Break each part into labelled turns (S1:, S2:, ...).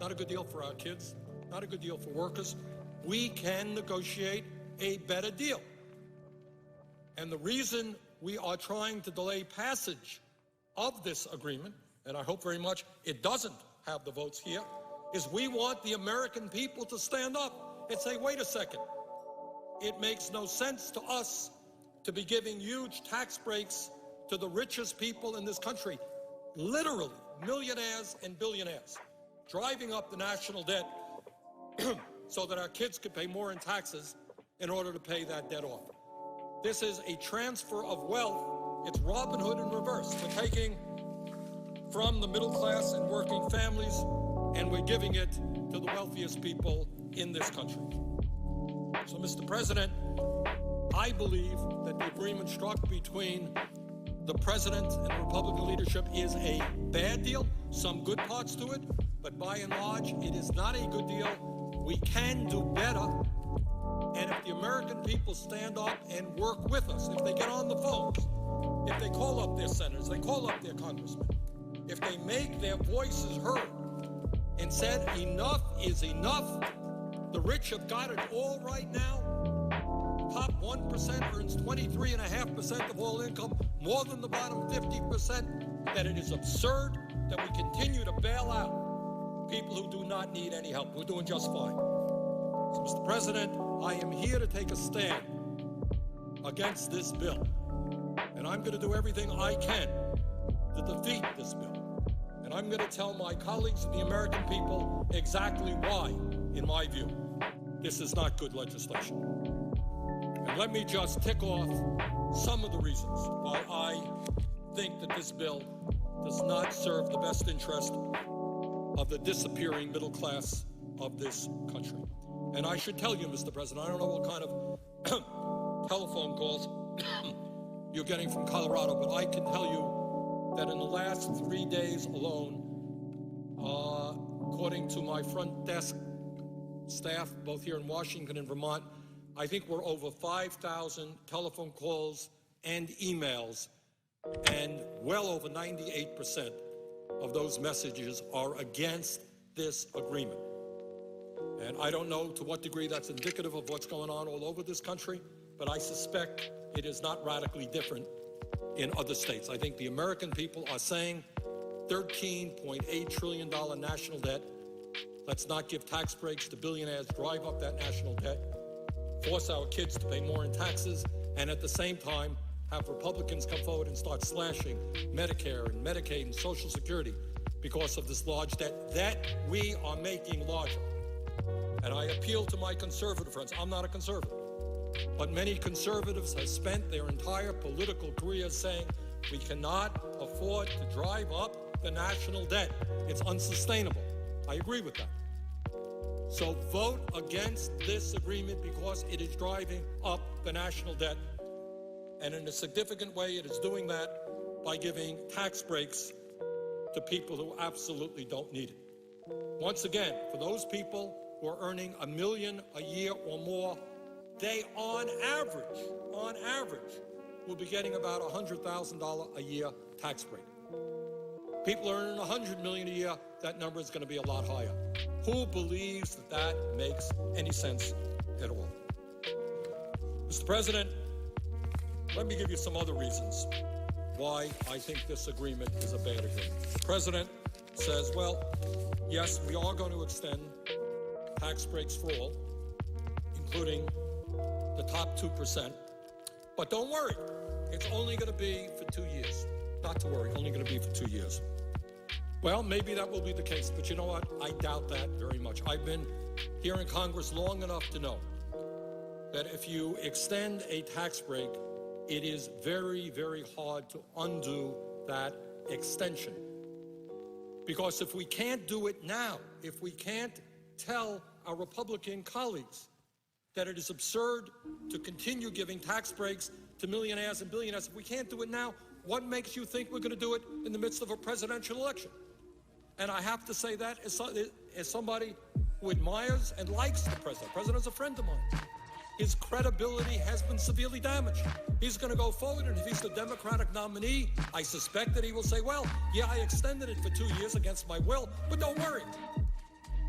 S1: not a good deal for our kids, not a good deal for workers. We can negotiate a better deal. And the reason we are trying to delay passage of this agreement, and I hope very much it doesn't have the votes here, is we want the American people to stand up and say, wait a second, it makes no sense to us to be giving huge tax breaks to the richest people in this country, literally millionaires and billionaires, driving up the national debt so that our kids could pay more in taxes in order to pay that debt off. This is a transfer of wealth. It's Robin Hood in reverse. We're taking from the middle class and working families, and we're giving it to the wealthiest people in this country. So, Mr. President, I believe that the agreement struck between the president and the Republican leadership is a bad deal, some good parts to it, but by and large, it is not a good deal. We can do better, and if the American people stand up and work with us, if they get on the phones, if they call up their senators, they call up their congressmen, if they make their voices heard and said enough is enough, the rich have got it all right now. Top 1% earns 23.5% of all income, more than the bottom 50%, that it is absurd that we continue to bail out people who do not need any help. We're doing just fine. So, Mr. President, I am here to take a stand against this bill, and I'm going to do everything I can to defeat this bill. And I'm going to tell my colleagues and the American people exactly why, in my view, this is not good legislation. And let me just tick off some of the reasons why I think that this bill does not serve the best interest of the disappearing middle class of this country. And I should tell you, Mr. President, I don't know what kind of telephone calls you're getting from Colorado, but I can tell you that in the last 3 days alone, according to my front desk staff, both here in Washington and Vermont, I think we're over 5,000 telephone calls and emails, and well over 98% of those messages are against this agreement. And I don't know to what degree that's indicative of what's going on all over this country, but I suspect it is not radically different in other states. I think the American people are saying $13.8 trillion national debt. Let's not give tax breaks to billionaires, drive up that national debt, force our kids to pay more in taxes, and at the same time have Republicans come forward and start slashing Medicare and Medicaid and Social Security because of this large debt that we are making larger. And I appeal to my conservative friends. I'm not a conservative, but many conservatives have spent their entire political careers saying we cannot afford to drive up the national debt. It's unsustainable. I agree with that. So vote against this agreement because it is driving up the national debt. And in a significant way, it is doing that by giving tax breaks to people who absolutely don't need it. Once again, for those people who are earning $1 million a year or more, they on average, will be getting about $100,000 a year tax break. People earning $100 million a year, that number is going to be a lot higher. Who believes that that makes any sense at all? Mr. President, let me give you some other reasons why I think this agreement is a bad agreement. The President says, well, yes, we are going to extend tax breaks for all, including the top 2%. But don't worry, it's only going to be for 2 years. Not to worry, only going to be for 2 years. Well, maybe that will be the case, but you know what? I doubt that very much. I've been here in Congress long enough to know that if you extend a tax break, it is very, very hard to undo that extension. Because if we can't do it now, if we can't tell our Republican colleagues that it is absurd to continue giving tax breaks to millionaires and billionaires, if we can't do it now, what makes you think we're going to do it in the midst of a presidential election? And I have to say that as somebody who admires and likes the president. The president's a friend of mine. His credibility has been severely damaged. He's going to go forward, and if he's the Democratic nominee, I suspect that he will say, well, yeah, I extended it for 2 years against my will, but don't worry.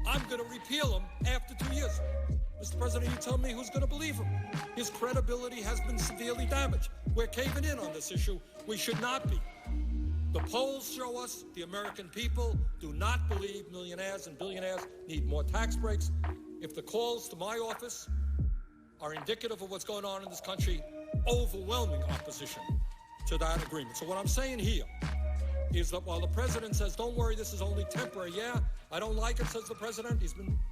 S1: I'm going to repeal them after 2 years. Mr. President, you tell me who's going to believe him. His credibility has been severely damaged. We're caving in on this issue. We should not be. The polls show us the American people do not believe millionaires and billionaires need more tax breaks. If the calls to my office are indicative of what's going on in this country, overwhelming opposition to that agreement. So what I'm saying here is that while the president says, don't worry, this is only temporary. Yeah, I don't like it, says the president.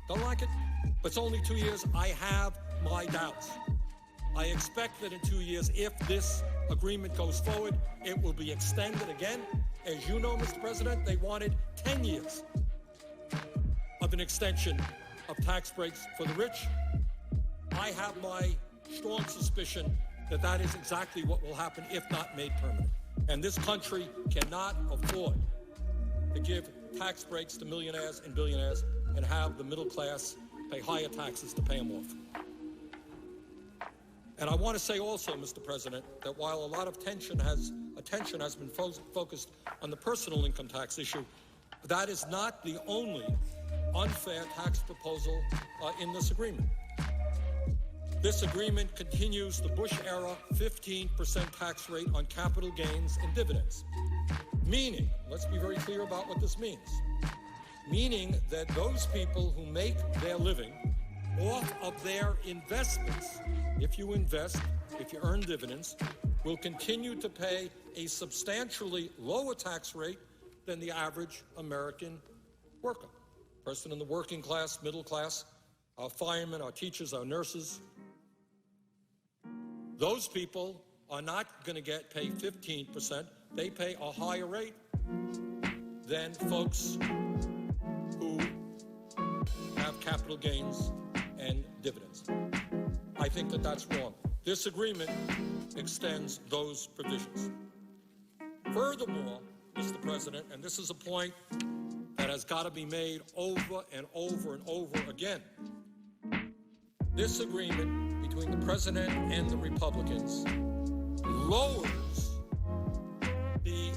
S1: Don't like it, but it's only 2 years. I have my doubts. I expect that in 2 years, if this agreement goes forward, it will be extended again. As you know, Mr. President, they wanted 10 years of an extension of tax breaks for the rich. I have my strong suspicion that that is exactly what will happen if not made permanent. And this country cannot afford to give tax breaks to millionaires and billionaires and have the middle class pay higher taxes to pay them off. And I want to say also, Mr. President, that while a lot of attention has been focused on the personal income tax issue, that is not the only unfair tax proposal in this agreement. This agreement continues the Bush-era 15% tax rate on capital gains and dividends. Meaning, let's be very clear about what this means, meaning that those people who make their living off of their investments, if you invest, if you earn dividends, will continue to pay a substantially lower tax rate than the average American worker. Person in the working class, middle class, our firemen, our teachers, our nurses. Those people are not going to pay 15%. They pay a higher rate than folks who have capital gains and dividends. I think that that's wrong. This agreement extends those provisions. Furthermore, Mr. President, and this is a point that has got to be made over and over and over again, this agreement between the president and the Republicans lowers the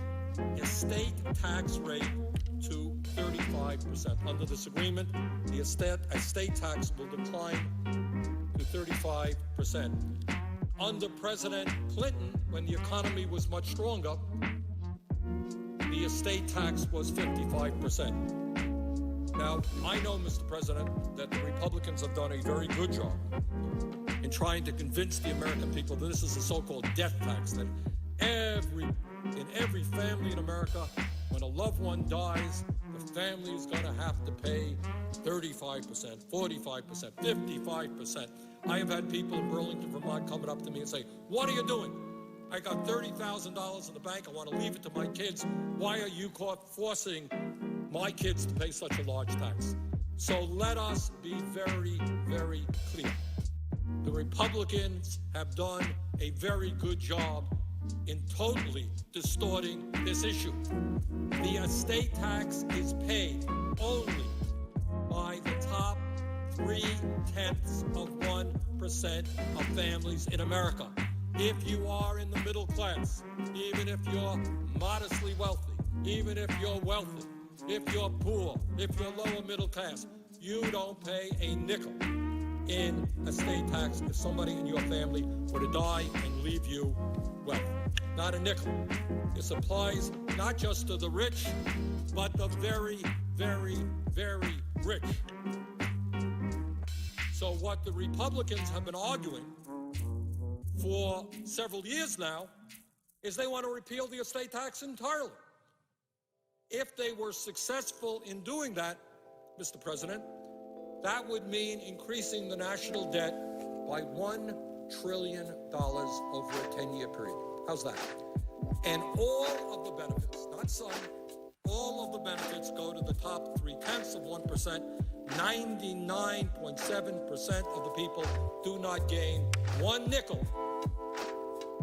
S1: estate tax rate to 35%. Under this agreement, the estate tax will decline to 35%. Under President Clinton, when the economy was much stronger, the estate tax was 55%. Now, I know, Mr. President, that the Republicans have done a very good job in trying to convince the American people that this is a so-called death tax, that in every family in America, when a loved one dies, the family is going to have to pay 35%, 45%, 55%. I have had people in Burlington, Vermont coming up to me and say, what are you doing? I got $30,000 in the bank. I want to leave it to my kids. Why are you forcing my kids to pay such a large tax? So let us be very, very clear. The Republicans have done a very good job in totally distorting this issue. The estate tax is paid only by the top 0.3% of families in America. If you are in the middle class, even if you're modestly wealthy, even if you're wealthy, if you're poor, if you're lower middle class, you don't pay a nickel in estate tax if somebody in your family were to die and leave you wealth. Not a nickel. This applies not just to the rich, but the very, very, very rich. So what the Republicans have been arguing for several years now is they want to repeal the estate tax entirely. If they were successful in doing that, Mr. President, that would mean increasing the national debt by $1 trillion over a 10-year period. How's that? And all of the benefits, not some, all of the benefits go to the top 0.3%. 99.7% of the people do not gain one nickel.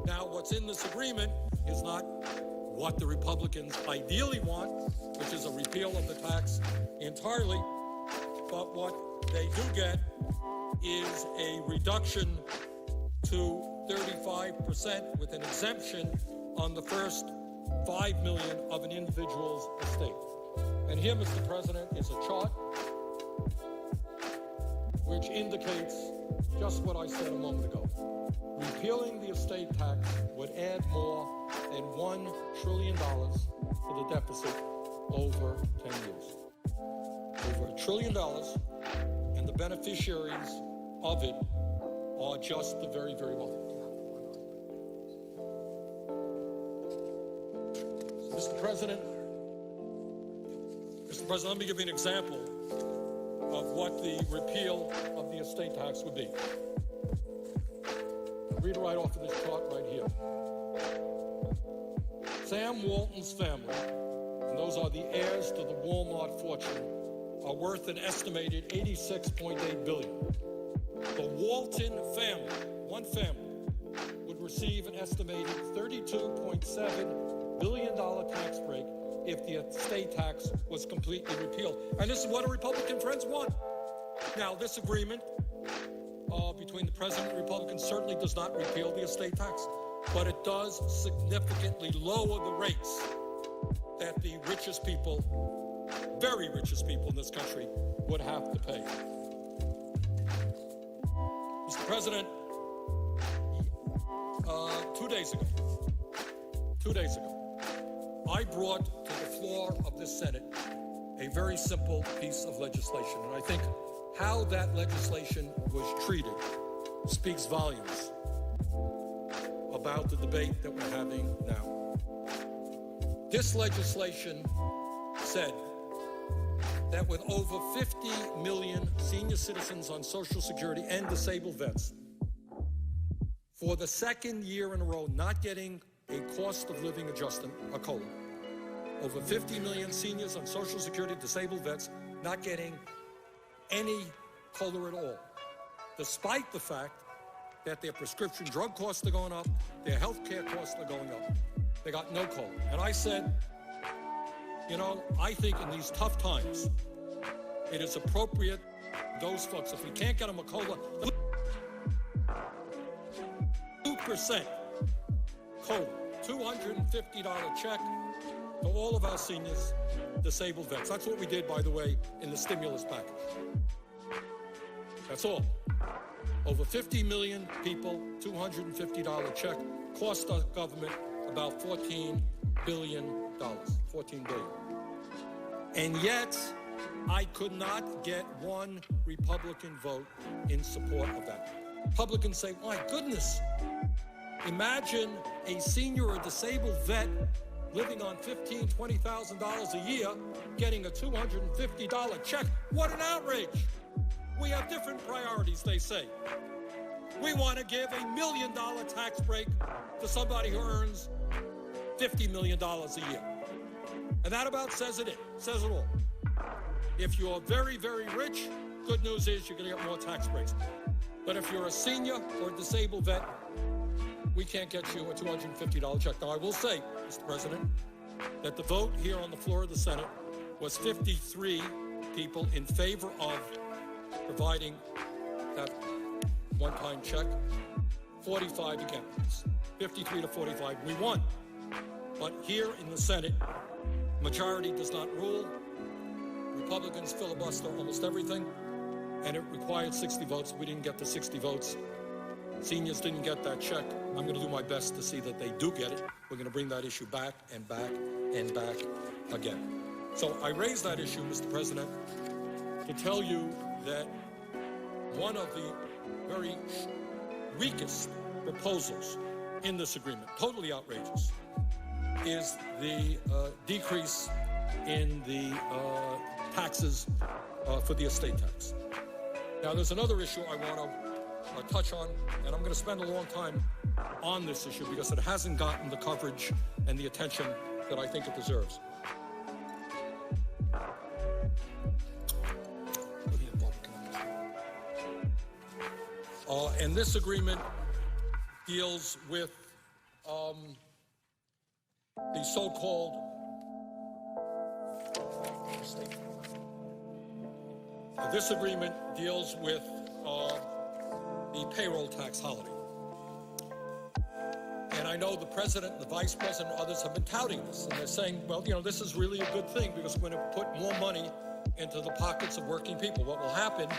S1: Now, what's in this agreement is not what the Republicans ideally want, which is a repeal of the tax entirely, but what they do get is a reduction to 35% with an exemption on the first $5 million of an individual's estate. And here, Mr. President, is a chart which indicates just what I said a moment ago. Repealing the estate tax would add more than $1 trillion to the deficit over 10 years. Over $1 trillion, and the beneficiaries of it are just the very, very wealthy. Mr. President, let me give you an example of what the repeal of the estate tax would be. I'll read it right off of this chart right here. Sam Walton's family, and those are the heirs to the Walmart fortune, are worth an estimated $86.8 billion. The Walton family, one family, would receive an estimated $32.7 billion tax break if the estate tax was completely repealed. And this is what our Republican friends want. Now, this agreement between the president and Republicans certainly does not repeal the estate tax, but it does significantly lower the rates that the richest people, very richest people in this country, would have to pay. Mr. President, 2 days ago, I brought to the floor of this Senate a very simple piece of legislation, and I think how that legislation was treated speaks volumes about the debate that we're having now. This legislation said that with over 50 million senior citizens on Social Security and disabled vets, for the second year in a row not getting a cost of living adjustment, a COLA, over 50 million seniors on Social Security, disabled vets, not getting any COLA at all, despite the fact that their prescription drug costs are going up, their health care costs are going up. They got no COLA. And I said, I think in these tough times, it is appropriate, those folks, if we can't get them a COLA, 2% COLA, $250 check to all of our seniors, disabled vets. That's what we did, by the way, in the stimulus package. That's all. Over 50 million people, $250 check, cost our government about $14 billion. $14 billion. And yet, I could not get one Republican vote in support of that. Republicans say, my goodness, imagine a senior or disabled vet living on $15,000, $20,000 a year, getting a $250 check. What an outrage. We have different priorities, they say. We want to give $1 million tax break to somebody who earns $50 million a year. And that about says it all. If you're very, very rich, good news is you're going to get more tax breaks. But if you're a senior or a disabled vet, we can't get you a $250 check. Now, I will say, Mr. President, that the vote here on the floor of the Senate was 53 people in favor of providing that one-time check, 45 against, 53 to 45. We won. But here in the Senate, majority does not rule. Republicans filibuster almost everything, and it required 60 votes. We didn't get the 60 votes. Seniors didn't get that check. I'm going to do my best to see that they do get it. We're going to bring that issue back and back and back again. So I raised that issue, Mr. President, to tell you that one of the very weakest proposals in this agreement, totally outrageous, is the decrease in the taxes for the estate tax. Now, there's another issue I want to touch on, and I'm going to spend a long time on this issue because it hasn't gotten the coverage and the attention that I think it deserves. And this agreement deals with the so-called this agreement deals with the payroll tax holiday. And I know the president, the vice president, and others have been touting this. And they're saying, well, this is really a good thing because we're going to put more money into the pockets of working people. What will happen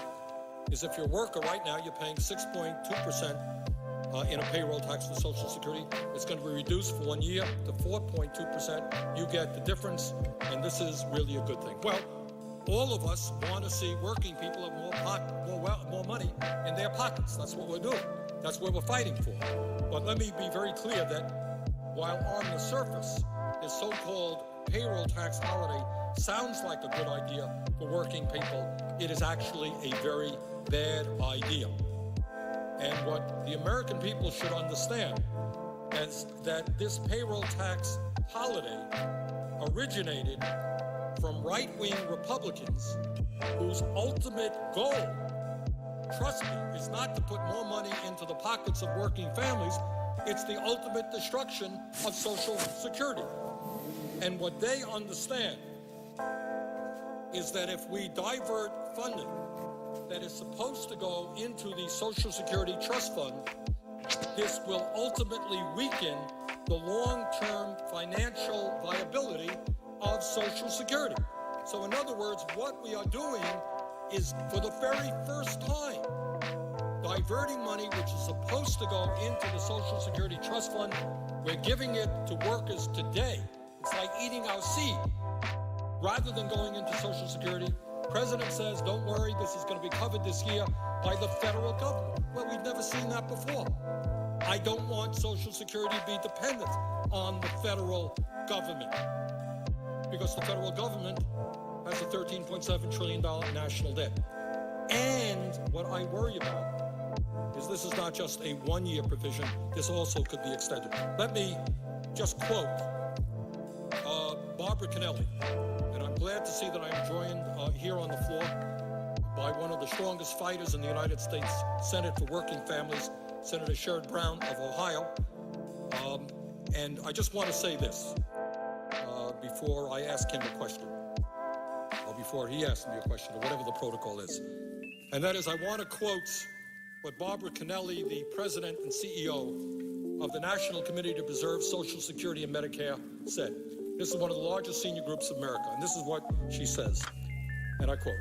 S1: is if you're a worker right now, you're paying 6.2% in a payroll tax for Social Security. It's going to be reduced for 1 year to 4.2%. You get the difference, and this is really a good thing. Well, all of us want to see working people have more money in their pockets. That's what we're doing. That's what we're fighting for. But let me be very clear that while on the surface, this so-called payroll tax holiday sounds like a good idea for working people, it is actually a very bad idea. And what the American people should understand is that this payroll tax holiday originated from right-wing Republicans whose ultimate goal, trust me, is not to put more money into the pockets of working families. It's the ultimate destruction of Social Security. And what they understand is that if we divert funding that is supposed to go into the Social Security Trust Fund, this will ultimately weaken the long-term financial viability of Social Security. So in other words, what we are doing is, for the very first time, diverting money which is supposed to go into the Social Security Trust Fund. We're giving it to workers today. It's like eating our seed. Rather than going into Social Security, President says, don't worry, this is going to be covered this year by the federal government. Well, we've never seen that before. I don't want Social Security to be dependent on the federal government, because the federal government has a $13.7 trillion national debt. And what I worry about is this is not just a one-year provision. This also could be extended. Let me just quote Barbara Kennelly, and I'm glad to see that I'm joined here on the floor by one of the strongest fighters in the United States Senate for Working Families, Senator Sherrod Brown of Ohio. And I just want to say this before I ask him a question, or before he asks me a question, or whatever the protocol is. And that is, I want to quote what Barbara Kennelly, the president and CEO of the National Committee to Preserve Social Security and Medicare, said. This is one of the largest senior groups in America, and this is what she says, and I quote,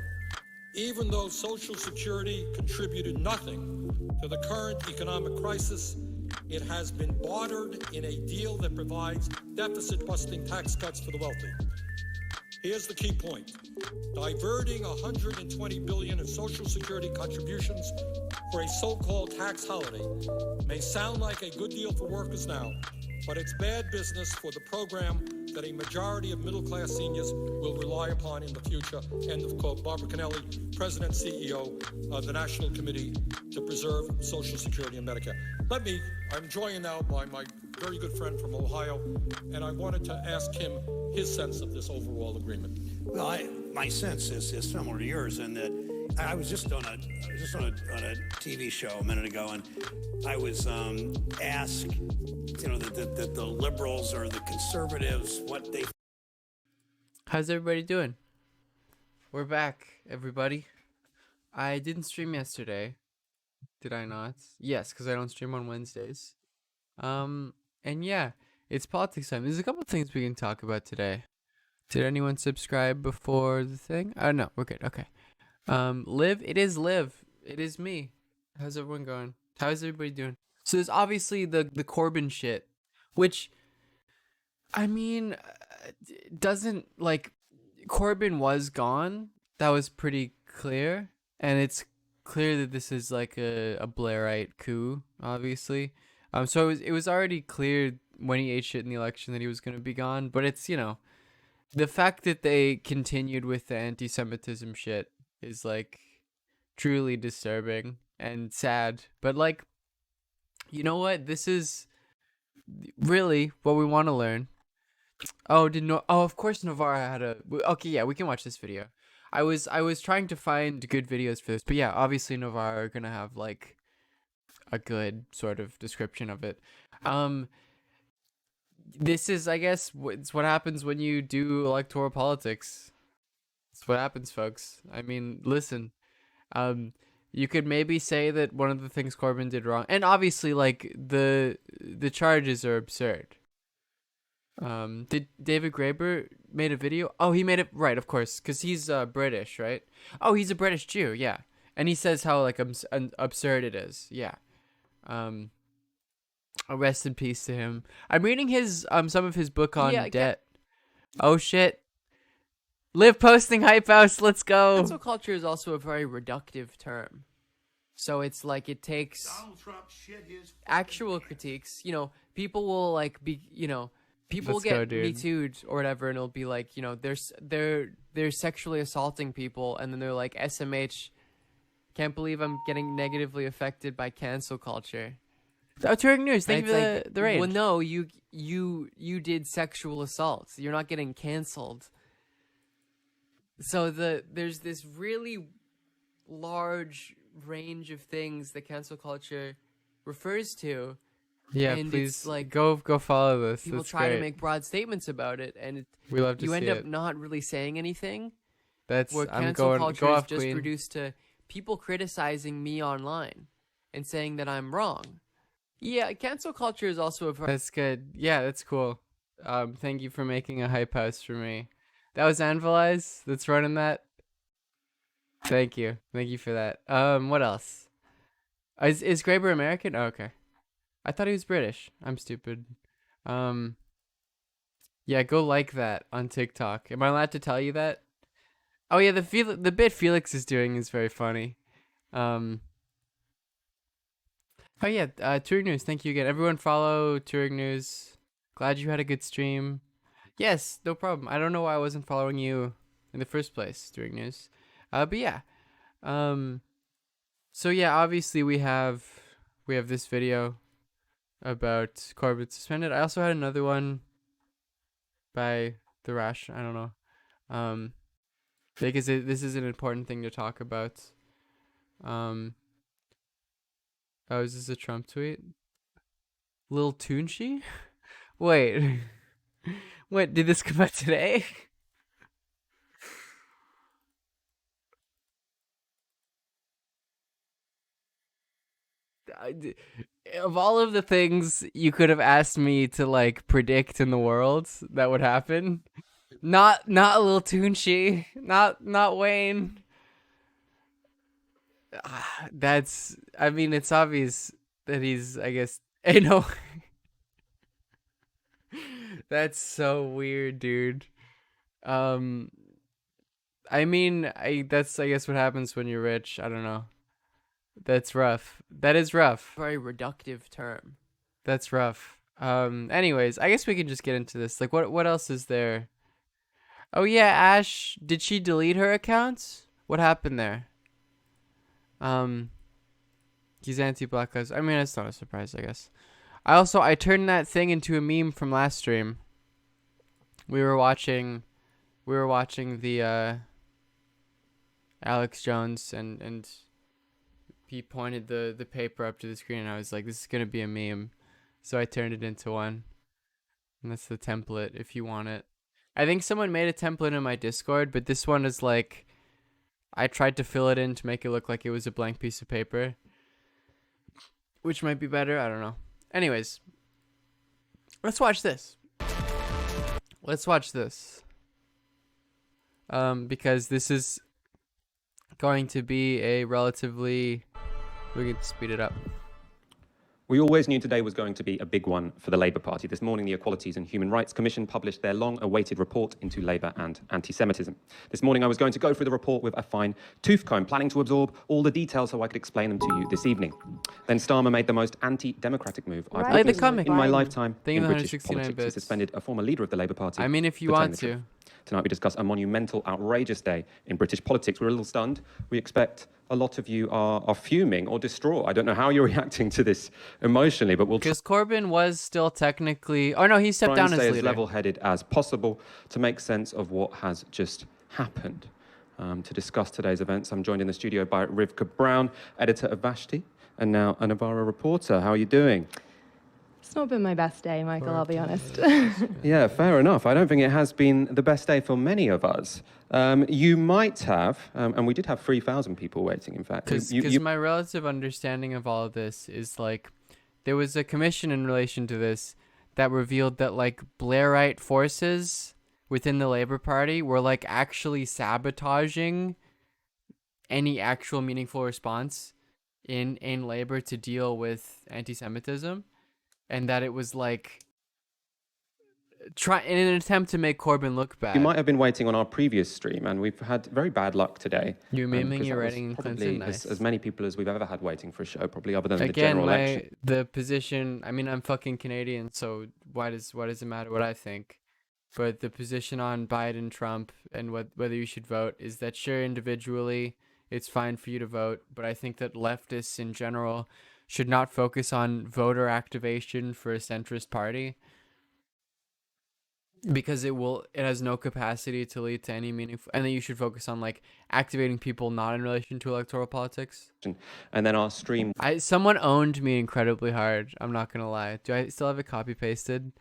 S1: "Even though Social Security contributed nothing to the current economic crisis, it has been bartered in a deal that provides deficit-busting tax cuts for the wealthy." Here's the key point. Diverting $120 billion in Social Security contributions for a so-called tax holiday may sound like a good deal for workers now, but it's bad business for the program that a majority of middle-class seniors will rely upon in the future. End of quote. Barbara Kennelly, President, CEO of the National Committee to Preserve Social Security and Medicare. I'm joined now by my very good friend from Ohio, and I wanted to ask him his sense of this overall agreement.
S2: Well, my sense is similar to yours in that I was just on a TV show a minute ago, and I was asked, the liberals or the conservatives what they.
S3: How's everybody doing? We're back, everybody. I didn't stream yesterday. Did I not? Yes, because I don't stream on Wednesdays. And yeah, it's politics time. There's a couple of things we can talk about today. Did anyone subscribe before the thing? Oh, no, we're good. Okay. Liv, it is Liv. It is me. How's everyone going? How's everybody doing? So there's obviously the Corbyn shit, which, I mean, doesn't, like, Corbyn was gone. That was pretty clear. And it's clear that this is like a Blairite coup, obviously. So it was already clear when he ate shit in the election that he was going to be gone. But it's, the fact that they continued with the anti-Semitism shit is, like, truly disturbing and sad. But, like, you know what? This is really what we want to learn. Of course Navarra had a... Okay, yeah, we can watch this video. I was trying to find good videos for this, but yeah, obviously Navarra are going to have, like, a good sort of description of it. This is, I guess, it's what happens when you do electoral politics. It's what happens, folks. I mean, listen, you could maybe say that one of the things Corbyn did wrong, and obviously, like, the charges are absurd. Did David Graeber made a video? Oh, he made it, right, of course, because he's British, right? Oh, he's a British Jew, yeah. And he says how like absurd it is. Yeah. Rest in peace to him. I'm reading his some of his book on debt. Oh shit. Liv posting Hype House. Let's go. Cancel culture is also a very reductive term. So it's like it takes actual critiques. You know, people will like be, you know, people will get Me Too'd or whatever, and it'll be like, you know, they're sexually assaulting people, and then they're like, SMH, can't believe I'm getting negatively affected by cancel culture. Oh, Turing News, thank you for the raid. Well, no, you did sexual assaults. You're not getting canceled. So there's this really large range of things that cancel culture refers to. Yeah, and please it's like go follow this. People try to make broad statements about it, and we love to you end up not really saying anything. That's where cancel culture is just reduced to people criticizing me online and saying that I'm wrong. Yeah, cancel culture is also a. That's good. Yeah, that's cool. Thank you for making a hype house for me. That was Anvilize that's running that. Thank you for that. What else? Is Graber American? Oh, okay. I thought he was British. I'm stupid. Yeah, go like that on TikTok. Am I allowed to tell you that? Oh yeah, the bit Felix is doing is very funny. Oh yeah, Turing News. Thank you again. Everyone follow Turing News. Glad you had a good stream. Yes, no problem. I don't know why I wasn't following you in the first place, Turing News. But yeah. So yeah, obviously we have this video about Corbyn suspended. I also had another one by The Rash. I don't know. Because this is an important thing to talk about. Oh, is this a Trump tweet? Lil Toonshi? Wait. What, did this come out today? Of all of the things you could have asked me to like predict in the world that would happen, not Lil Toonshi, not Wayne. I mean, it's obvious that he's, I guess, you know. That's so weird, dude. I mean, that's, I guess, what happens when you're rich. I don't know. That's rough. That is rough. Very reductive term. That's rough. Anyways, I guess we can just get into this. Like, what else is there? Oh yeah, Ash, did she delete her accounts? What happened there? He's anti-Black Lives. I mean, it's not a surprise, I guess. I turned that thing into a meme from last stream. We were watching the Alex Jones and he pointed the paper up to the screen and I was like, this is gonna be a meme. So I turned it into one. And that's the template if you want it. I think someone made a template in my Discord, but this one is like, I tried to fill it in to make it look like it was a blank piece of paper, which might be better. I don't know. Anyways, let's watch this. Because this is going to be a relatively... We can speed it up.
S4: We always knew today was going to be a big one for the Labour Party. This morning, the Equalities and Human Rights Commission published their long-awaited report into Labour and anti-Semitism. This morning, I was going to go through the report with a fine-tooth comb, planning to absorb all the details so I could explain them to you this evening. Then Starmer made the most anti-democratic move I've witnessed in my lifetime in British politics. He suspended a former leader of the Labour Party.
S3: I mean, if you want to.
S4: Tonight, we discuss a monumental, outrageous day in British politics. We're a little stunned. We expect a lot of you are fuming or distraught. I don't know how you're reacting to this emotionally, but we'll...
S3: Because Corbyn was still technically... Oh, no, he stepped down as leader.
S4: Try and stay as level-headed as possible to make sense of what has just happened. To discuss today's events, I'm joined in the studio by Rivka Brown, editor of Vashti, and now a Novara reporter. How are you doing?
S5: It's not been my best day, Michael, I'll be honest.
S4: Yeah, fair enough. I don't think it has been the best day for many of us. You might have, and we did have 3,000 people waiting, in fact.
S3: Because my relative understanding of all of this is, like, there was a commission in relation to this that revealed that, like, Blairite forces within the Labour Party were, like, actually sabotaging any actual meaningful response in labor to deal with anti-Semitism, and that it was like try in an attempt to make Corbyn look bad.
S4: You might have been waiting on our previous stream, and we've had very bad luck today.
S3: You're memeing,
S4: because
S3: you're
S4: that was
S3: writing in
S4: probably
S3: Clinton, nice.
S4: as many people as we've ever had waiting for a show, probably other than the
S3: Again,
S4: general election.
S3: the position. I mean, I'm fucking Canadian, so why does it matter what I think? But the position on Biden, Trump, and whether you should vote is that sure, individually, it's fine for you to vote, but I think that leftists in general should not focus on voter activation for a centrist party, because it has no capacity to lead to any meaningful, and then you should focus on like activating people not in relation to electoral politics.
S4: And then our stream
S3: Someone owned me incredibly hard, I'm not gonna lie. Do I still have it copy pasted?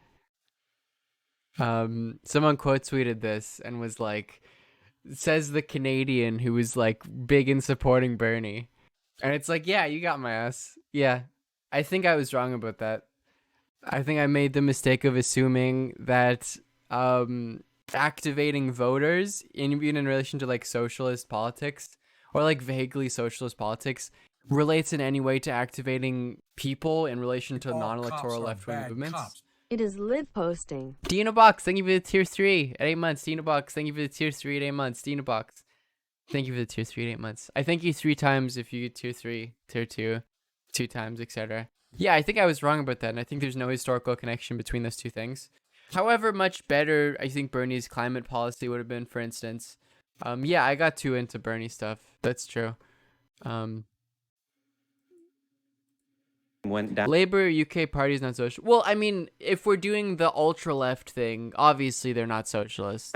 S3: Someone quote tweeted this and was like, says the Canadian who was like big in supporting Bernie, and it's like, yeah, you got my ass. Yeah, I think I was wrong about that. I think I made the mistake of assuming that activating voters even in relation to like socialist politics or like vaguely socialist politics relates in any way to activating people in relation to non-electoral left-wing movements.
S6: It is Liv posting.
S3: Dina Box, thank you for the tier 3 at 8 months. Dina Box, thank you for the tier 3 at 8 months. Dina Box, thank you for the tier 3 at 8 months. I thank you 3 times if you get tier 3, tier 2, 2 times, etc. Yeah, I think I was wrong about that, and I think there's no historical connection between those two things. However much better I think Bernie's climate policy would have been, for instance. Yeah, I got too into Bernie stuff. That's true.
S4: went down.
S3: Labour UK Party is not social. Well, I mean, if we're doing the ultra left thing, obviously they're not socialist.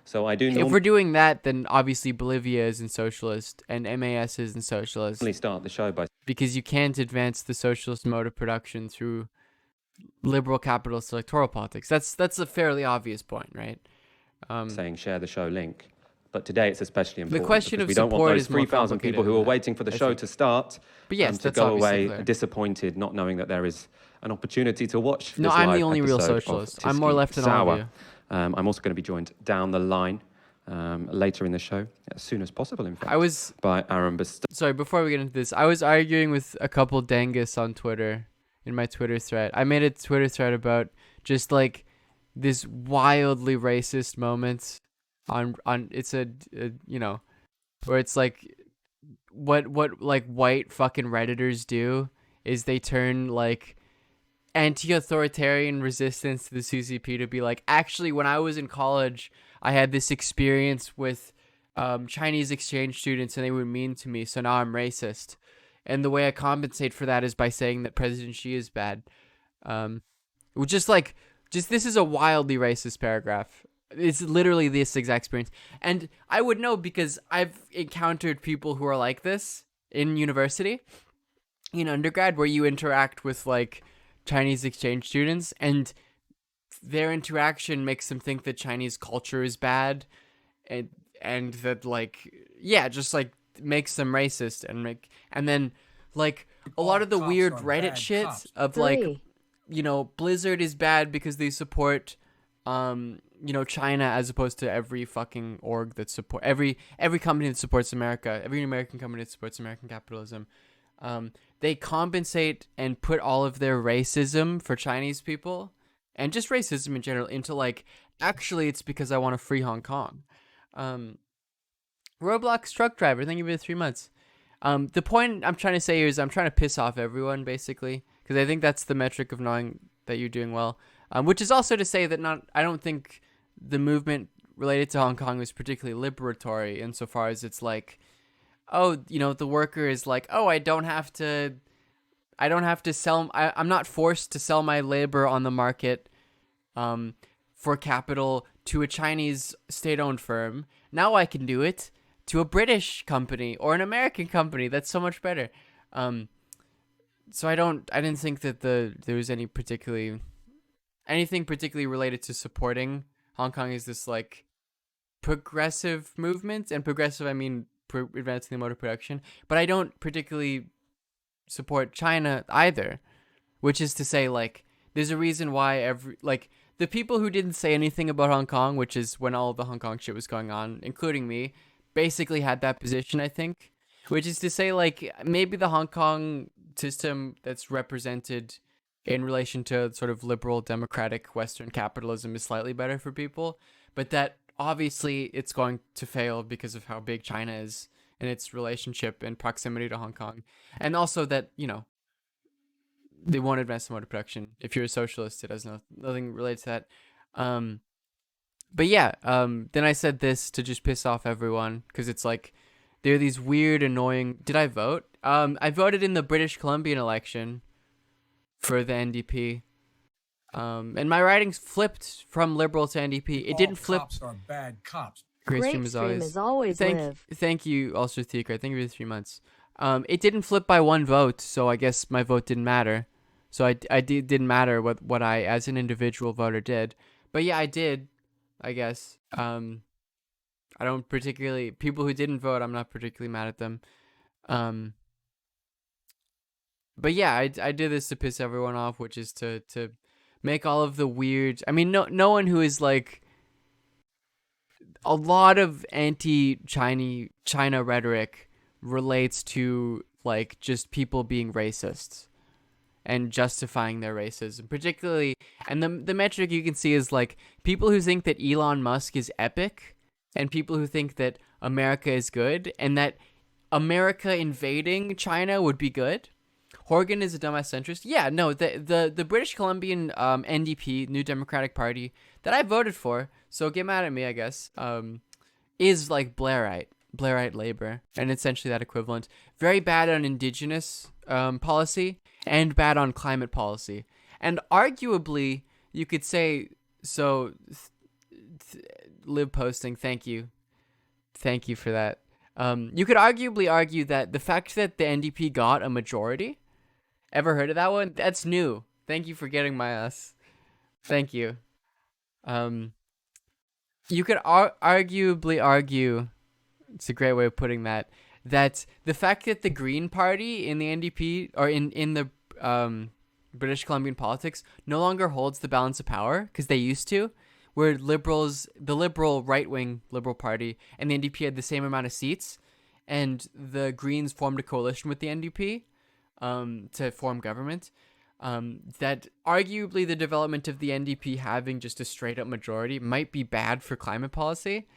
S4: So I do
S3: If we're doing that, then obviously Bolivia isn't socialist and MAS isn't socialist.
S4: normally start the show by
S3: Because you can't advance the socialist mode of production through liberal capitalist electoral politics. That's a fairly obvious point, right?
S4: saying share the show link. But today it's especially important.
S3: question
S4: because
S3: of
S4: we don't want
S3: support
S4: those
S3: is more
S4: 3,000 people
S3: complicated
S4: who
S3: than
S4: are
S3: that,
S4: waiting for the
S3: I
S4: show
S3: think.
S4: to start
S3: But yes,
S4: to
S3: that's
S4: go
S3: obviously
S4: away
S3: clear.
S4: disappointed, not knowing that there is an opportunity to watch this
S3: No, I'm the
S4: live
S3: only real
S4: episode of
S3: socialist. I'm more
S4: Tiski
S3: left than all of
S4: Sour.
S3: you.
S4: I'm also going to be joined down the line later in the show, as soon as possible, in fact,
S3: I was
S4: by Aaron Best.
S3: sorry, before we get into this, I was arguing with a couple dangus on Twitter in my Twitter thread. I made a Twitter thread about just like this wildly racist moment on it's a you know, where it's like what like white fucking redditors do is they turn like anti-authoritarian resistance to the CCP to be like, actually when I was in college I had this experience with Chinese exchange students and they were mean to me, so now I'm racist, and the way I compensate for that is by saying that President Xi is bad. Just this is a wildly racist paragraph. It's literally this exact experience. And I would know because I've encountered people who are like this in university, in undergrad, where you interact with like Chinese exchange students and their interaction makes them think that Chinese culture is bad and that like, yeah, just like makes them racist and then like a lot of the weird Reddit shit of like, you know, Blizzard is bad because they support you know, China as opposed to every fucking org that support every company that supports America, every American company that supports American capitalism. They compensate and put all of their racism for Chinese people and just racism in general into like, actually it's because I want to free Hong Kong. Roblox truck driver, thank you for the 3 months. The point I'm trying to say here is I'm trying to piss off everyone basically, because I think that's the metric of knowing that you're doing well. Which is also to say that I don't think the movement related to Hong Kong was particularly liberatory insofar as it's like, oh, you know, the worker is like, oh, I don't have to sell, I'm not forced to sell my labor on the market for capital to a Chinese state-owned firm. Now I can do it to a British company or an American company. That's so much better. So I didn't think that there was anything particularly related to supporting Hong Kong is this like progressive movement, and progressive I mean advancing the mode of production, but I don't particularly support China either, which is to say like there's a reason why the people who didn't say anything about Hong Kong, which is when all the Hong Kong shit was going on, including me, basically had that position, I think, which is to say, like, maybe the Hong Kong system that's represented in relation to sort of liberal democratic Western capitalism is slightly better for people, but that obviously it's going to fail because of how big China is and its relationship and proximity to Hong Kong, and also that, you know, they won't advance the mode of production. If you're a socialist, it has nothing related to that. But yeah, then I said this to just piss off everyone, because it's like there are these weird, annoying. Did I vote? I voted in the British Columbian election for the NDP. And my writings flipped from Liberal to NDP. It didn't flip.
S7: Cops are bad cops.
S3: Great
S6: Great stream as always, Liv.
S3: Thank you, also Thieker. Thank you for the 3 months. It didn't flip by 1 vote, so I guess my vote didn't matter. So didn't matter what I, as an individual voter, did. But yeah, I did, I guess. I don't particularly... People who didn't vote, I'm not particularly mad at them. But yeah, I did this to piss everyone off, which is to make all of the weird... I mean, no one who is like... A lot of anti-China rhetoric relates to like just people being racists and justifying their racism, particularly. And the metric you can see is like people who think that Elon Musk is epic, and people who think that America is good, and that America invading China would be good. Horgan is a dumbass centrist. Yeah, no, the British Columbian NDP, New Democratic Party, that I voted for, so get mad at me, I guess, is like Blairite labor, and essentially that equivalent. Very bad on indigenous policy, and bad on climate policy. And arguably, you could say, so, Liv posting, thank you. Thank you for that. You could arguably argue that the fact that the NDP got a majority, ever heard of that one? That's new. Thank you for getting my ass. Thank you. You could arguably argue, it's a great way of putting that the fact that the Green Party in the NDP, or in the British Columbian politics, no longer holds the balance of power, because they used to, where the liberal right-wing Liberal Party and the NDP had the same amount of seats, and the Greens formed a coalition with the NDP to form government, that arguably the development of the NDP having just a straight-up majority might be bad for climate policy.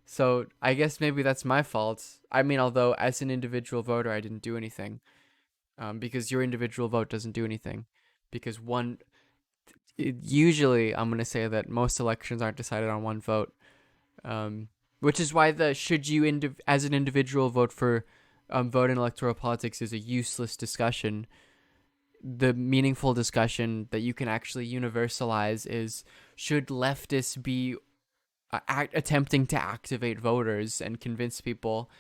S3: So I guess maybe that's my fault. I mean, although as an individual voter, I didn't do anything, because your individual vote doesn't do anything, because usually I'm going to say that most elections aren't decided on 1 vote, which is why should you as an individual vote for vote in electoral politics is a useless discussion. The meaningful discussion that you can actually universalize is, should leftists be attempting to activate voters and convince people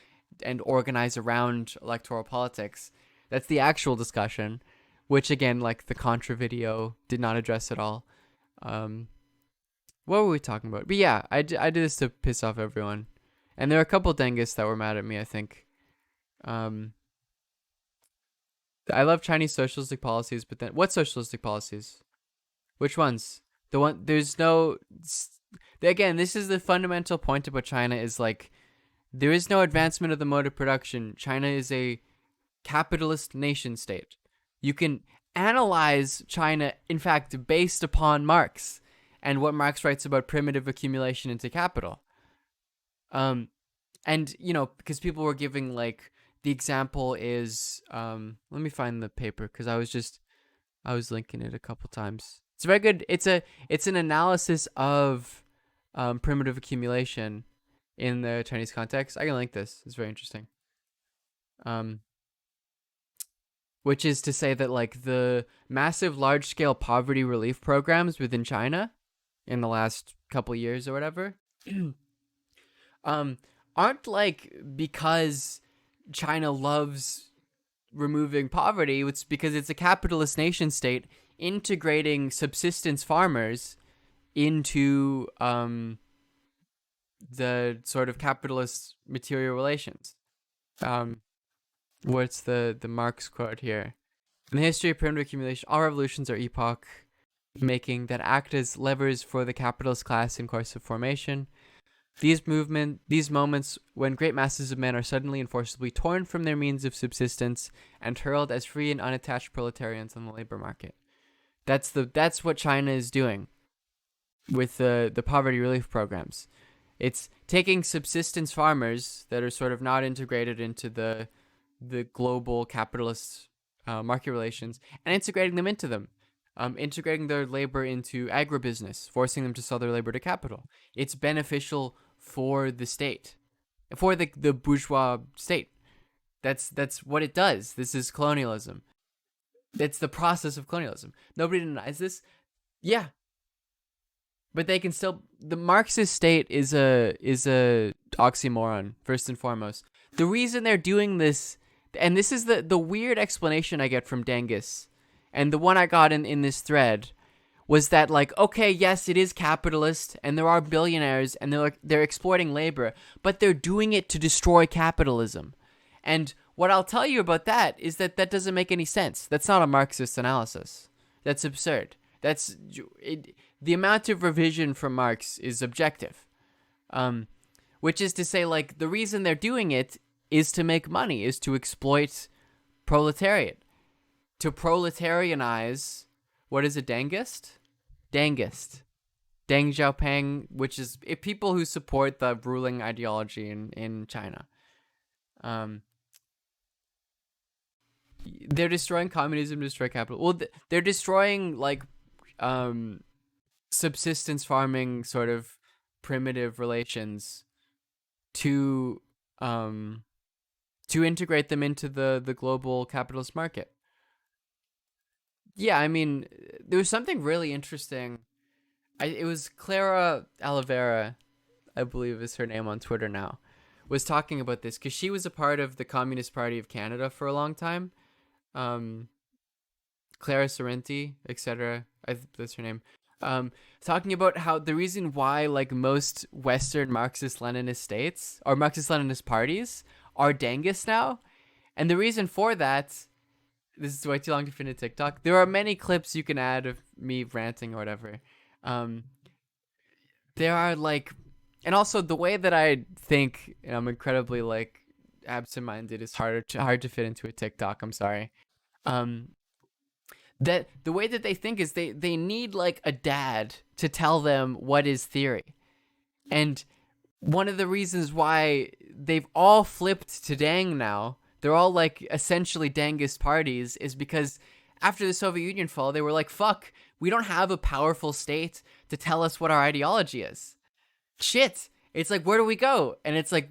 S3: and organize around electoral politics? That's the actual discussion, which again, like the Contra video did not address at all. What were we talking about? But yeah, I did this to piss off everyone. And there are a couple dingus that were mad at me, I think. I love Chinese socialistic policies, but then what socialistic policies? Which ones? Again, this is the fundamental point about China, is like, there is no advancement of the mode of production. China is a capitalist nation state. You can analyze China, in fact, based upon Marx and what Marx writes about primitive accumulation into capital. And, you know, because people were giving, like, the example is, let me find the paper, because I was linking it a couple times. It's very good. It's an analysis of primitive accumulation in the Chinese context. I can link this. It's very interesting. Which is to say that, like, the massive large-scale poverty relief programs within China in the last couple years or whatever aren't like because China loves removing poverty. It's because it's a capitalist nation state integrating subsistence farmers into the sort of capitalist material relations. What's the Marx quote here? In the history of primitive accumulation, all revolutions are epoch making that act as levers for the capitalist class in course of formation. these moments when great masses of men are suddenly and forcibly torn from their means of subsistence and hurled as free and unattached proletarians on the labor market. That's what China is doing with the poverty relief programs. It's taking subsistence farmers that are sort of not integrated into the global capitalist market relations and integrating them into them. Integrating their labor into agribusiness, forcing them to sell their labor to capital. It's beneficial for the state, for the bourgeois state. That's what it does. This is colonialism. It's the process of colonialism. Nobody denies this. Yeah. But they can still. The Marxist state is a oxymoron, first and foremost. The reason they're doing this, and this is the weird explanation I get from Dangus, and the one I got in this thread, was that, like, okay, yes, it is capitalist, and there are billionaires, and they're exploiting labor, but they're doing it to destroy capitalism. And what I'll tell you about that is that doesn't make any sense. That's not a Marxist analysis. That's absurd. The amount of revision from Marx is objective. Which is to say, like, the reason they're doing it is to make money, is to exploit proletariat. To proletarianize, what is a Dengist? Dengist. Deng Xiaoping, which is people who support the ruling ideology in China. They're destroying communism to destroy capital. Well, they're destroying, like, subsistence farming sort of primitive relations to integrate them into the global capitalist market. Yeah, I mean, there was something really interesting. It was Clara Oliveira, I believe is her name on Twitter now, was talking about this because she was a part of the Communist Party of Canada for a long time. Clara Sorrenti, etc. That's her name. Talking about how the reason why, like, most Western Marxist-Leninist states or Marxist-Leninist parties are Dengist now, and the reason for that. This is way too long to fit into TikTok. There are many clips you can add of me ranting or whatever. There are, like, and also the way that I think, and I'm incredibly, like, absent-minded, is hard to fit into a TikTok. I'm sorry. That the way that they think is they need, like, a dad to tell them what is theory, and one of the reasons why they've all flipped to Deng now. They're all, like, essentially Dengist parties, is because after the Soviet Union fall, they were like, fuck, we don't have a powerful state to tell us what our ideology is. Shit. It's like, where do we go? And it's like,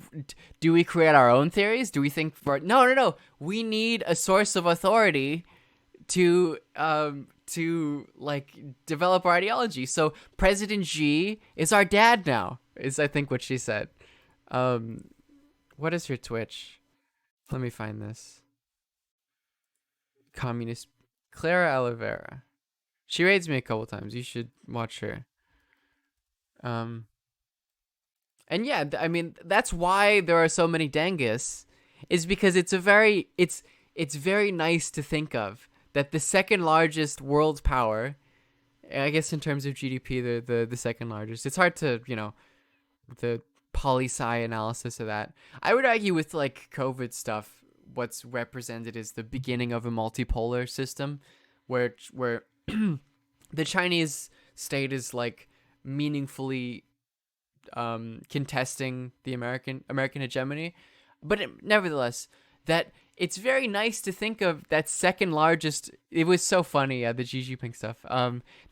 S3: do we create our own theories? Do we think no. We need a source of authority to like, develop our ideology. So President Xi is our dad now, is I think what she said. What is her Twitch? Let me find this. Communist Clara Oliveira. She raids me a couple times. You should watch her. And yeah, I mean, that's why there are so many Dengists, is because it's very nice to think of that the second largest world power, I guess in terms of GDP, the second largest. It's hard to, the poli-sci analysis of that. I would argue with, like, COVID stuff, what's represented is the beginning of a multipolar system where the Chinese state is, like, meaningfully contesting the American hegemony. But nevertheless, that it's very nice to think of that second largest. It was so funny, the Xi Jinping stuff.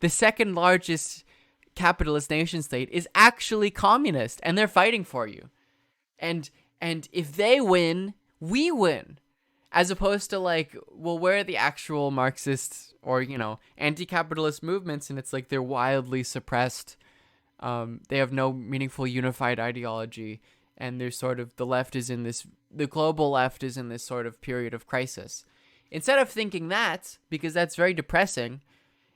S3: The second largest capitalist nation state is actually communist, and they're fighting for you, and if they win, we win, as opposed to, like, well, where are the actual Marxists or anti-capitalist movements? And it's like they're wildly suppressed. They have no meaningful unified ideology, and there's sort of the global left is in this sort of period of crisis. Instead of thinking that, because that's very depressing,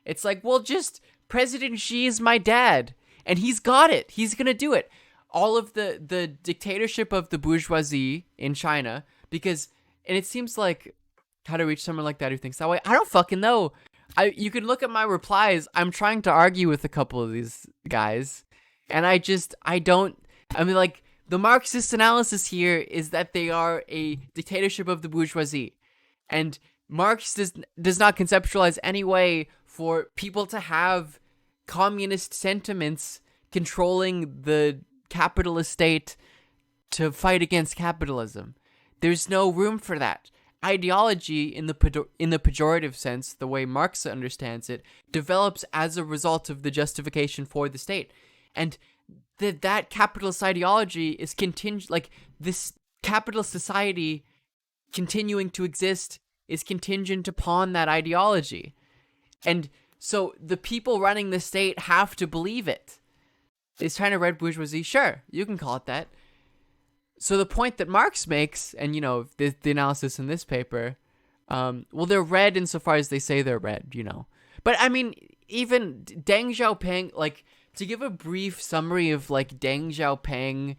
S3: it's like, well, just President Xi is my dad, and he's got it. He's going to do it. All of the dictatorship of the bourgeoisie in China, and it seems like, how to reach someone like that who thinks that way? I don't fucking know. You can look at my replies. I'm trying to argue with a couple of these guys, and I don't, I mean, like, the Marxist analysis here is that they are a dictatorship of the bourgeoisie. And Marx does not conceptualize any way for people to have communist sentiments controlling the capitalist state to fight against capitalism. There's no room for that. Ideology, in the pejorative sense, the way Marx understands it, develops as a result of the justification for the state. And that capitalist ideology is contingent, like, this capitalist society continuing to exist is contingent upon that ideology. And so the people running the state have to believe it. Is China red bourgeoisie? Sure, you can call it that. So the point that Marx makes, and, you know, the analysis in this paper, well, they're red insofar as they say they're red, you know. But, I mean, even Deng Xiaoping, like, to give a brief summary of, like, Deng Xiaoping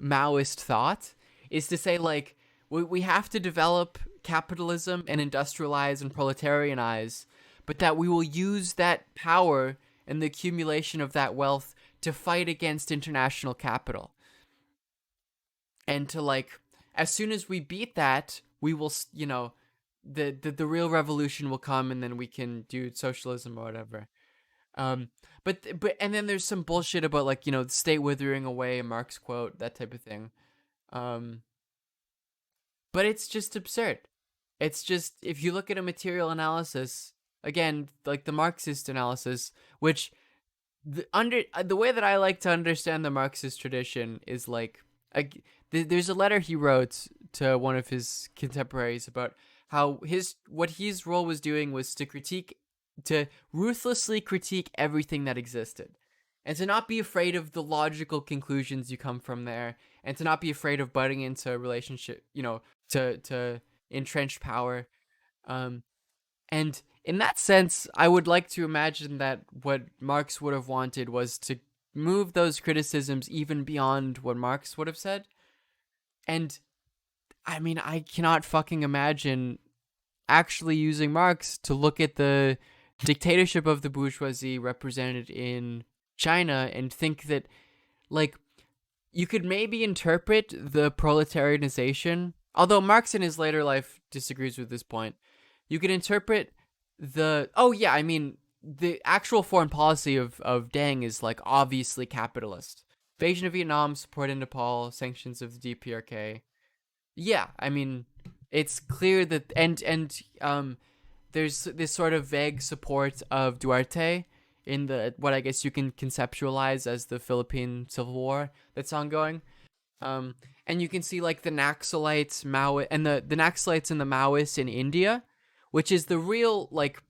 S3: Maoist thought, is to say, like, we have to develop capitalism and industrialize and proletarianize, but that we will use that power and the accumulation of that wealth to fight against international capital. And to, like, as soon as we beat that, we will, you know, the real revolution will come, and then we can do socialism or whatever. But and then there's some bullshit about, like, you know, the state withering away, a Marx quote, that type of thing. But it's just absurd. It's just, if you look at a material analysis, again, like the Marxist analysis, which the way that I like to understand the Marxist tradition is, like, there's a letter he wrote to one of his contemporaries about how what his role was doing was to ruthlessly critique everything that existed, and to not be afraid of the logical conclusions you come from there, and to not be afraid of butting into a relationship, you know, to entrenched power. And in that sense, I would like to imagine that what Marx would have wanted was to move those criticisms even beyond what Marx would have said. And, I mean, I cannot fucking imagine actually using Marx to look at the dictatorship of the bourgeoisie represented in China and think that, like, you could maybe interpret the proletarianization, although Marx in his later life disagrees with this point. You could interpret the actual foreign policy of Deng is, like, obviously capitalist. Invasion of Vietnam, support in Nepal, sanctions of the DPRK. Yeah, I mean, it's clear that, and there's this sort of vague support of Duterte in what I guess you can conceptualize as the Philippine Civil War that's ongoing. And you can see, like, the Naxalites, and the Naxalites and the Maoists in India, which is the real, like,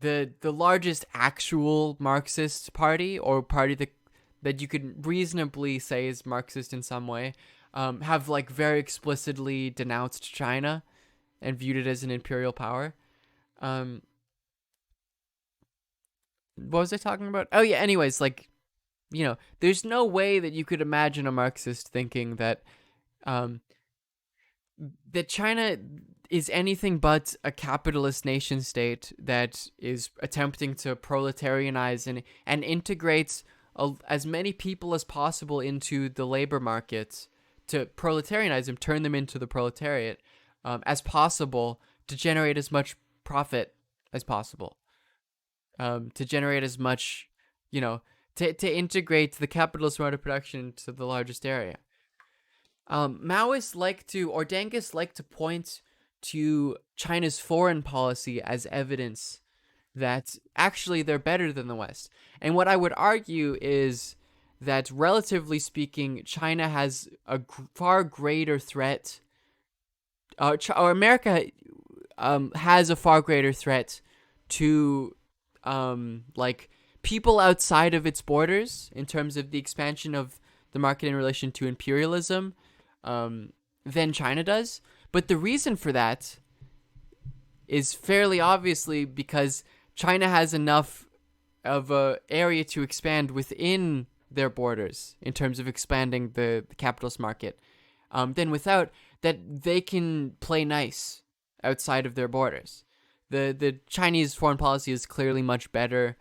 S3: the largest actual Marxist party, or party that you could reasonably say is Marxist in some way, have, like, very explicitly denounced China and viewed it as an imperial power. What was I talking about? Oh yeah, anyways, like, you know, there's no way that you could imagine a Marxist thinking that that China is anything but a capitalist nation state that is attempting to proletarianize and integrates as many people as possible into the labor market, to proletarianize them, turn them into the proletariat as possible, to generate as much profit as possible, to generate as much, you know, to integrate the capitalist mode of production to the largest area. Maoists or Dengists like to point to China's foreign policy as evidence that actually they're better than the West. And what I would argue is that, relatively speaking, China has a far greater threat, or America has a far greater threat to, like, people outside of its borders in terms of the expansion of the market in relation to imperialism than China does. But the reason for that is fairly obviously because China has enough of a area to expand within their borders in terms of expanding the capitalist market. Then without that, they can play nice outside of their borders. The Chinese foreign policy is clearly much better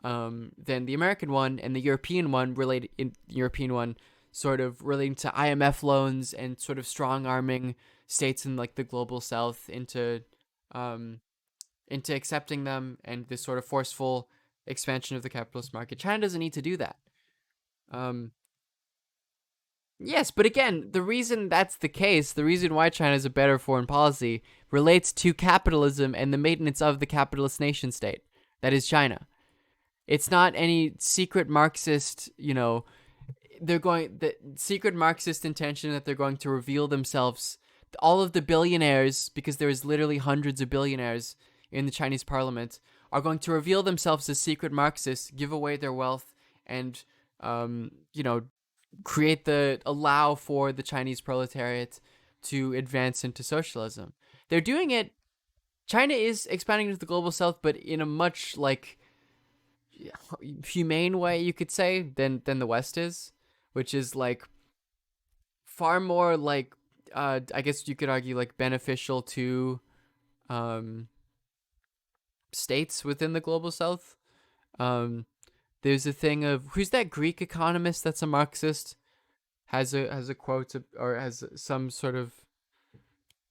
S3: than the American one, and the European one sort of relating to IMF loans and sort of strong arming states in like the global south into accepting them, and this sort of forceful expansion of the capitalist market. China doesn't need to do that. Yes, but again, the reason that's the case, the reason why China is a better foreign policy relates to capitalism and the maintenance of the capitalist nation state. That is China. It's not any secret Marxist, the secret Marxist intention that they're going to reveal themselves. All of the billionaires, because there is literally hundreds of billionaires in the Chinese parliament, are going to reveal themselves as secret Marxists, give away their wealth, and, allow for the Chinese proletariat to advance into socialism. They're doing it. China is expanding into the global south, but in a much humane way, you could say, than the West is, which is far more I guess you could argue beneficial to states within the global south. There's a thing of, who's that Greek economist that's a Marxist, has a quote or has some sort of,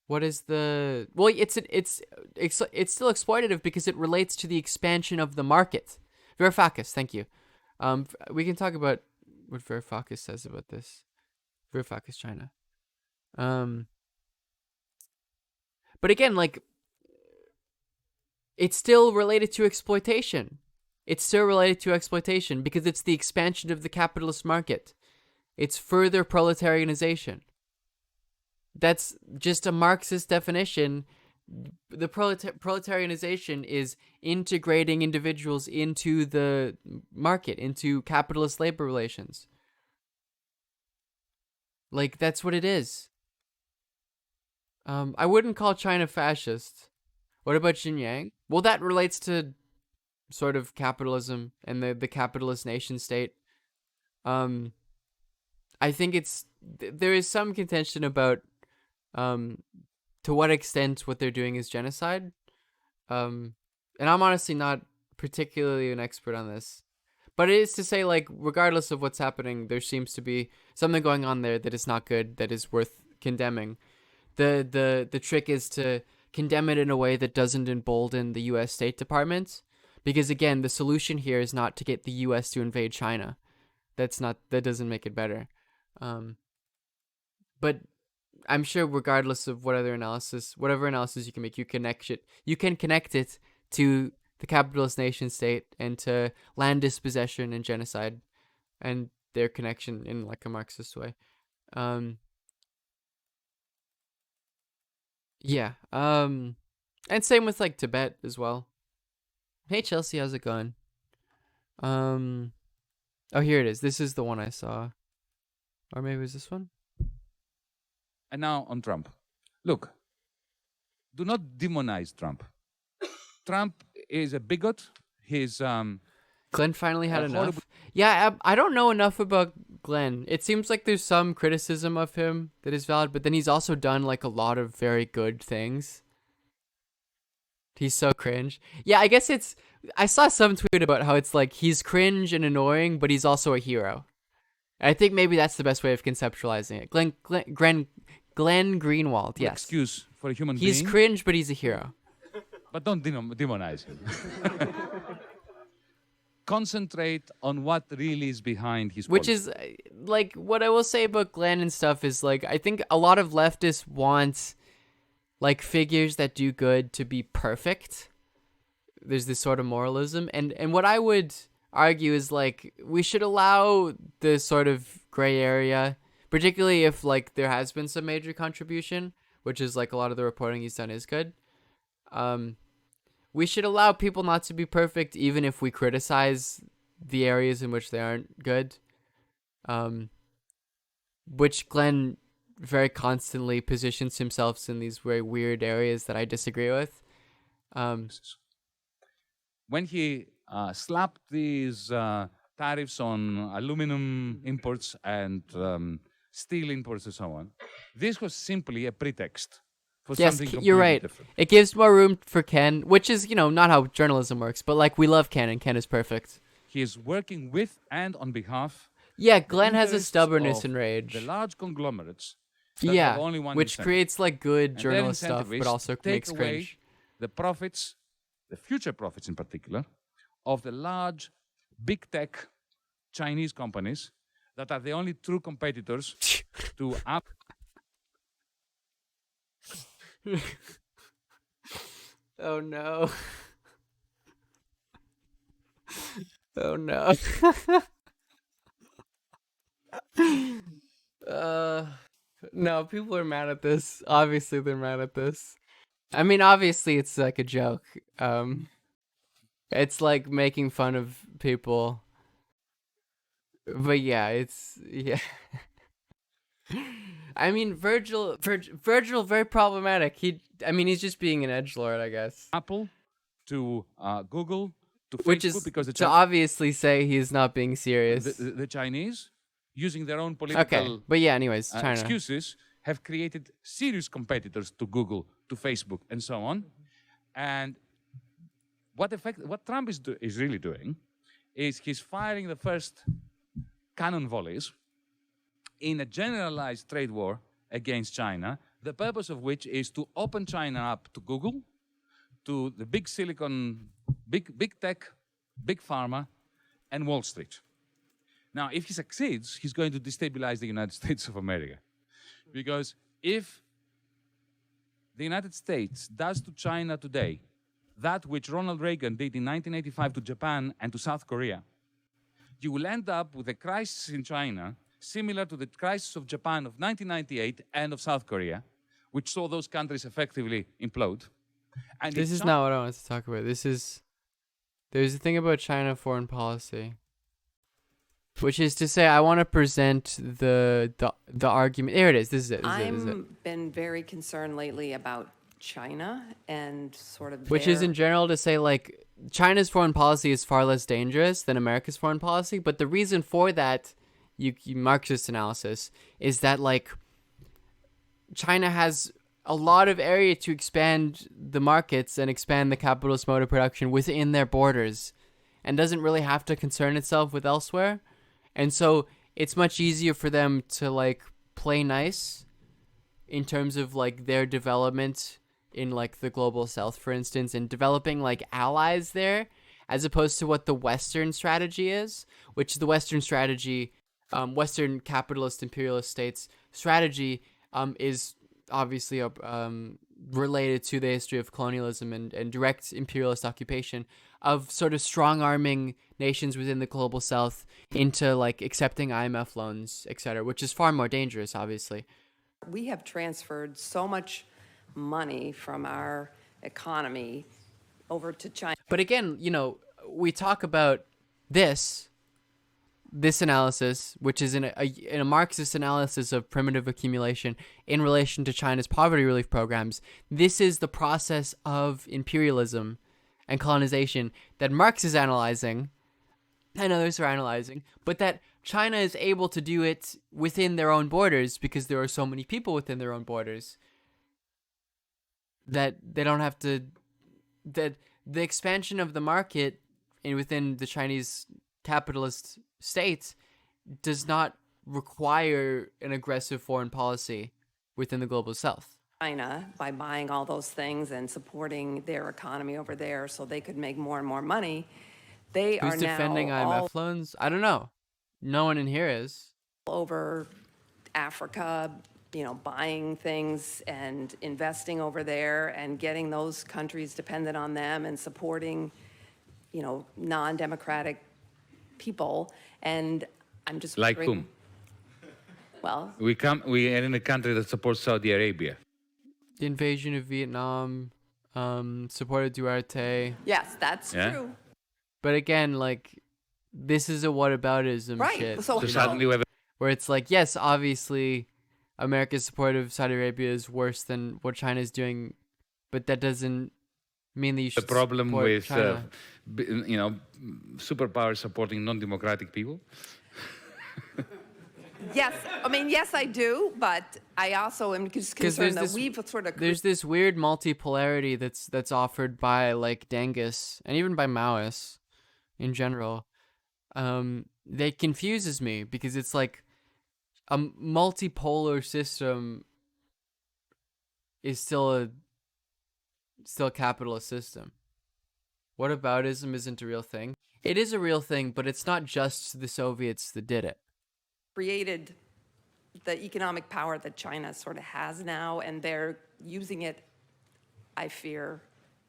S3: what is the, well, it's still exploitative because it relates to the expansion of the market. Varoufakis, thank you. We can talk about what Varoufakis says about this. Varoufakis, China. But again, it's still related to exploitation. It's still related to exploitation because it's the expansion of the capitalist market. It's further proletarianization. That's just a Marxist definition. The proletarianization is integrating individuals into the market, into capitalist labor relations. That's what it is. I wouldn't call China fascist. What about Xinjiang? Well, that relates to sort of capitalism and the capitalist nation state. I think there is some contention about to what extent what they're doing is genocide. And I'm honestly not particularly an expert on this. But it is to say, regardless of what's happening, there seems to be something going on there that is not good, that is worth condemning. The trick is to condemn it in a way that doesn't embolden the U.S. State Department. Because again, the solution here is not to get the U.S. to invade China. That doesn't make it better. But I'm sure regardless of whatever analysis you can make, you can connect it to the capitalist nation state and to land dispossession and genocide and their connection in a Marxist way. Yeah. And same with Tibet as well. Hey Chelsea, how's it going? Oh, here it is. This is the one I saw. Or maybe it was this one?
S7: And now on Trump. Look, do not demonize Trump. Trump is a bigot. He's
S3: Glenn finally had enough. Yeah, I don't know enough about Glenn. It seems like there's some criticism of him that is valid, but then he's also done a lot of very good things. He's so cringe. Yeah, I guess I saw some tweet about how it's he's cringe and annoying, but he's also a hero. I think maybe that's the best way of conceptualizing it. Glenn Greenwald, yes.
S7: Excuse for a human being.
S3: He's cringe, but he's a hero.
S7: But don't demonize him. Concentrate on what really is behind his
S3: Which
S7: policy.
S3: is, what I will say about Glenn and stuff is, I think a lot of leftists want, figures that do good to be perfect. There's this sort of moralism. And what I would argue is, we should allow the sort of gray area, particularly if, there has been some major contribution, which is, a lot of the reporting he's done is good. We should allow people not to be perfect, even if we criticize the areas in which they aren't good. Which Glenn very constantly positions himself in these very weird areas that I disagree with.
S7: When he slapped these tariffs on aluminum imports and steel imports and so on, this was simply a pretext.
S3: Yes, you're right.
S7: Different.
S3: It gives more room for Ken, which is, not how journalism works, but we love Ken, and Ken is perfect.
S7: He is working with and on behalf
S3: Yeah,
S7: the
S3: Glenn has a
S7: interests
S3: stubbornness
S7: of
S3: and rage.
S7: The large conglomerates that
S3: Yeah,
S7: have only one
S3: which
S7: incentive.
S3: creates like good
S7: And their
S3: journalist
S7: incentive
S3: stuff,
S7: is
S3: but
S7: to
S3: also
S7: take
S3: makes
S7: away
S3: cringe.
S7: the profits, the future profits in particular, of the large big tech Chinese companies that are the only true competitors to
S3: Oh no. Oh no. uh no, people are mad at this. Obviously they're mad at this. I mean, obviously it's like a joke. It's like making fun of people. But yeah, it's yeah. I mean, Virgil, very problematic. He's just being an edgelord, I guess.
S7: Apple, to Google, to
S3: Which
S7: Facebook,
S3: is
S7: because
S3: to obviously say he's not being serious.
S7: the Chinese, using their own
S3: Okay,
S7: political
S3: but yeah, anyways, China.
S7: excuses, have created serious competitors to Google, to Facebook, and so on. And what Trump is really doing is he's firing the first cannon volleys in a generalized trade war against China, the purpose of which is to open China up to Google, to the big silicon, big tech, big pharma, and Wall Street. Now, if he succeeds, he's going to destabilize the United States of America. Because if the United States does to China today that which Ronald Reagan did in 1985 to Japan and to South Korea, you will end up with a crisis in China similar to the crisis of Japan of 1998 and of South Korea, which saw those countries effectively implode. And
S3: this is not what I want to talk about. There's a thing about China foreign policy, which is to say, I want to present the argument. There it is. This is it.
S8: I've been very concerned lately about China and sort of
S3: which is in general to say, like, China's foreign policy is far less dangerous than America's foreign policy. But the reason for that, you Marxist analysis, is that, like, China has a lot of area to expand the markets and expand the capitalist mode of production within their borders, and doesn't really have to concern itself with elsewhere. And so it's much easier for them to, like, play nice in terms of, like, their development in, like, the global south, for instance, and developing, like, allies there, as opposed to what the Western strategy is, which the Western strategy, Western capitalist imperialist states strategy, is obviously related to the history of colonialism and direct imperialist occupation, of sort of strong-arming nations within the global south into, like, accepting IMF loans, etc., which is far more dangerous, obviously.
S8: we have transferred so much money from our economy over to China.
S3: But again, we talk about this analysis, which is in a Marxist analysis of primitive accumulation in relation to China's poverty relief programs. This is the process of imperialism and colonization that Marx is analyzing and others are analyzing, but that China is able to do it within their own borders because there are so many people within their own borders that they don't have to, that the expansion of the market within the Chinese capitalist state does not require an aggressive foreign policy within the global south.
S8: China, by buying all those things and supporting their economy over there so they could make more and more money, they
S3: Who's
S8: are
S3: defending
S8: now all
S3: IMF loans? I don't know. No one in here is.
S8: over Africa, buying things and investing over there and getting those countries dependent on them and supporting, non-democratic people. And I'm just
S7: Like
S8: wondering-
S7: whom?
S8: Well,
S7: We are in a country that supports Saudi Arabia.
S3: The invasion of Vietnam, supported Duterte.
S8: yes, that's
S7: Yeah.
S8: true.
S3: But again, like, this is a whataboutism
S8: Right.
S3: shit.
S8: So
S7: So suddenly we have
S3: Where it's like, yes, obviously, America's support of Saudi Arabia is worse than what China's doing, but that doesn't mean that you
S7: the
S3: should
S7: problem
S3: support
S7: with
S3: China.
S7: superpowers supporting non-democratic people.
S8: Yes, yes, I do, but I also am just
S3: 'Cause there's
S8: concerned that
S3: this-
S8: we've sort of
S3: There's this weird multipolarity that's offered by, like, Dengis and even by Maoists in general, that confuses me because it's like a multipolar system is still a capitalist system. Whataboutism isn't a real thing. It is a real thing, but it's not just the Soviets that did it.
S8: Created the economic power that China sort of has now, and they're using it, I fear,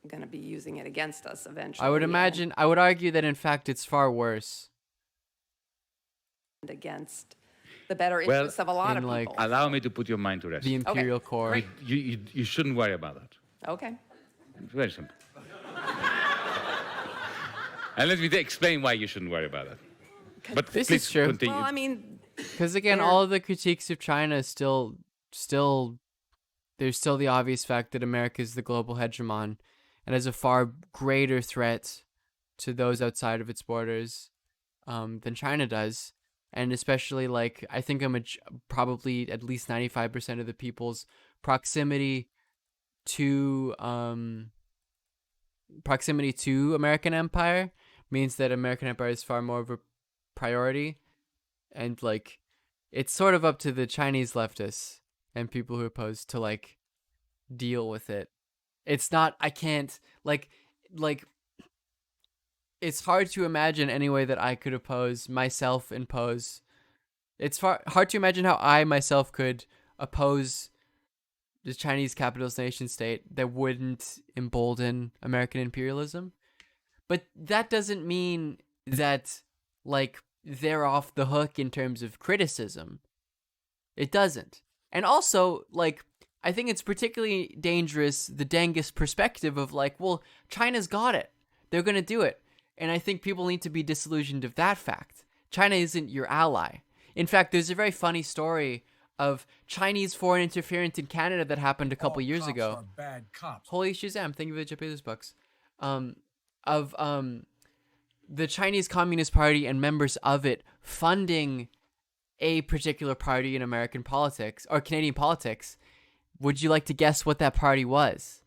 S8: going to be using it against us eventually.
S3: I would argue that in fact it's far worse.
S8: And against the better interests of a lot of people.
S7: Allow me to put your mind to rest.
S3: The imperial core.
S7: You shouldn't worry about that.
S8: Okay.
S7: It's very simple. And let me explain why you shouldn't worry about that. But
S3: This
S7: please
S3: is true.
S7: continue.
S8: Well, I mean,
S3: Because again, all of the critiques of China is still, there's still the obvious fact that America is the global hegemon and is a far greater threat to those outside of its borders than China does. And especially, like, I think probably at least 95% of the people's proximity to American empire means that American empire is far more of a priority. And, like, it's sort of up to the Chinese leftists and people who oppose to, like, deal with it. It's not, I can't, like, it's hard to imagine any way that I could impose. It's hard to imagine how I myself could oppose the Chinese capitalist nation state that wouldn't embolden American imperialism. But that doesn't mean that, like, they're off the hook in terms of criticism. It doesn't. And also, like, I think it's particularly dangerous, the Dengist perspective of, like, well, China's got it. They're going to do it. And I think people need to be disillusioned of that fact. China isn't your ally. In fact, there's a very funny story of Chinese foreign interference in Canada that happened a couple years ago.
S9: Are bad cops.
S3: Holy Shazam, thank you for the Jeff Bezos bucks. Of the Chinese Communist Party and members of it funding a particular party in American politics, or Canadian politics. Would you like to guess what that party was?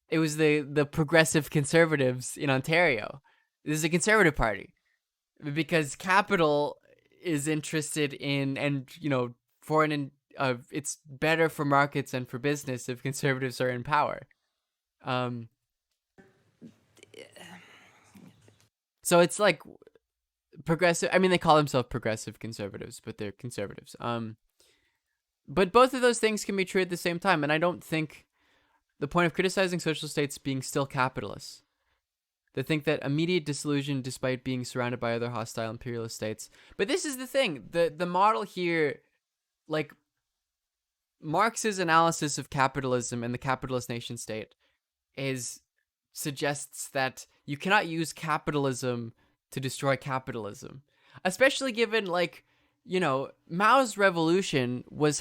S3: It was the Progressive Conservatives in Ontario. This is a conservative party. Because capital is interested in, and, you know, it's better for markets and for business if conservatives are in power. So it's like progressive. I mean, they call themselves progressive conservatives, but they're conservatives. But both of those things can be true at the same time. And I don't think the point of criticizing social states being still capitalists. They think that immediate disillusion despite being surrounded by other hostile imperialist states. But this is the thing. The model here, like, Marx's analysis of capitalism and the capitalist nation state suggests that you cannot use capitalism to destroy capitalism. Especially given, like, you know, Mao's revolution was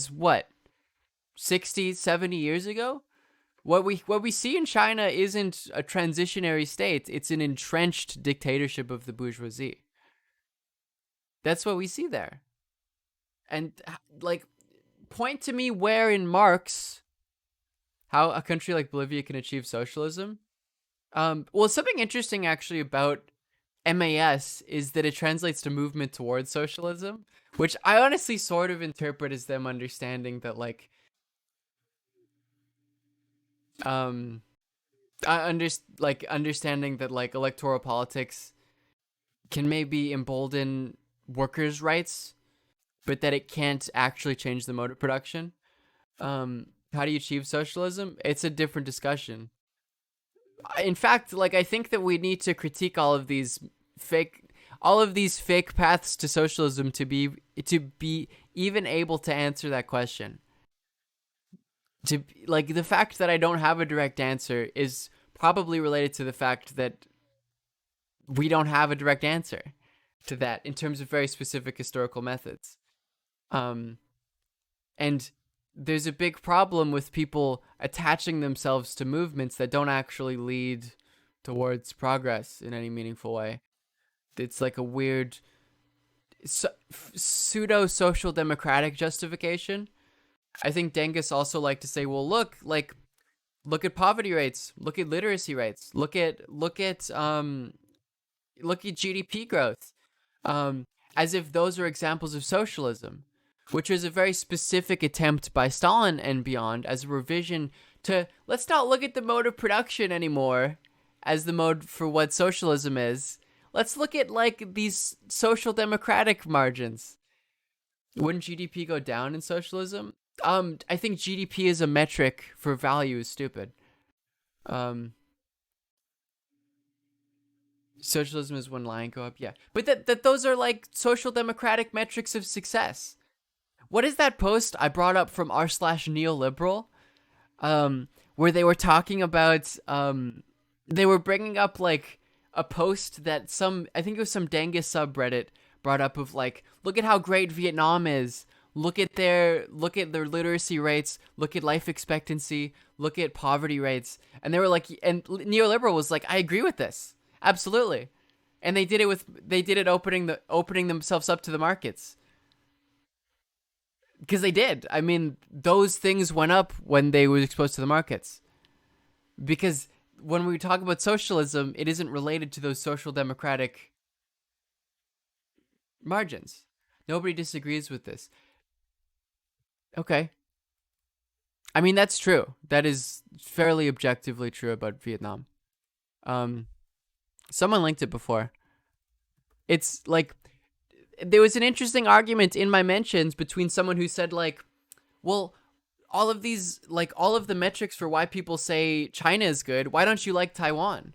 S3: what? 60, 70 years ago? What we see in China isn't a transitionary state, it's an entrenched dictatorship of the bourgeoisie. That's what we see there. And, like, point to me where in Marx how a country like Bolivia can achieve socialism. Well, something interesting actually about MAS is that it translates to movement towards socialism, which I honestly sort of interpret as them understanding that, like, understanding that, like, electoral politics can maybe embolden workers' rights, but that it can't actually change the mode of production. How do you achieve socialism? It's a different discussion. In fact, like, I think that we need to critique all of these fake paths to socialism to be even able to answer that question. Like, the fact that I don't have a direct answer is probably related to the fact that we don't have a direct answer to that in terms of very specific historical methods. And there's a big problem with people attaching themselves to movements that don't actually lead towards progress in any meaningful way. It's like a weird pseudo-social democratic justification. I think Dengists also like to say, well, look at poverty rates, look at literacy rates, look at look at GDP growth, as if those are examples of socialism, which was a very specific attempt by Stalin and beyond as a revision to let's not look at the mode of production anymore as the mode for what socialism is. Let's look at like these social democratic margins. Wouldn't GDP go down in socialism? I think GDP as a metric for value is stupid. Socialism is when line go up, yeah. But that those are like social democratic metrics of success. What is that post I brought up from r/neoliberal? Where they were talking about, they were bringing up like a post that I think it was some Dengue subreddit brought up of like, look at how great Vietnam is. Look at their literacy rates. Look at life expectancy. Look at poverty rates. And they were like, and neoliberal was like, I agree with this, absolutely. And they did it opening themselves up to the markets. Because they did. I mean, those things went up when they were exposed to the markets. Because when we talk about socialism, it isn't related to those social democratic margins. Nobody disagrees with this. Okay. I mean, that's true. That is fairly objectively true about Vietnam. Someone linked it before. It's like, there was an interesting argument in my mentions between someone who said like, well, all of the metrics for why people say China is good, why don't you like Taiwan?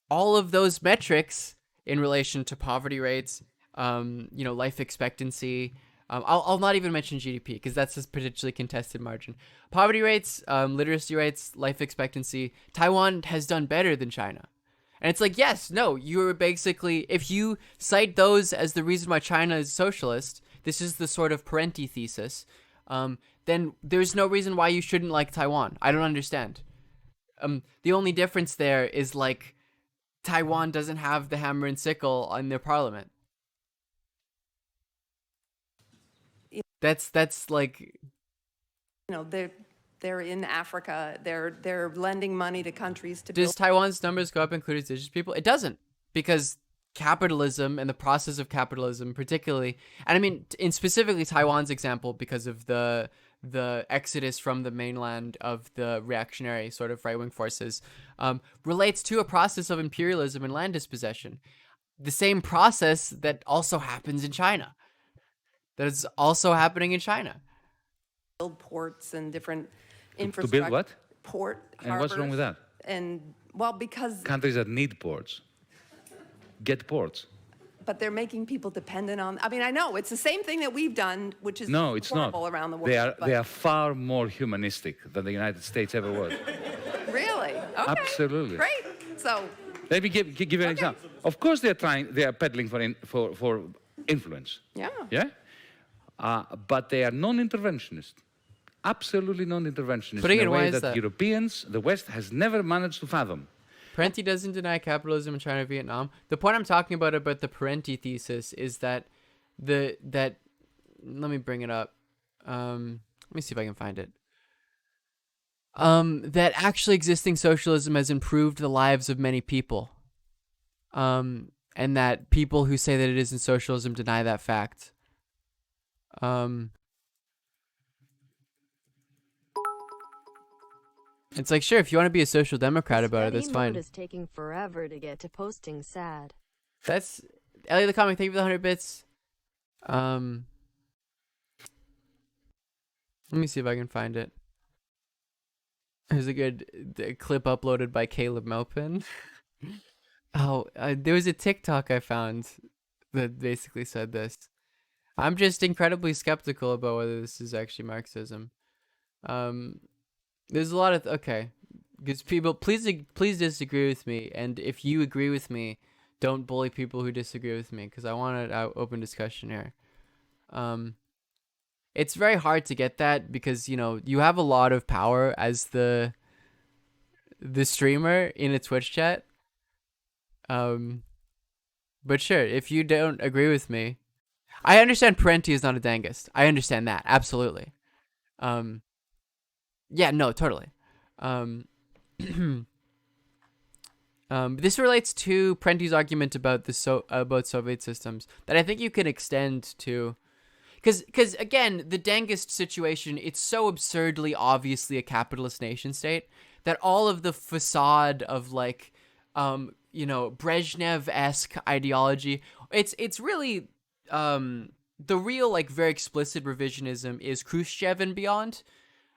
S3: All of those metrics in relation to poverty rates, life expectancy. I'll not even mention GDP because that's a potentially contested margin. Poverty rates, literacy rates, life expectancy. Taiwan has done better than China. And it's like, yes, no, you're basically, if you cite those as the reason why China is socialist, this is the sort of Parenti thesis, then there's no reason why you shouldn't like Taiwan. I don't understand. The only difference there is like Taiwan doesn't have the hammer and sickle in their parliament. That's like,
S8: they're in Africa. They're lending money to countries to
S3: does
S8: build.
S3: Taiwan's numbers go up including indigenous people? It doesn't, because capitalism and the process of capitalism particularly, and I mean in specifically Taiwan's example because of the exodus from the mainland of the reactionary sort of right-wing forces, relates to a process of imperialism and land dispossession. The same process that also happens in China. That is also happening in China.
S8: Build ports and different
S7: To
S8: infrastructure.
S7: build what?
S8: Port,
S7: And what's wrong with that?
S8: And, well, because,
S7: Countries that need ports get ports.
S8: but they're making people dependent on, I mean, I know, it's the same thing that we've done, which is
S7: No, it's not.
S8: horrible around the world.
S7: They are
S8: but-
S7: far more humanistic than the United States ever was.
S8: Really? Okay.
S7: Absolutely.
S8: Great. So,
S7: Let me give you an example. Of course, they are peddling for influence.
S8: yeah.
S7: Yeah. But they are non-interventionist. Absolutely non-interventionist.
S3: But
S7: in
S3: again,
S7: a
S3: why
S7: way
S3: is
S7: that
S3: that?
S7: Europeans, the West, has never managed to fathom.
S3: Parenti doesn't deny capitalism in China and Vietnam. The point I'm talking about the Parenti thesis is that let me bring it up. Let me see if I can find it. That actually existing socialism has improved the lives of many people. And that people who say that it isn't socialism deny that fact. It's like, sure, if you want to be a social democrat about it, that's fine.
S6: Is taking forever to get to posting sad.
S3: That's Elliot the comic. Thank you for the 100 bits. Let me see if I can find it. There's a good clip uploaded by Caleb Melpin. There was a TikTok I found that basically said this. I'm just incredibly skeptical about whether this is actually Marxism. There's a lot of because people please disagree with me, and if you agree with me, don't bully people who disagree with me, because I want an open discussion here. It's very hard to get that because you have a lot of power as the streamer in a Twitch chat. But sure, if you don't agree with me, I understand Parenti is not a Dangist. I understand that absolutely. Yeah, no, totally. This relates to Prenti's argument about about Soviet systems that I think you can extend to, because again, the Dengist situation, it's so absurdly obviously a capitalist nation state that all of the facade of like, Brezhnev-esque ideology, it's really, the real like very explicit revisionism is Khrushchev and beyond.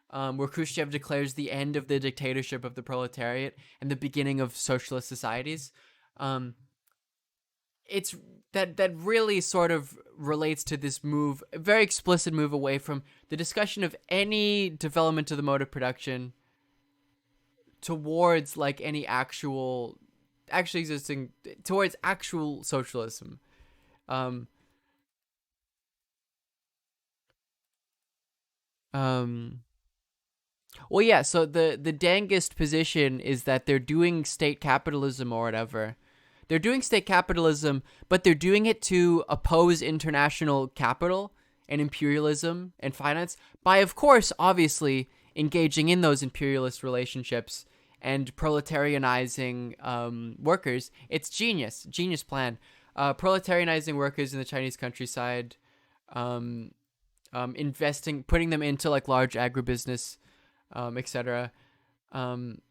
S3: Where Khrushchev declares the end of the dictatorship of the proletariat and the beginning of socialist societies. It's that really sort of relates to this move, a very explicit move away from the discussion of any development of the mode of production towards like any actually existing, towards actual socialism. Well, yeah, so the Dengist position is that they're doing state capitalism or whatever. They're doing state capitalism, but they're doing it to oppose international capital and imperialism and finance by, of course, obviously engaging in those imperialist relationships and proletarianizing workers. It's genius plan. Proletarianizing workers in the Chinese countryside, investing, putting them into like large agribusiness, etc. And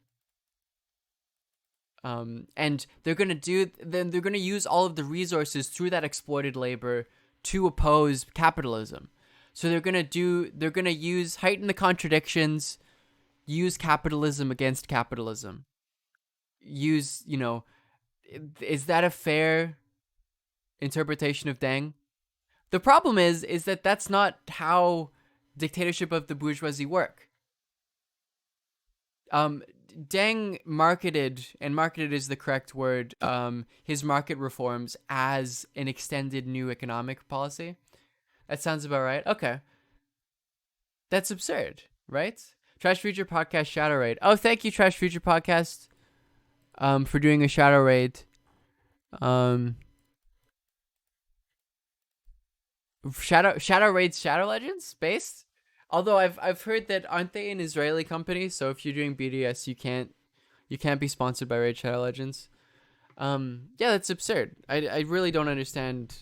S3: they're gonna use all of the resources through that exploited labor to oppose capitalism. So they're gonna use heighten the contradictions, use capitalism against capitalism. Is that a fair interpretation of Deng? The problem is that that's not how dictatorship of the bourgeoisie work. Deng marketed is the correct word, his market reforms as an extended new economic policy. That sounds about right. Okay. That's absurd, right? Trash Future Podcast Shadow Raid. Oh, thank you, Trash Future Podcast, for doing a Shadow Raid. Shadow Raid's Shadow Legends based? Although I've heard that aren't they an Israeli company? So if you're doing BDS, you can't be sponsored by Raid Shadow Legends. Yeah, that's absurd. I really don't understand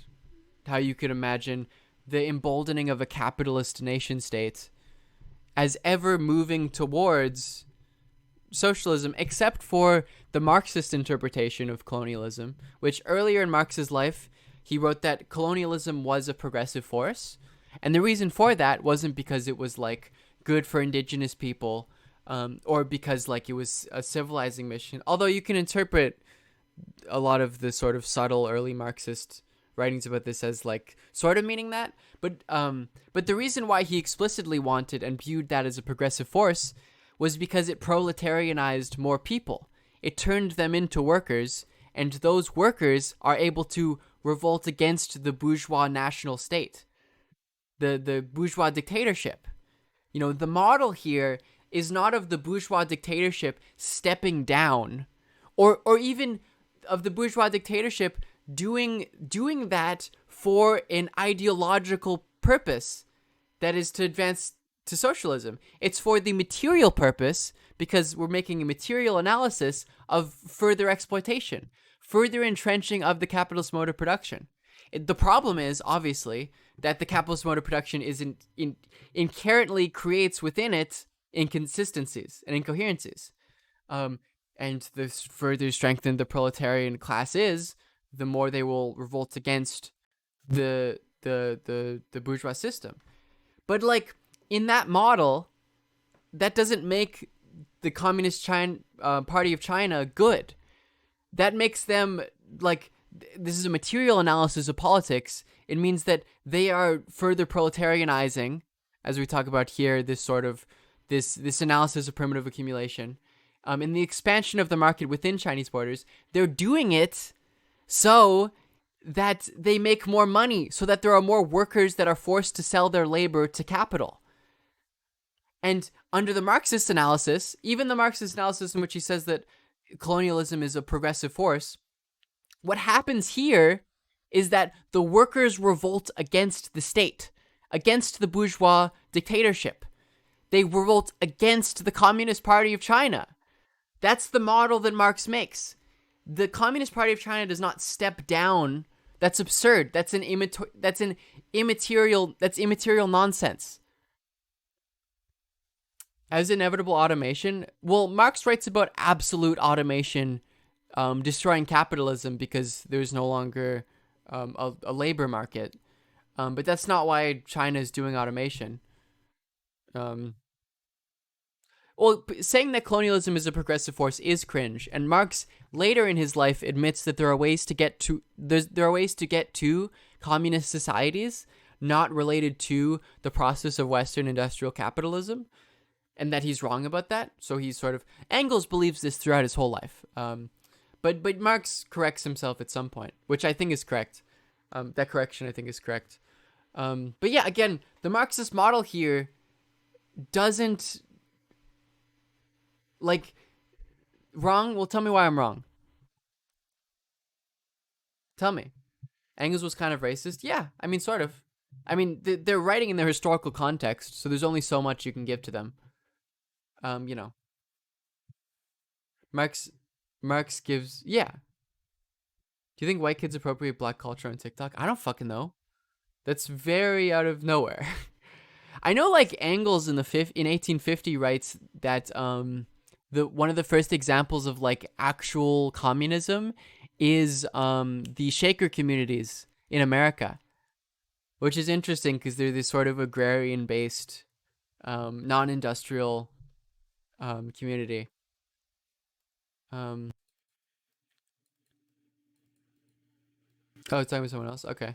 S3: how you could imagine the emboldening of a capitalist nation state as ever moving towards socialism, except for the Marxist interpretation of colonialism, which earlier in Marx's life, he wrote that colonialism was a progressive force. And the reason for that wasn't because it was like good for indigenous people, or because like it was a civilizing mission. Although you can interpret a lot of the sort of subtle early Marxist writings about this as like sort of meaning that. But the reason why he explicitly wanted and viewed that as a progressive force was because it proletarianized more people. It turned them into workers, and those workers are able to revolt against the bourgeois national state. The bourgeois dictatorship. The model here is not of the bourgeois dictatorship stepping down, or even of the bourgeois dictatorship doing that for an ideological purpose that is to advance to socialism. It's for the material purpose, because we're making a material analysis of further exploitation, further entrenching of the capitalist mode of production. The problem is, obviously, that the capitalist mode of production inherently creates within it inconsistencies and incoherencies. And the further strengthened the proletarian class is, the more they will revolt against the bourgeois system. But like in that model, that doesn't make the Communist Party of China good. That makes them like, this is a material analysis of politics. It means that they are further proletarianizing, as we talk about here, this sort of this analysis of primitive accumulation. In the expansion of the market within Chinese borders, they're doing it so that they make more money, so that there are more workers that are forced to sell their labor to capital. And under the Marxist analysis, even the Marxist analysis in which he says that colonialism is a progressive force, what happens here is that the workers revolt against the state, against the bourgeois dictatorship. They revolt against the Communist Party of China. That's the model that Marx makes. the Communist Party of China does not step down. That's absurd. That's immaterial nonsense. As inevitable automation, well, Marx writes about absolute automation destroying capitalism because there's no longer a labor market. But that's not why China is doing automation. Well, saying that colonialism is a progressive force is cringe, and Marx later in his life admits that there are ways to get to communist societies not related to the process of Western industrial capitalism, and that he's wrong about that. So he's sort of Engels believes this throughout his whole life, but Marx corrects himself at some point, which I think is correct. That correction I think is correct. But yeah, again, the Marxist model here doesn't. Like, wrong? Well, tell me why I'm wrong. Tell me. Engels was kind of racist? Yeah, I mean, sort of. I mean, they're writing in their historical context, so there's only so much you can give to them. You know. Marx gives... Yeah. Do you think white kids appropriate black culture on TikTok? I don't fucking know. That's very out of nowhere. I know, like, Engels in 1850 writes that... one of the first examples of like actual communism is the Shaker communities in America, which is interesting because they're this sort of agrarian-based, non-industrial community. Oh, it's talking with someone else. Okay.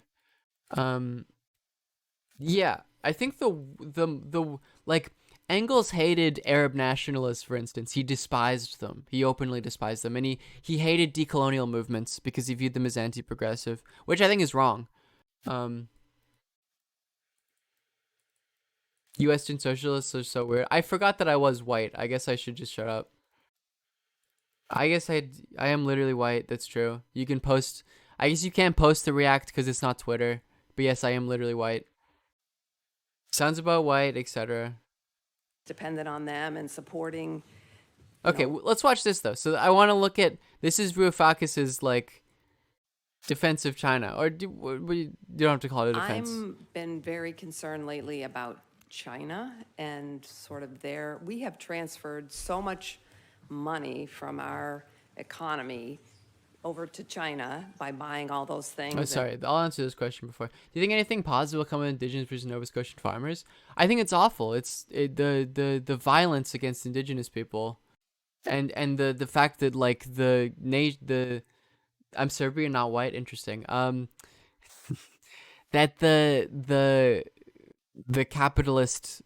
S3: Yeah, I think the like. Engels hated Arab nationalists, for instance. He despised them. He openly despised them. And he hated decolonial movements because he viewed them as anti-progressive, which I think is wrong. You Western socialists are so weird. I forgot that I was white. I guess I should just shut up. I guess I am literally white. That's true. You can post... I guess you can't post to React because it's not Twitter. But yes, I am literally white. Sounds about white, etc.
S8: Dependent on them and supporting.
S3: Okay, let's watch this though. So I want to look at this is Varoufakis's like defense of China, or you don't have to call it a defense.
S8: I've been very concerned lately about China and sort of we have transferred so much money from our economy over to China by buying all those things.
S3: Oh, sorry. I'll answer this question before. Do you think anything positive will come of Indigenous versus Nova Scotian farmers? I think it's awful. The violence against Indigenous people, and the fact that like I'm Serbian, not white. Interesting. That the capitalist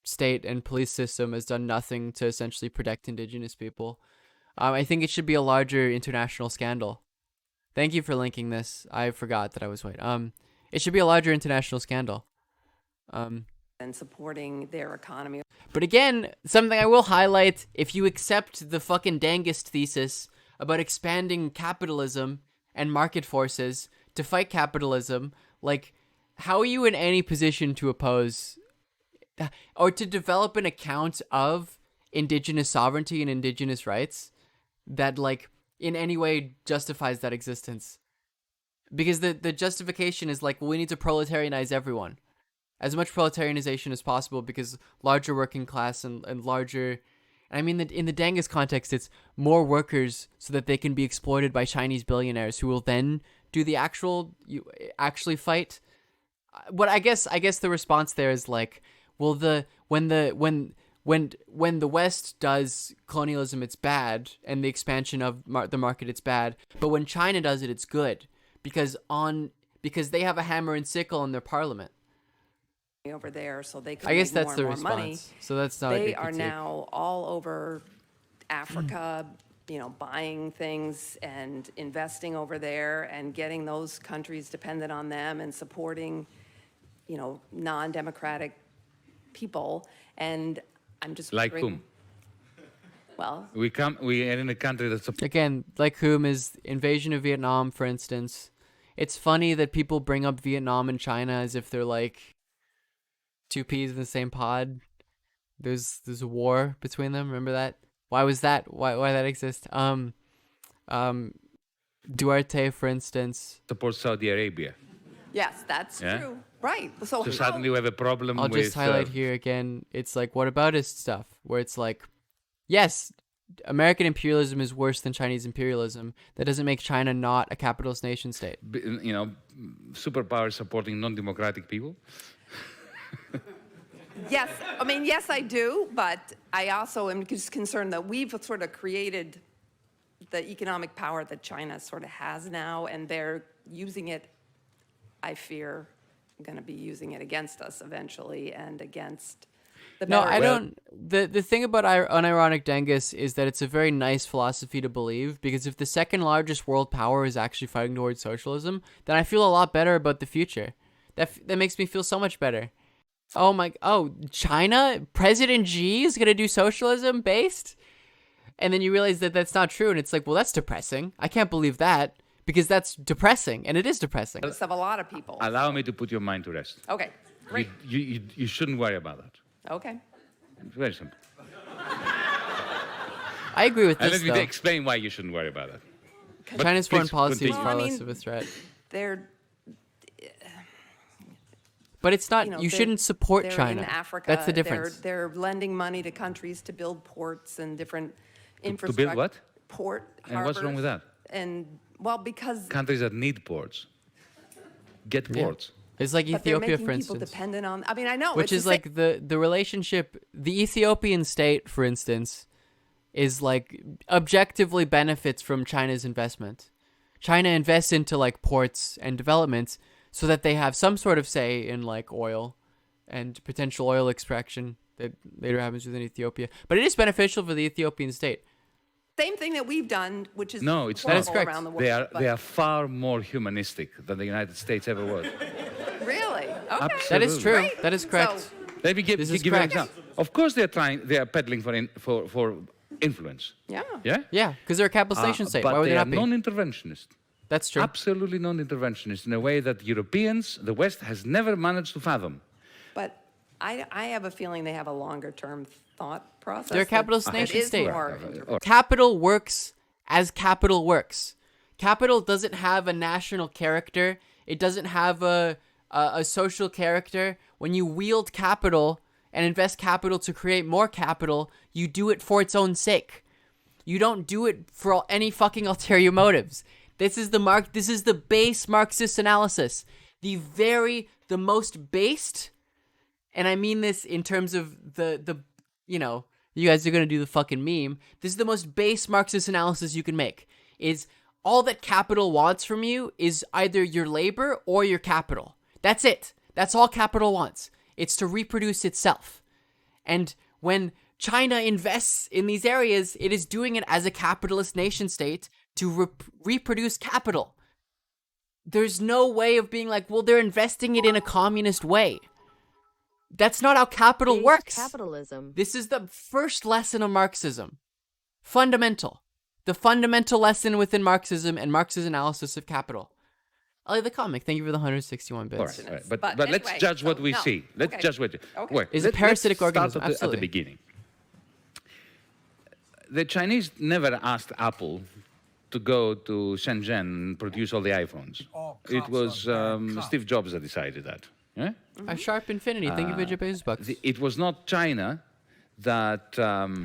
S3: state and police system has done nothing to essentially protect Indigenous people. I think it should be a larger international scandal. Thank you for linking this. I forgot that I was white. It should be a larger international scandal.
S8: And supporting their economy.
S3: But again, something I will highlight, if you accept the fucking Dangist thesis about expanding capitalism and market forces to fight capitalism, like, how are you in any position to oppose or to develop an account of Indigenous sovereignty and Indigenous rights that like in any way justifies that existence? Because the justification is like, well, we need to proletarianize everyone, as much proletarianization as possible, because larger working class and larger, I mean, in the Dangist context, it's more workers so that they can be exploited by Chinese billionaires who will then do the actually fight. What I guess the response there is like, well, when the West does colonialism, it's bad, and the expansion of the market, it's bad. But when China does it, it's good, because they have a hammer and sickle in their parliament.
S8: Over there, so they can
S3: I guess
S8: make
S3: that's
S8: more
S3: the
S8: and more money.
S3: response. So that's not a
S8: They
S3: good
S8: are
S3: critique.
S8: now all over Africa, buying things and investing over there and getting those countries dependent on them and supporting, non-democratic people. And I'm just
S7: Like
S8: wondering-
S7: whom?
S8: Well,
S7: We are in a country that's
S3: Again, like whom is invasion of Vietnam, for instance. It's funny that people bring up Vietnam and China as if they're like two peas in the same pod. There's a war between them. Remember that? Why was that? Why that exist? Duarte, for instance.
S7: Support Saudi Arabia.
S8: Yes, that's
S7: Yeah?
S8: true. Right. So
S7: So suddenly we have a problem
S3: I'll
S7: with...
S3: just highlight here again. It's like whataboutist stuff, where it's like, yes, American imperialism is worse than Chinese imperialism. That doesn't make China not a capitalist nation state.
S7: Superpowers supporting non-democratic people.
S8: yes, I mean, yes, I do, but I also am just concerned that we've sort of created the economic power that China sort of has now, and they're using it, I fear, going to be using it against us eventually and against the
S3: No,
S8: better-
S3: I don't. The thing about unironic Dengus is that it's a very nice philosophy to believe, because if the second largest world power is actually fighting towards socialism, then I feel a lot better about the future. That makes me feel so much better. China? President Xi is going to do socialism based? And then you realize that that's not true, and it's like, well, that's depressing. I can't believe that, because that's depressing, and it is depressing.
S8: of a lot of people.
S7: Allow me to put your mind to rest.
S8: Okay, great.
S7: You shouldn't worry about that.
S8: Okay.
S7: It's very simple.
S3: I agree with
S7: And
S3: this,
S7: let me
S3: though.
S7: explain why you shouldn't worry about that.
S3: China's foreign
S7: please
S3: policy is
S7: continue.
S3: far
S8: Well, I
S3: less
S8: mean-
S3: of a threat.
S8: They're
S3: But it's not, you
S8: they're-
S3: shouldn't support
S8: they're
S3: China.
S8: in Africa.
S3: That's the difference.
S8: They're lending money to countries to build ports and different
S7: build
S8: infrastructure.
S7: what?
S8: Port,
S7: And what's wrong with
S8: harbors.
S7: that?
S8: And, well, because,
S7: Countries that need ports get ports.
S3: It's like
S8: but they're
S3: Ethiopia,
S8: making
S3: for
S8: people
S3: instance.
S8: dependent on, I mean, I know.
S3: Which
S8: it's
S3: is
S8: the
S3: like the relationship, the Ethiopian state, for instance, is like objectively benefits from China's investment. China invests into like ports and developments so that they have some sort of say in like oil and potential oil extraction that later happens within Ethiopia. But it is beneficial for the Ethiopian state.
S8: same thing that we've done, which is
S7: No, it's
S3: That is
S8: horrible
S3: correct.
S8: around the world.
S7: They are
S8: but-
S7: far more humanistic than the United States ever was.
S8: Really? Okay.
S3: That is
S7: Absolutely.
S3: true.
S8: Great.
S3: That is correct.
S8: So-
S7: Let me give
S3: This
S7: you
S3: is
S7: an
S3: correct.
S7: example. Of course, they are peddling for influence.
S8: Yeah.
S7: Yeah.
S3: Yeah, because they're a capitalist nation state.
S7: But
S3: Why would
S7: they
S3: they
S7: are
S3: not be?
S7: non-interventionist.
S3: That's true.
S7: Absolutely non-interventionist in a way that Europeans, the West, has never managed to fathom.
S8: But I have a feeling they have a longer term thought process.
S3: They're a capitalist
S8: that
S3: nation
S8: is
S3: state.
S8: more
S3: Capital works as capital works. Capital doesn't have a national character. It doesn't have a social character. When you wield capital and invest capital to create more capital, you do it for its own sake. You don't do it for any fucking ulterior motives. This is the base Marxist analysis. The most based, and I mean this in terms of you guys are going to do the fucking meme. This is the most base Marxist analysis you can make. Is all that capital wants from you is either your labor or your capital. That's it. That's all capital wants. It's to reproduce itself. And when China invests in these areas, it is doing it as a capitalist nation state to reproduce capital. There's no way of being like, well, they're investing it in a communist way. That's not how capital
S6: Based
S3: works.
S6: Capitalism.
S3: This is the first lesson of Marxism. Fundamental. The fundamental lesson within Marxism and Marx's analysis of capital. I like the comic. Thank you for the 161 bits.
S7: All right, all right. But
S8: But
S7: let's
S8: anyway,
S7: judge what
S8: so
S7: we
S8: no.
S7: see. Let's
S8: Okay.
S7: judge what.
S8: Okay.
S7: Wait,
S3: It's a parasitic
S7: let's
S3: organism,
S7: start at
S3: absolutely.
S7: the beginning. The Chinese never asked Apple to go to Shenzhen and produce all the iPhones. It was Steve Jobs that decided that. Yeah?
S3: A sharp infinity. Thank you for your Bezos bucks.
S7: It was not China that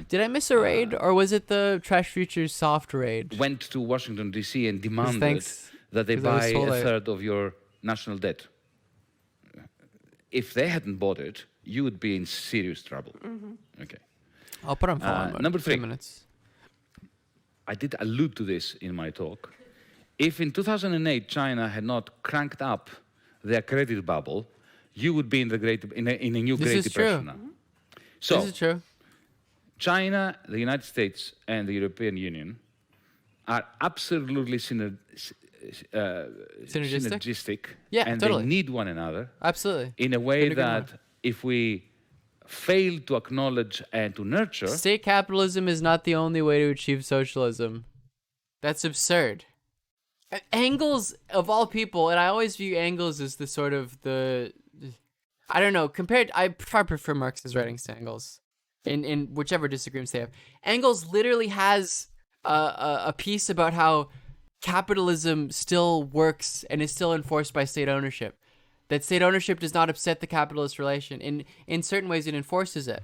S3: Did I miss a raid, or was it the Trash Futures soft raid?
S7: went to Washington, D.C. and demanded
S3: thanks-
S7: that they
S3: 'cause I was
S7: buy
S3: told
S7: a
S3: I-
S7: third of your national debt. If they hadn't bought it, you would be in serious trouble. Okay.
S3: I'll put on phone mode.
S7: number 3.
S3: 2 minutes.
S7: I did allude to this in my talk. If in 2008 China had not cranked up their credit bubble, you would be in a new
S3: This
S7: Great
S3: is
S7: Depression
S3: true.
S7: now. So
S3: This is true.
S7: China, the United States, and the European Union are absolutely synergistic,
S3: Yeah,
S7: and
S3: totally.
S7: they need one another
S3: Absolutely.
S7: in a way
S3: Couldn't agree more.
S7: that if we fail to acknowledge and to nurture,
S3: State capitalism is not the only way to achieve socialism. That's absurd. Engels, of all people, and I always view Engels as the sort of the, I don't know, I far prefer Marx's writings to Engels, in whichever disagreements they have. Engels literally has a piece about how capitalism still works and is still enforced by state ownership. That state ownership does not upset the capitalist relation. In certain ways, it enforces it.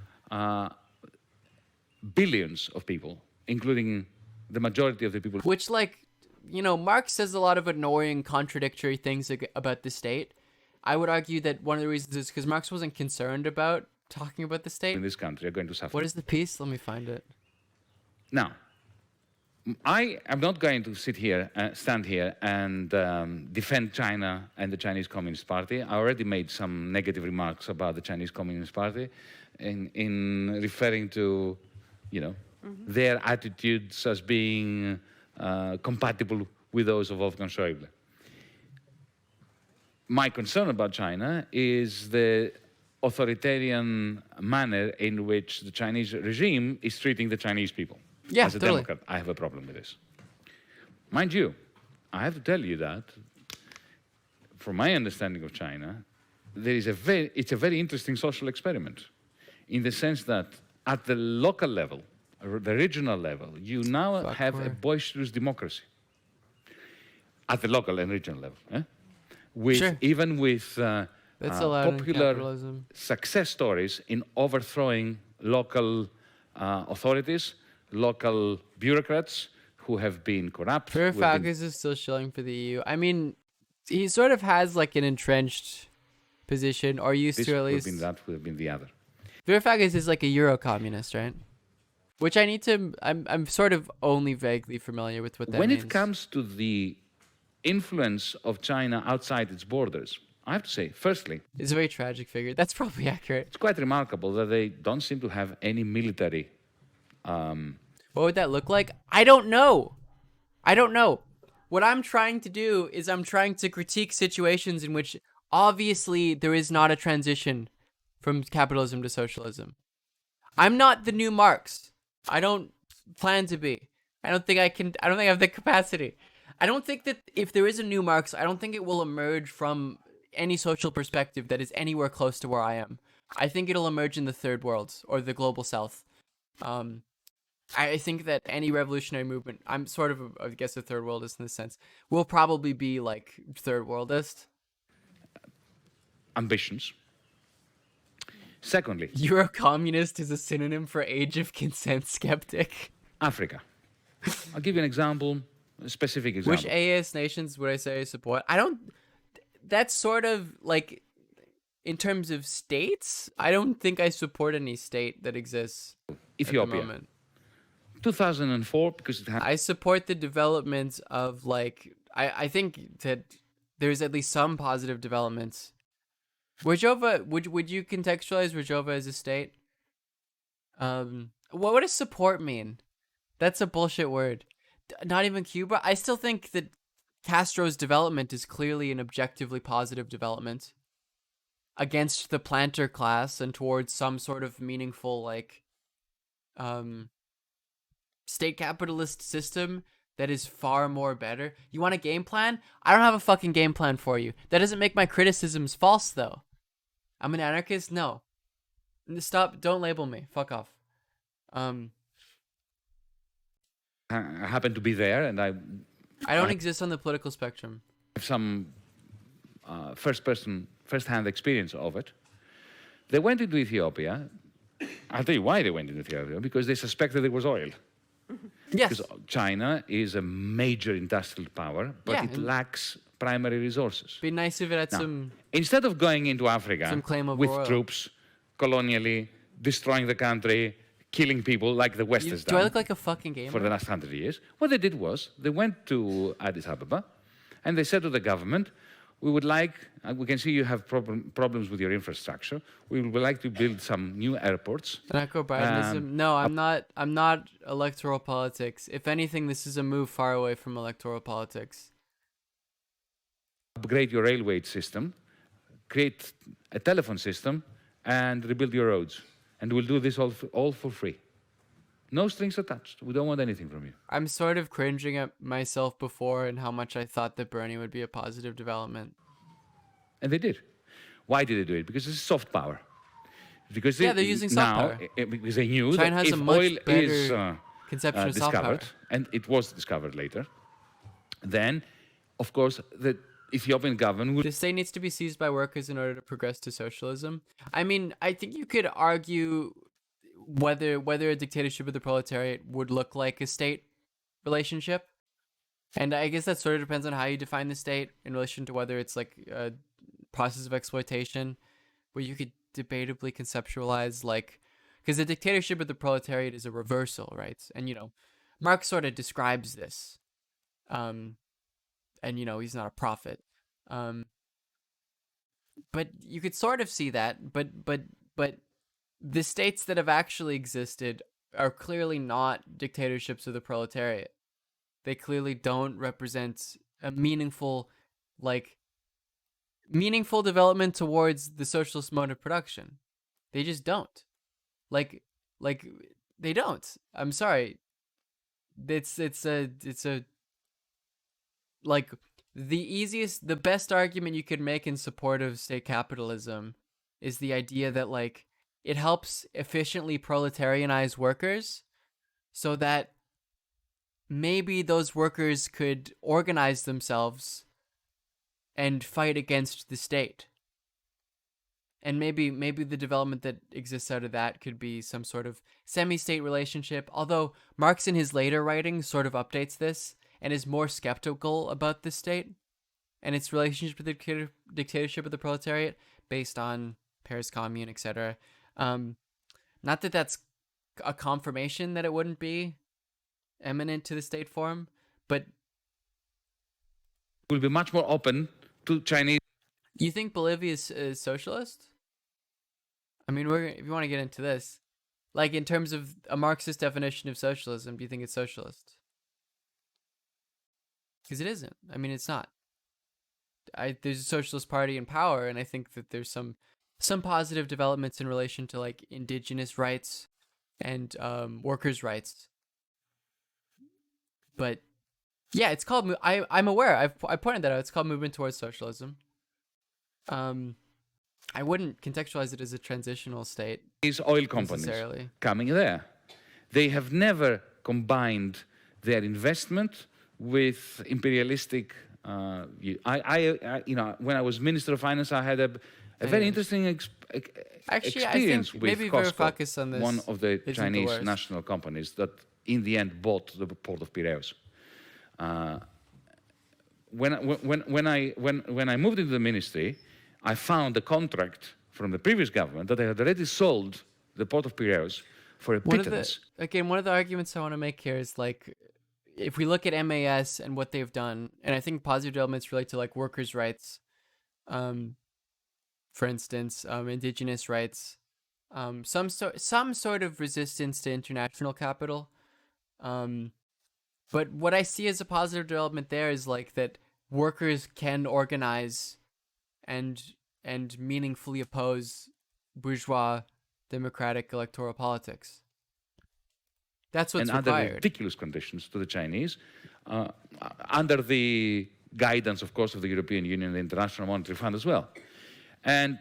S7: Billions of people, including the majority of the people.
S3: Which, like, you know, Marx says a lot of annoying, contradictory things about the state. I would argue that one of the reasons is because Marx wasn't concerned about talking about the state.
S7: In this country are going to suffer.
S3: What is the piece? Let me find it.
S7: Now, I am not going to stand here and defend China and the Chinese Communist Party. I already made some negative remarks about the Chinese Communist Party in referring to, you know, their attitudes as being compatible with those of Wolfgang Schäuble. My concern about China is the authoritarian manner in which the Chinese regime is treating the Chinese people.
S3: Yeah,
S7: As a
S3: totally.
S7: Democrat, I have a problem with this. Mind you, I have to tell you that, from my understanding of China, it's a very interesting social experiment, in the sense that at the local level, or the regional level, you now have a boisterous democracy. At the local and regional level, with
S3: Sure.
S7: even with
S3: That's allowed in
S7: popular
S3: capitalism.
S7: success stories in overthrowing local authorities, local bureaucrats who have been corrupt. who have been-
S3: Varoufakis is still shilling for the EU. I mean, he sort of has like an entrenched position, or used
S7: This
S3: to at
S7: would have
S3: least.
S7: been that, would have been the other.
S3: Varoufakis is like a Euro communist, right? Which I need to. I'm sort of only vaguely familiar with what that
S7: When
S3: means.
S7: it comes to the influence of China outside its borders, I have to say, firstly,
S3: It's a very tragic figure. That's probably accurate.
S7: it's quite remarkable that they don't seem to have any military.
S3: What would that look like? I don't know. What I'm trying to do is I'm trying to critique situations in which obviously there is not a transition from capitalism to socialism. I'm not the new Marx. I don't plan to be. I don't think I have the capacity. I don't think that if there is a new Marx, I don't think it will emerge from any social perspective that is anywhere close to where I am. I think it'll emerge in the third world or the global south. I think that any revolutionary movement, I'm sort of, I guess, a third worldist in this sense, will probably be like third worldist.
S7: Ambitions. Secondly,
S3: Euro-communist is a synonym for age of consent skeptic.
S7: Africa. I'll give you an example, a specific example.
S3: Which AAS nations would I say I support? That's sort of like, in terms of states, I don't think I support any state that exists at the
S7: Ethiopia.
S3: moment.
S7: 2004, because it had
S3: I support the development of like, I think that there's at least some positive developments. Rojava, would you contextualize Rojava as a state? What does support mean? That's a bullshit word. Not even Cuba. I still think that Castro's development is clearly an objectively positive development against the planter class and towards some sort of meaningful like state capitalist system that is far more better. You want a game plan? I don't have a fucking game plan for you. That doesn't make my criticisms false, though. I'm an anarchist? No. Stop. Don't label me. Fuck off.
S7: I happen to be there, and I
S3: I don't exist on the political spectrum.
S7: have some first-hand experience of it. They went into Ethiopia. I'll tell you why they went into Ethiopia, because they suspected there was oil.
S3: Yes.
S7: Because China is a major industrial power, but
S3: Yeah,
S7: it
S3: and-
S7: lacks primary resources.
S3: Be nice if it had
S7: Now,
S3: some.
S7: instead of going into Africa
S3: Some claim of
S7: with
S3: oil.
S7: troops, colonially, destroying the country, killing people like the West has
S3: Do I
S7: done
S3: look like a fucking gamer?
S7: for the last 100 years, what they did was they went to Addis Ababa and they said to the government, we would like, we can see you have problems with your infrastructure. We would like to build some new airports.
S3: Anarcho-Bidenism? No, I'm not. I'm not electoral politics. If anything, this is a move far away from electoral politics.
S7: Upgrade your railway system, create a telephone system, and rebuild your roads. And we'll do this all for free. No strings attached. We don't want anything from you.
S3: I'm sort of cringing at myself before and how much I thought that Bernie would be a positive development.
S7: And they did. Why did they do it? Because it's soft power. Because
S3: Yeah, they're using soft
S7: now,
S3: power.
S7: Because they knew
S3: China
S7: that
S3: has
S7: if
S3: a much
S7: oil is
S3: better- Conception of soft
S7: discovered,
S3: power.
S7: and it was discovered later, then, of course, the Ethiopian government would
S3: The state needs to be seized by workers in order to progress to socialism. I mean, I think you could argue whether a dictatorship of the proletariat would look like a state relationship. And I guess that sort of depends on how you define the state in relation to whether it's like a process of exploitation, where you could debatably conceptualize like, because the dictatorship of the proletariat is a reversal, right? And Marx sort of describes this, and he's not a prophet, but you could sort of see that, but the states that have actually existed are clearly not dictatorships of the proletariat. They clearly don't represent a meaningful development towards the socialist mode of production. They just don't. Like they don't. I'm sorry. It's a like the best argument you could make in support of state capitalism is the idea that like it helps efficiently proletarianize workers so that maybe those workers could organize themselves and fight against the state. And maybe the development that exists out of that could be some sort of semi-state relationship, although Marx in his later writings sort of updates this and is more skeptical about the state and its relationship with the dictatorship of the proletariat based on Paris Commune, etc. Not that that's a confirmation that it wouldn't be eminent to the state form, but
S7: will be much more open to Chinese.
S3: You think Bolivia is socialist? I mean, if you want to get into this, like in terms of a Marxist definition of socialism, do you think it's socialist? Because it isn't. I mean, it's not. There's a socialist party in power, and I think that there's some positive developments in relation to like indigenous rights and workers' rights. But yeah, it's called. I'm aware. I pointed that out. It's called Movement Towards Socialism. I wouldn't contextualize it as a transitional state.
S7: These oil companies coming there, they have never combined their investment with imperialistic. When I was Minister of Finance, I had a very interesting experience with
S3: maybe
S7: Costco,
S3: on this
S7: one of the
S3: the
S7: Chinese
S3: worst.
S7: national companies that in the end bought the port of Piraeus. When I moved into the ministry, I found a contract from the previous government that they had already sold the port of Piraeus for a pittance.
S3: One of the arguments I want to make here is like, if we look at MAS and what they've done, and I think positive developments relate to like workers' rights, for instance, indigenous rights, some sort of resistance to international capital. But what I see as a positive development there is like that workers can organize and meaningfully oppose bourgeois democratic electoral politics. That's what's
S7: and
S3: required.
S7: under ridiculous conditions to the Chinese, under the guidance, of course, of the European Union and the International Monetary Fund as well. And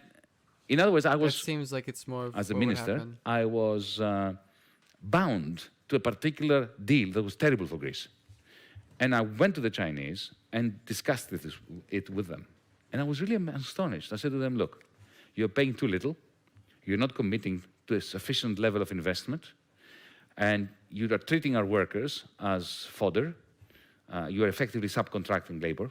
S7: in other words,
S3: That seems like it's more of
S7: as a
S3: what would
S7: minister,
S3: happen.
S7: I was bound to a particular deal that was terrible for Greece. And I went to the Chinese and discussed it with them. And I was really astonished. I said to them, look, you're paying too little. You're not committing to a sufficient level of investment. And you are treating our workers as fodder. You are effectively subcontracting labor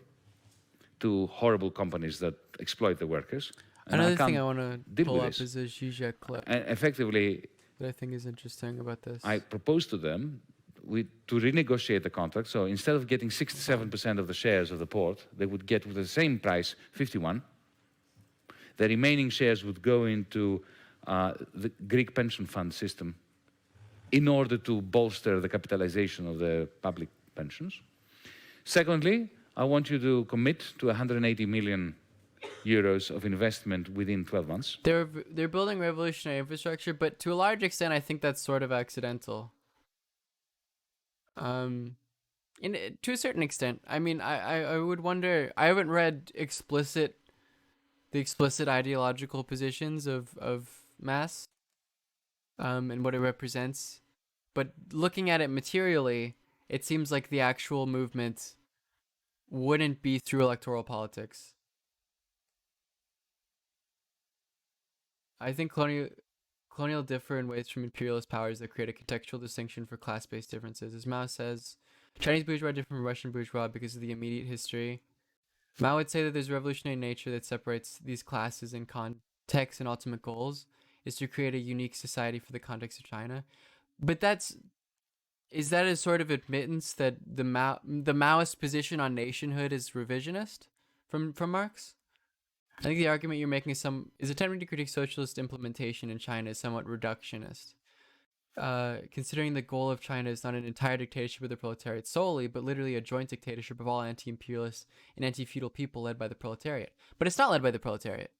S7: to horrible companies that exploit the workers. And
S3: Another
S7: can't
S3: thing I want to
S7: deal
S3: pull
S7: with
S3: up
S7: this.
S3: is a Zizek clip
S7: And effectively,
S3: that I think is interesting about this.
S7: I proposed to them to renegotiate the contract. So instead of getting 67% of the shares of the port, they would get with the same price 51. The remaining shares would go into the Greek pension fund system in order to bolster the capitalization of the public pensions. Secondly, I want you to commit to 180 million euros of investment within 12 months.
S3: They're building revolutionary infrastructure, but to a large extent, I think that's sort of accidental. To a certain extent, I mean, I would wonder. I haven't read the explicit ideological positions of mass, and what it represents. But looking at it materially, it seems like the actual movement wouldn't be through electoral politics. I think colonial differ in ways from imperialist powers that create a contextual distinction for class-based differences. As Mao says, Chinese bourgeois are different from Russian bourgeois because of the immediate history. Mao would say that there's revolutionary nature that separates these classes in context and ultimate goals is to create a unique society for the context of China. But is that a sort of admittance that the Maoist position on nationhood is revisionist from Marx? I think the argument you're making is attempting to critique socialist implementation in China is somewhat reductionist. Considering the goal of China is not an entire dictatorship of the proletariat solely, but literally a joint dictatorship of all anti-imperialist and anti-feudal people led by the proletariat. But it's not led by the proletariat.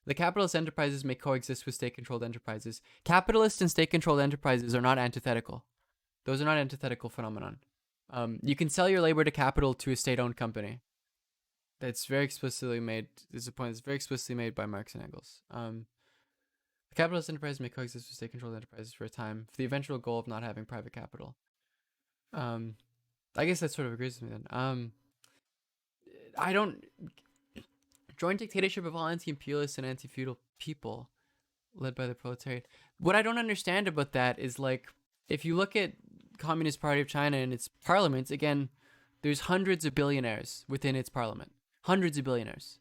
S3: The capitalist enterprises may coexist with state-controlled enterprises. Capitalist and state-controlled enterprises are not antithetical. Those are not antithetical phenomenon. You can sell your labor to capital to a state-owned company. That's very explicitly made. This is a point that's very explicitly made by Marx and Engels. The capitalist enterprise may coexist with state-controlled enterprises for a time, for the eventual goal of not having private capital. I guess that sort of agrees with me then. I don't joint dictatorship of all anti-imperialist and anti-feudal people, led by the proletariat. What I don't understand about that is, like, if you look at Communist Party of China and its parliament, again, there's hundreds of billionaires within its parliament. Hundreds of billionaires.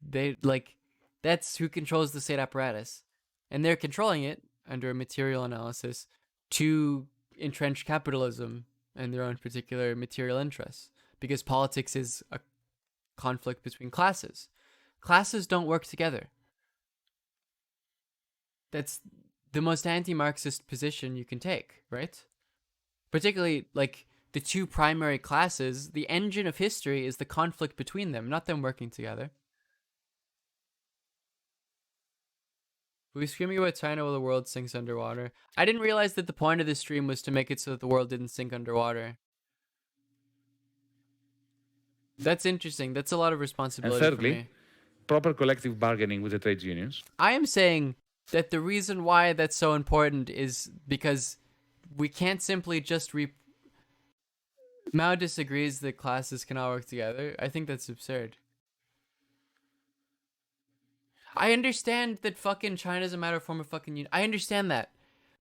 S3: That's who controls the state apparatus. And they're controlling it under a material analysis to entrench capitalism and their own particular material interests. Because politics is a conflict between classes. Classes don't work together. That's the most anti-Marxist position you can take, right? Particularly, like, the two primary classes, the engine of history is the conflict between them, not them working together. Were we screaming about China while the world sinks underwater? I didn't realize that the point of this stream was to make it so that the world didn't sink underwater. That's interesting. That's a lot of
S7: And
S3: responsibility for
S7: thirdly,
S3: me.
S7: proper collective bargaining with the trade unions.
S3: I am saying that the reason why that's so important is because we can't simply just Mao disagrees that classes cannot work together. I think that's absurd. I understand that fucking China's a matter of form of fucking union. I understand that.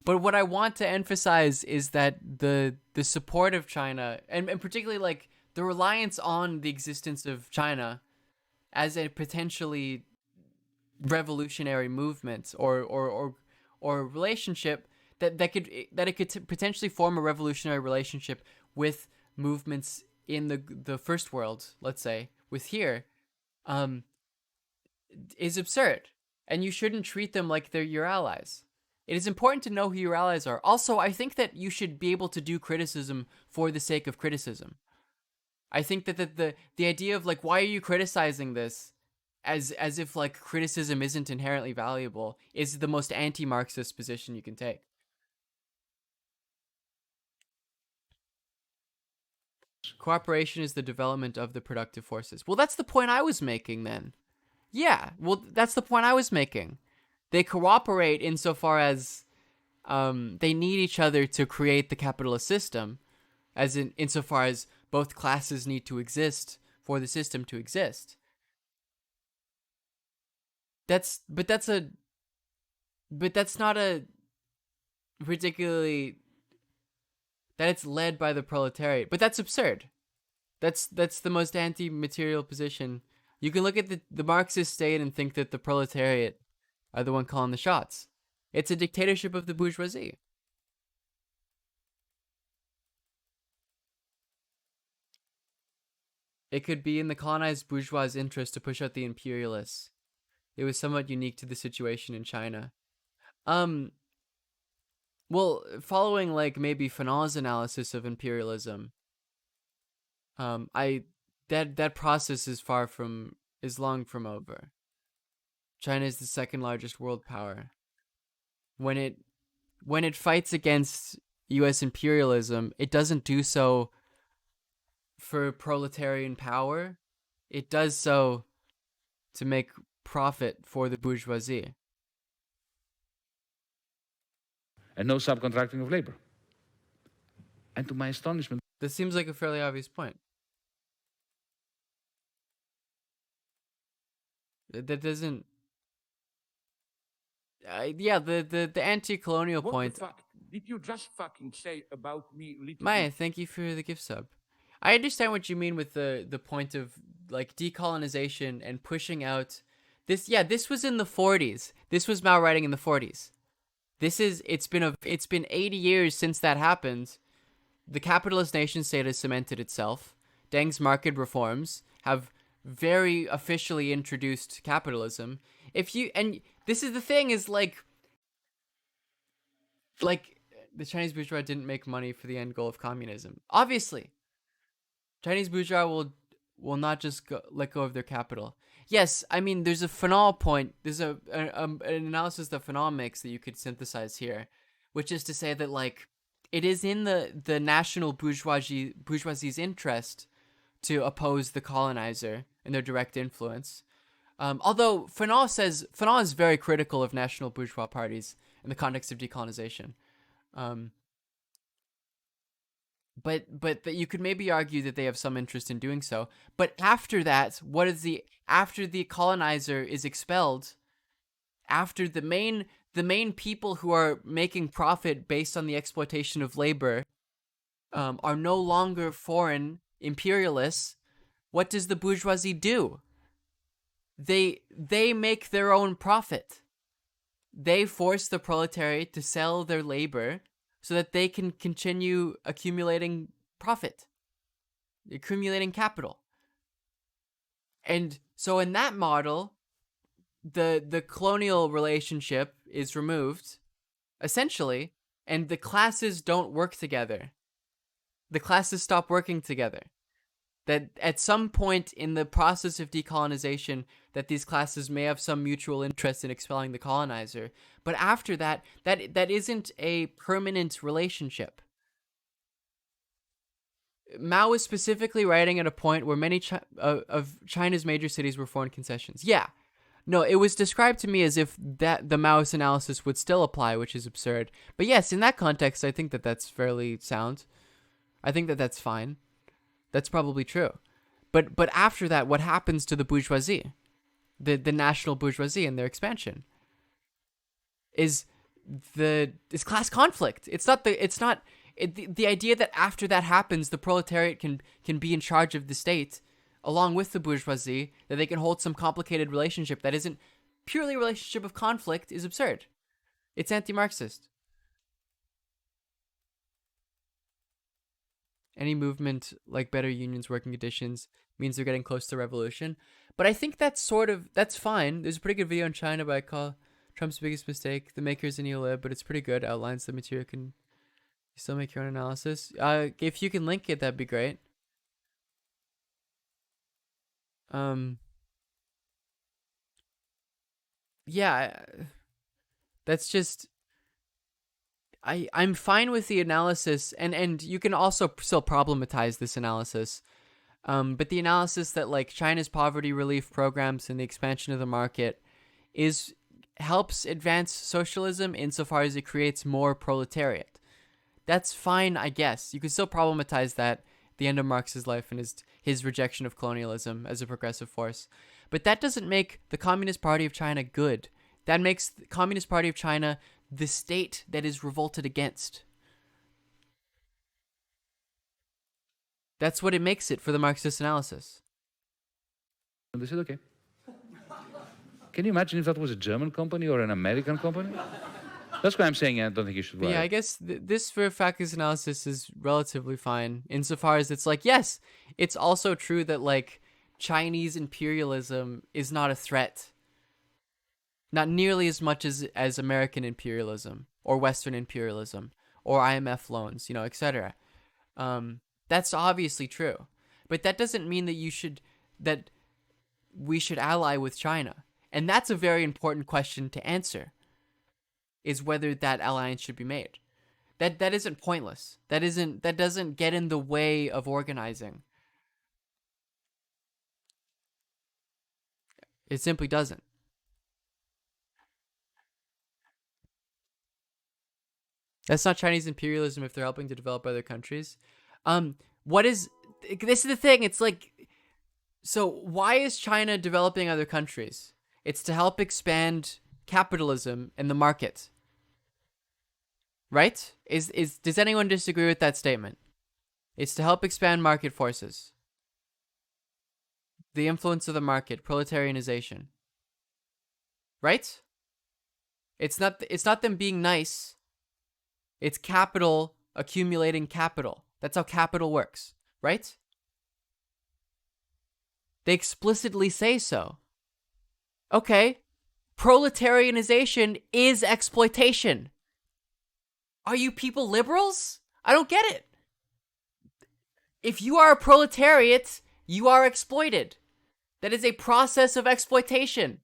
S3: But what I want to emphasize is that the support of China, and particularly, like, the reliance on the existence of China as a potentially revolutionary movement or relationship that it could potentially form a revolutionary relationship with movements in the first world, let's say, with here, is absurd. And you shouldn't treat them like they're your allies. It is important to know who your allies are. Also, I think that you should be able to do criticism for the sake of criticism. I think that the idea of, like, why are you criticizing this as if, like, criticism isn't inherently valuable is the most anti-Marxist position you can take. Cooperation is the development of the productive forces. Well, that's the point I was making then. Yeah, well, that's the point I was making. They cooperate insofar as they need each other to create the capitalist system, as insofar as both classes need to exist for the system to exist. That's not a particularly that it's led by the proletariat. But that's absurd. That's the most anti-material position. You can look at the Marxist state and think that the proletariat are the one calling the shots. It's a dictatorship of the bourgeoisie. It could be in the colonized bourgeois' interest to push out the imperialists. It was somewhat unique to the situation in China. Well, following, like, maybe Fanal's analysis of imperialism, that process is long from over. China is the second largest world power. When it fights against U.S. imperialism, it doesn't do so for proletarian power. It does so to make profit for the bourgeoisie.
S7: And no subcontracting of labor. And to my astonishment,
S3: This seems like a fairly obvious point. That doesn't. Yeah, the anti-colonial
S7: what
S3: point.
S7: the fuck did you just fucking say about me?
S3: Maya, thank you for the gift sub. I understand what you mean with the point of like decolonization and pushing out this. Yeah, this was in the 40s. This was Mao writing in the 40s. It's been 80 years since that happened. The capitalist nation state has cemented itself. Deng's market reforms have very officially introduced capitalism. And this is the thing is like the Chinese bourgeois didn't make money for the end goal of communism. Obviously, Chinese bourgeois will not just let go of their capital. Yes, I mean there's a Fanon point. There's an analysis that Fanon makes that you could synthesize here, which is to say that like it is in the national bourgeoisie's interest to oppose the colonizer and their direct influence. Although Fanon is very critical of national bourgeois parties in the context of decolonization. But that you could maybe argue that they have some interest in doing so. But after that, after the colonizer is expelled, after the main people who are making profit based on the exploitation of labor are no longer foreign imperialists, what does the bourgeoisie do? They make their own profit. They force the proletariat to sell their labor so that they can continue accumulating profit, accumulating capital. And so in that model, the colonial relationship is removed, essentially, and the classes don't work together. The classes stop working together. That at some point in the process of decolonization, that these classes may have some mutual interest in expelling the colonizer. But after that isn't a permanent relationship. Mao was specifically writing at a point where many of China's major cities were foreign concessions. Yeah. No, it was described to me as if that the Maoist analysis would still apply, which is absurd. But yes, in that context, I think that that's fairly sound. I think that that's fine. That's probably true. But after that, what happens to the bourgeoisie? The national bourgeoisie and their expansion is class conflict. The idea that after that happens, the proletariat can be in charge of the state along with the bourgeoisie, that they can hold some complicated relationship that isn't purely a relationship of conflict is absurd. It's anti-Marxist. Any movement like better unions, working conditions means they're getting close to revolution. But I think that's fine. There's a pretty good video in China by call Trump's biggest mistake. The maker's a neolib, but it's pretty good. Outlines the material. Can you still make your own analysis? If you can link it, that'd be great. Yeah, that's just. I'm fine with the analysis, and you can also still problematize this analysis. But the analysis that like China's poverty relief programs and the expansion of the market helps advance socialism insofar as it creates more proletariat. That's fine, I guess. You can still problematize that at the end of Marx's life and his rejection of colonialism as a progressive force. But that doesn't make the Communist Party of China good. That makes the Communist Party of China the state that is revolted against. That's what it makes it for the Marxist analysis.
S7: And they said, okay. Can you imagine if that was a German company or an American company? That's why I'm saying I don't think you should write.
S3: Yeah, I guess this Varoufakis analysis is relatively fine insofar as it's like, yes, it's also true that like Chinese imperialism is not a threat. Not nearly as much as American imperialism or Western imperialism or IMF loans, etc. That's obviously true. But that doesn't mean that we should ally with China. And that's a very important question to answer, is whether that alliance should be made. That isn't pointless. That doesn't get in the way of organizing. It simply doesn't. That's not Chinese imperialism if they're helping to develop other countries. This is the thing. It's like, so why is China developing other countries? It's to help expand capitalism and the market. Right? Does anyone disagree with that statement? It's to help expand market forces. The influence of the market, proletarianization. Right? It's not them being nice. It's capital accumulating capital. That's how capital works, right? They explicitly say so. Okay. Proletarianization is exploitation. Are you people liberals? I don't get it. If you are a proletariat, you are exploited. That is a process of exploitation.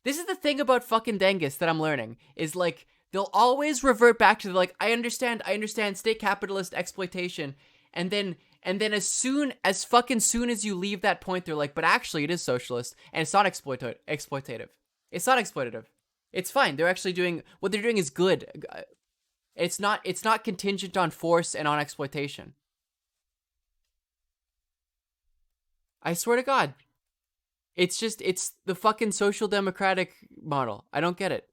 S3: This is the thing about fucking Dengus that I'm learning, is like, they'll always revert back to the, like, I understand state capitalist exploitation, and then as soon as you leave that point, they're like, but actually it is socialist, and it's not exploitative. It's not exploitative. It's fine. They're actually doing, what they're doing is good. It's not contingent on force and on exploitation. I swear to God. It's the fucking social democratic model. I don't get it.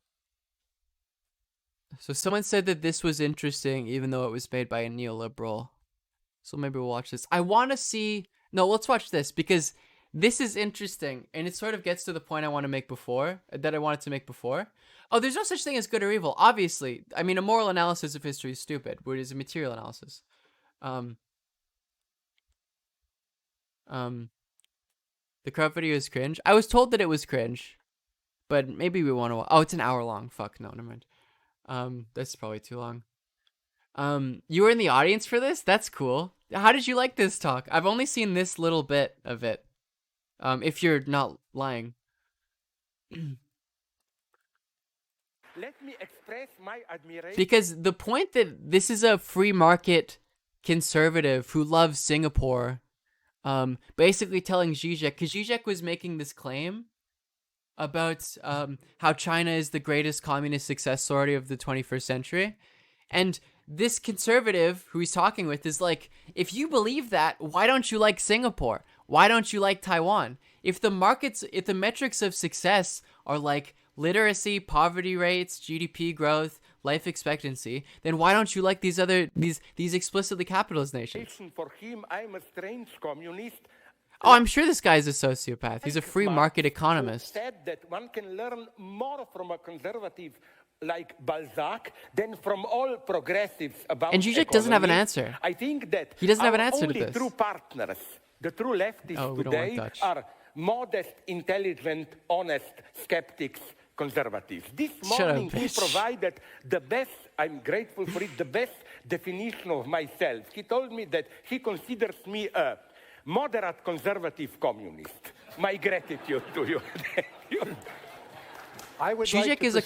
S3: So someone said that this was interesting, even though it was made by a neoliberal. So maybe we'll watch this. I want to see... No, let's watch this, because this is interesting, and it sort of gets to the point I wanted to make before. Oh, there's no such thing as good or evil. Obviously. I mean, a moral analysis of history is stupid, but it is a material analysis. The crowd video is cringe. I was told that it was cringe, but maybe we want to... Oh, it's an hour long. Fuck, no, never mind. That's probably too long. You were in the audience for this? That's cool. How did you like this talk? I've only seen this little bit of it. If you're not lying.
S9: Let me express my admiration.
S3: Because the point that this is a free market conservative who loves Singapore, basically telling Zizek, because Zizek was making this claim about how China is the greatest communist success story of the 21st century. And this conservative who he's talking with is like, if you believe that, why don't you like Singapore? Why don't you like Taiwan? If the metrics of success are like literacy, poverty rates, GDP growth, life expectancy, then why don't you like these explicitly capitalist nations?
S9: For him, I'm a strange communist.
S3: Oh, I'm sure this guy is a sociopath. He's a free market economist.
S9: Said that one can learn more from a conservative like Balzac than from all progressives about
S3: And Zizek doesn't have an answer.
S9: I think that
S3: he doesn't have an answer to
S9: only
S3: this.
S9: True partners, the true leftists today are modest, intelligent, honest skeptics, conservatives. This morning he provided the best, I'm grateful for it, the best definition of myself. He told me that he considers me a moderate conservative communist. My gratitude to you. Thank you.
S10: I would
S3: Zizek
S10: like to
S3: is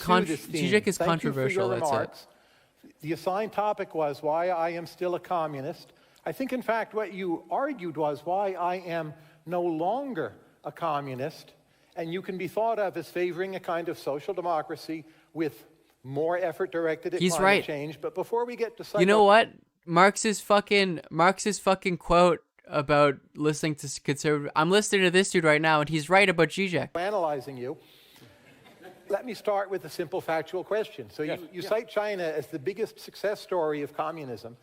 S10: Zizek
S3: is controversial.
S10: Thank you for your
S3: That's it.
S10: The assigned topic was why I am still a communist. I think, in fact, what you argued was why I am no longer a communist, and you can be thought of as favoring a kind of social democracy with more effort directed at climate change. But before we get to
S3: you know what? Marx's fucking quote about listening to conservative. I'm listening to this dude right now, and he's right about Zizek.
S10: Analyzing you. Let me start with a simple factual question. So you cite China as the biggest success story of communism,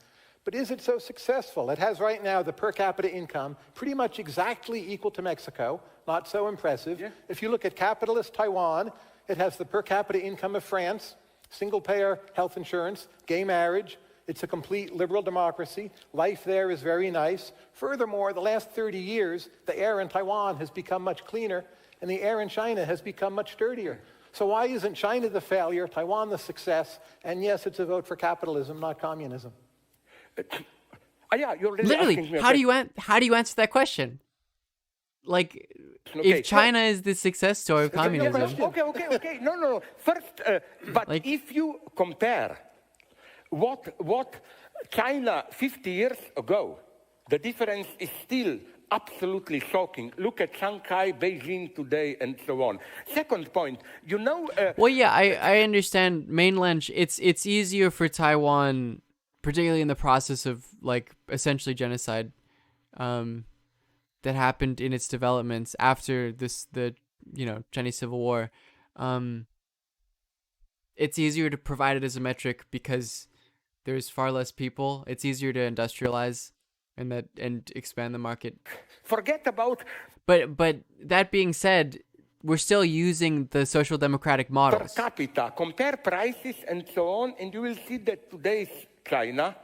S10: but is it so successful? It has right now the per capita income pretty much exactly equal to Mexico, not so impressive. Yeah. If you look at capitalist Taiwan, it has the per capita income of France, single-payer health insurance, gay marriage. It's a complete liberal democracy. Life there is very nice. Furthermore, the last 30 years, the air in Taiwan has become much cleaner, and the air in China has become much sturdier. So why isn't China the failure, Taiwan the success, and yes, it's a vote for capitalism, not communism?
S9: Yeah, you're really
S3: literally, how do you answer that question? Like, if China is the success story of communism.
S9: Okay. No. First, but like, if you compare what China 50 years ago, the difference is still absolutely shocking. Look at Shanghai, Beijing today, and so on. Second point,
S3: well, yeah, I understand mainland. It's easier for Taiwan, particularly in the process of like essentially genocide, that happened in its developments after the Chinese Civil War. It's easier to provide it as a metric because there's far less people. It's easier to industrialize and expand the market.
S9: Forget about.
S3: But that being said, we're still using the social democratic models.
S9: Per capita, compare prices and so on, and you will see that today's China,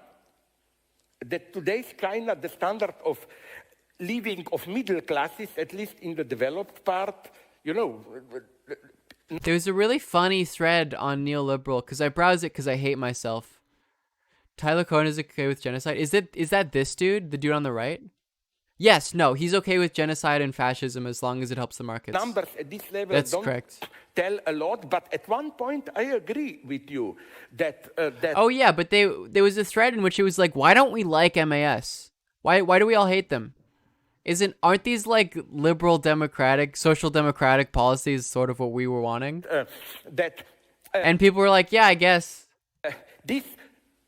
S9: the standard of living of middle classes, at least in the developed part,
S3: There's a really funny thread on neoliberal, because I browse it because I hate myself. Tyler Cohen is okay with genocide. Is that this dude, the dude on the right? Yes, no, he's okay with genocide and fascism as long as it helps the markets.
S9: Numbers at this level
S3: That's
S9: don't
S3: correct.
S9: tell a lot, but at one point I agree with you that...
S3: Oh yeah, but there was a thread in which it was like, why don't we like MAS? Why do we all hate them? Aren't these like liberal democratic, social democratic policies sort of what we were wanting? And people were like, yeah, I guess.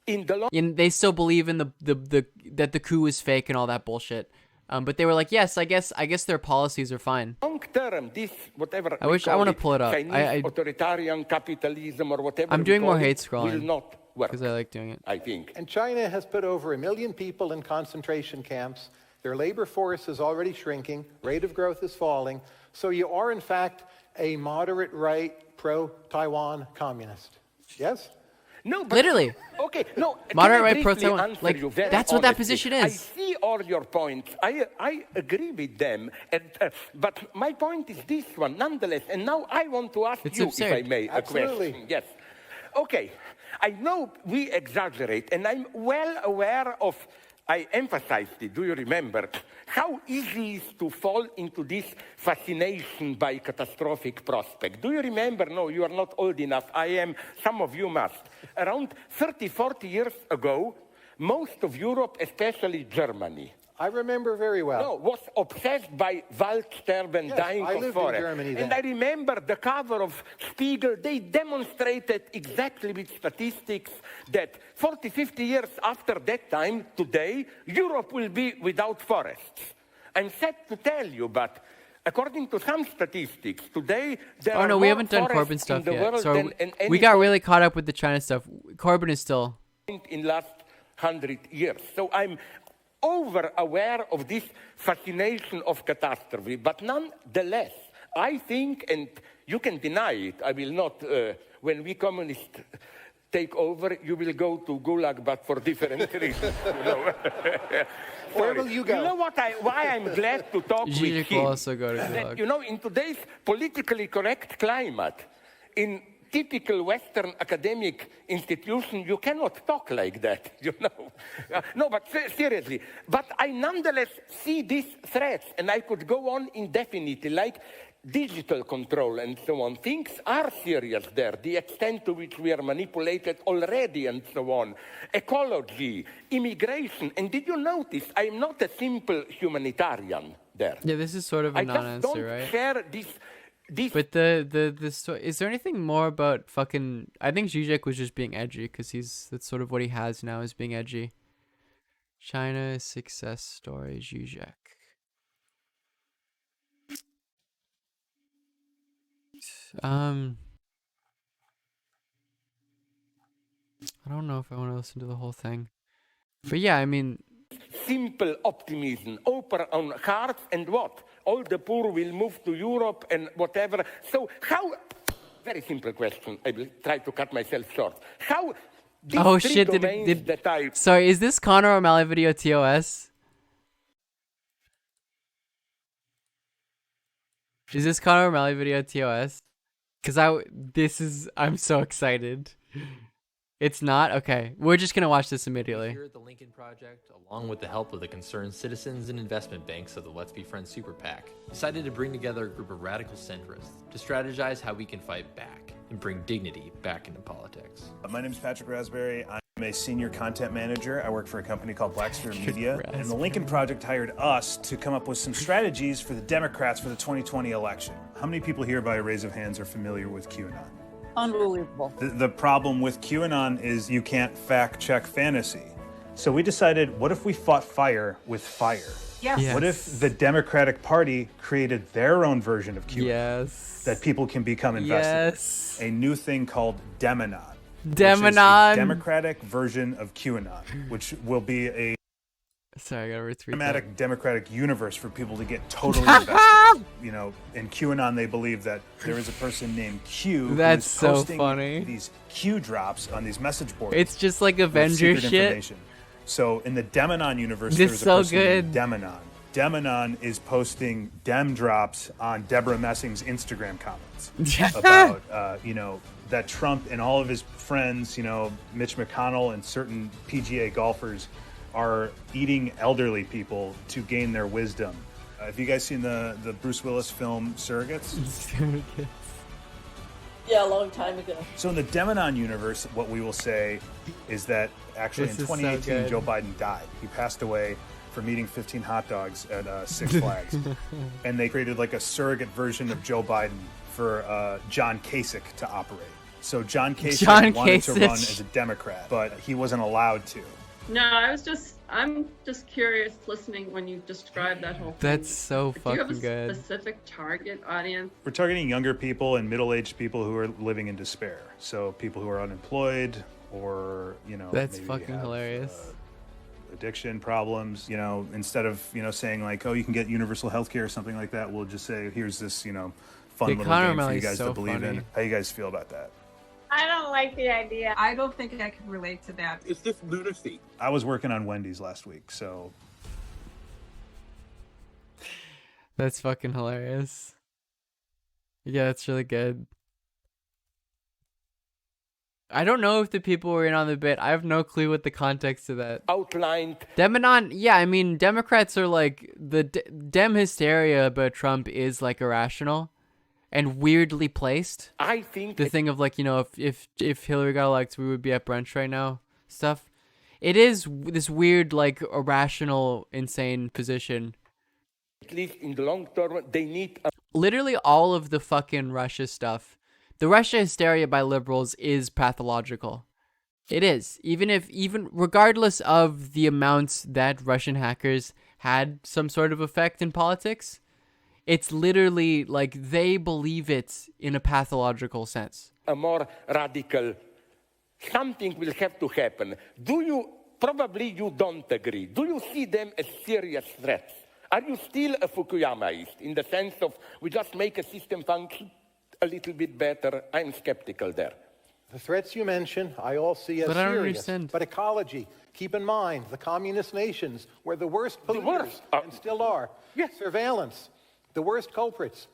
S3: And they still believe in that the coup is fake and all that bullshit. But they were like, yes, I guess their policies are fine.
S9: Long term, this whatever
S3: I want to pull it up.
S9: Chinese authoritarian capitalism or whatever.
S3: I'm doing more hate
S9: will
S3: scrolling
S9: not work
S3: because I like doing it.
S9: I think.
S10: And China has put over 1 million people in concentration camps. Their labor force is already shrinking. Rate of growth is falling. So you are, in fact, a moderate right, pro-Taiwan communist. Yes?
S9: No, but,
S3: literally.
S9: Okay, no.
S3: Moderate right, pro-Taiwan. Like, that's what that position is.
S9: I see all your points. I agree with them. And, but my point is this one, nonetheless. And now I want to ask you,
S3: absurd.
S9: if I may, a question. Yes. Okay. I know we exaggerate, and I'm well aware of. I emphasized it, do you remember, how easy it is to fall into this fascination by catastrophic prospect. Do you remember? No, you are not old enough. I am. Some of you must. Around 30, 40 years ago, most of Europe, especially Germany,
S10: I remember very well.
S9: No, was obsessed by Waldsterben, dying of forest. And I remember the cover of Spiegel, they demonstrated exactly with statistics that 40, 50 years after that time, today, Europe will be without forests. I'm sad to tell you, but according to some statistics, today there are
S3: we haven't done Corbyn stuff yet. So we got really caught up with the China stuff. Corbyn is still
S9: in last 100 years. So I'm over aware of this fascination of catastrophe, but nonetheless, I think, and you can deny it, I will not, when we communists take over, you will go to Gulag, but for different reasons.
S10: Where will you go?
S9: You know why I'm glad to talk with him?
S3: Also go to Gulag.
S9: That, in today's politically correct climate, in typical Western academic institution, you cannot talk like that, No, but seriously. But I nonetheless see these threats, and I could go on indefinitely, like digital control and so on. Things are serious there, the extent to which we are manipulated already and so on. Ecology, immigration, and did you notice, I'm not a simple humanitarian there.
S3: Yeah, this is sort of a non-answer, right?
S9: I just don't share this.
S3: But the story, is there anything more about fucking? I think Zizek was just being edgy because that's sort of what he has now, is being edgy. China success story, Zizek. I don't know if I want to listen to the whole thing, but yeah, I mean,
S9: simple optimism, open on hearts, and what? All the poor will move to Europe and whatever. So how, very simple question, I will try to cut myself short. How,
S3: oh shit, sorry, is this Conor O'Malley video TOS? Is this Conor O'Malley video TOS? Because I'm so excited. It's not? Okay. We're just going to watch this immediately.
S11: Here at the Lincoln Project, along with the help of the concerned citizens and investment banks of the Let's Be Friends Super PAC, decided to bring together a group of radical centrists to strategize how we can fight back and bring dignity back into politics.
S12: My name is Patrick Raspberry. I'm a senior content manager. I work for a company called Black Sphere Media. And the Lincoln Project hired us to come up with some strategies for the Democrats for the 2020 election. How many people here by a raise of hands are familiar with QAnon?
S13: Unbelievable.
S12: The problem with QAnon is you can't fact check fantasy. So we decided, what if we fought fire with fire?
S13: Yes.
S12: What if the Democratic Party created their own version of QAnon
S3: Yes.
S12: that people can become invested
S3: Yes.
S12: in? A new thing called Demonon.
S3: Demonon.
S12: Which is a Democratic version of QAnon, which will be a
S3: Sorry, I gotta retweet
S12: dramatic Democratic universe for people to get totally invested. You know, in QAnon, they believe that there is a person named Q
S3: That's
S12: who's
S3: so
S12: posting
S3: funny.
S12: these Q drops on these message boards.
S3: It's just like
S12: with
S3: Avengers
S12: secret
S3: shit.
S12: information. So in the Demonon universe,
S3: This
S12: there's a
S3: so
S12: person named
S3: good.
S12: Demonon. Demonon is posting Dem drops on Deborah Messing's Instagram comments about, you know, that Trump and all of his friends, you know, Mitch McConnell and certain PGA golfers are eating elderly people to gain their wisdom. Have you guys seen the Bruce Willis film Surrogates?
S13: Yeah, a long time ago.
S12: So in the Demonon universe, what we will say is that actually
S3: This
S12: in
S3: is so
S12: 2018,
S3: good.
S12: Joe Biden died. He passed away from eating 15 hot dogs at Six Flags. And they created like a surrogate version of Joe Biden for John Kasich to operate. So John Kasich wanted to run as a Democrat, but he wasn't allowed to.
S14: No, I'm just curious listening when you describe that whole thing.
S3: That's so
S14: Do you have
S3: fucking
S14: a
S3: good.
S14: specific target audience?
S12: We're targeting younger people and middle-aged people who are living in despair. So people who are unemployed or, you know,
S3: That's
S12: maybe
S3: fucking
S12: have,
S3: hilarious.
S12: Addiction problems, you know, instead of, you know, saying like, oh, you can get universal health care or something like that, we'll just say, here's this, you know, fun
S3: The
S12: little game for
S3: Connor
S12: you
S3: is
S12: guys
S3: so
S12: to believe
S3: funny.
S12: in. How you guys feel about that?
S14: I don't like the idea.
S13: I don't think I can relate to that.
S9: It's just lunacy.
S12: I was working on Wendy's last week, so
S3: That's fucking hilarious. Yeah, that's really good. I don't know if the people were in on the bit. I have no clue what the context of that.
S9: Outlined.
S3: Demonon, yeah, I mean, Democrats are like, the Dem hysteria about Trump is like irrational and weirdly placed.
S9: I think
S3: The thing of like, you know, if Hillary got elected, we would be at brunch right now stuff. It is this weird, like, irrational, insane position.
S9: at least in the long term, they need a
S3: Literally all of the fucking Russia stuff. The Russia hysteria by liberals is pathological. It is. Even regardless of the amounts that Russian hackers had some sort of effect in politics, it's literally like they believe it in a pathological sense.
S9: a more radical. Something will have to happen. Probably you don't agree. Do you see them as serious threats? Are you still a Fukuyamaist in the sense of we just make a system function a little bit better? I'm skeptical there.
S10: The threats you mention, I all see as
S3: But I don't
S10: serious.
S3: understand.
S10: But ecology, keep in mind, the communist nations were the worst polluters, and still are.
S9: Yes.
S10: Surveillance, the worst culprits.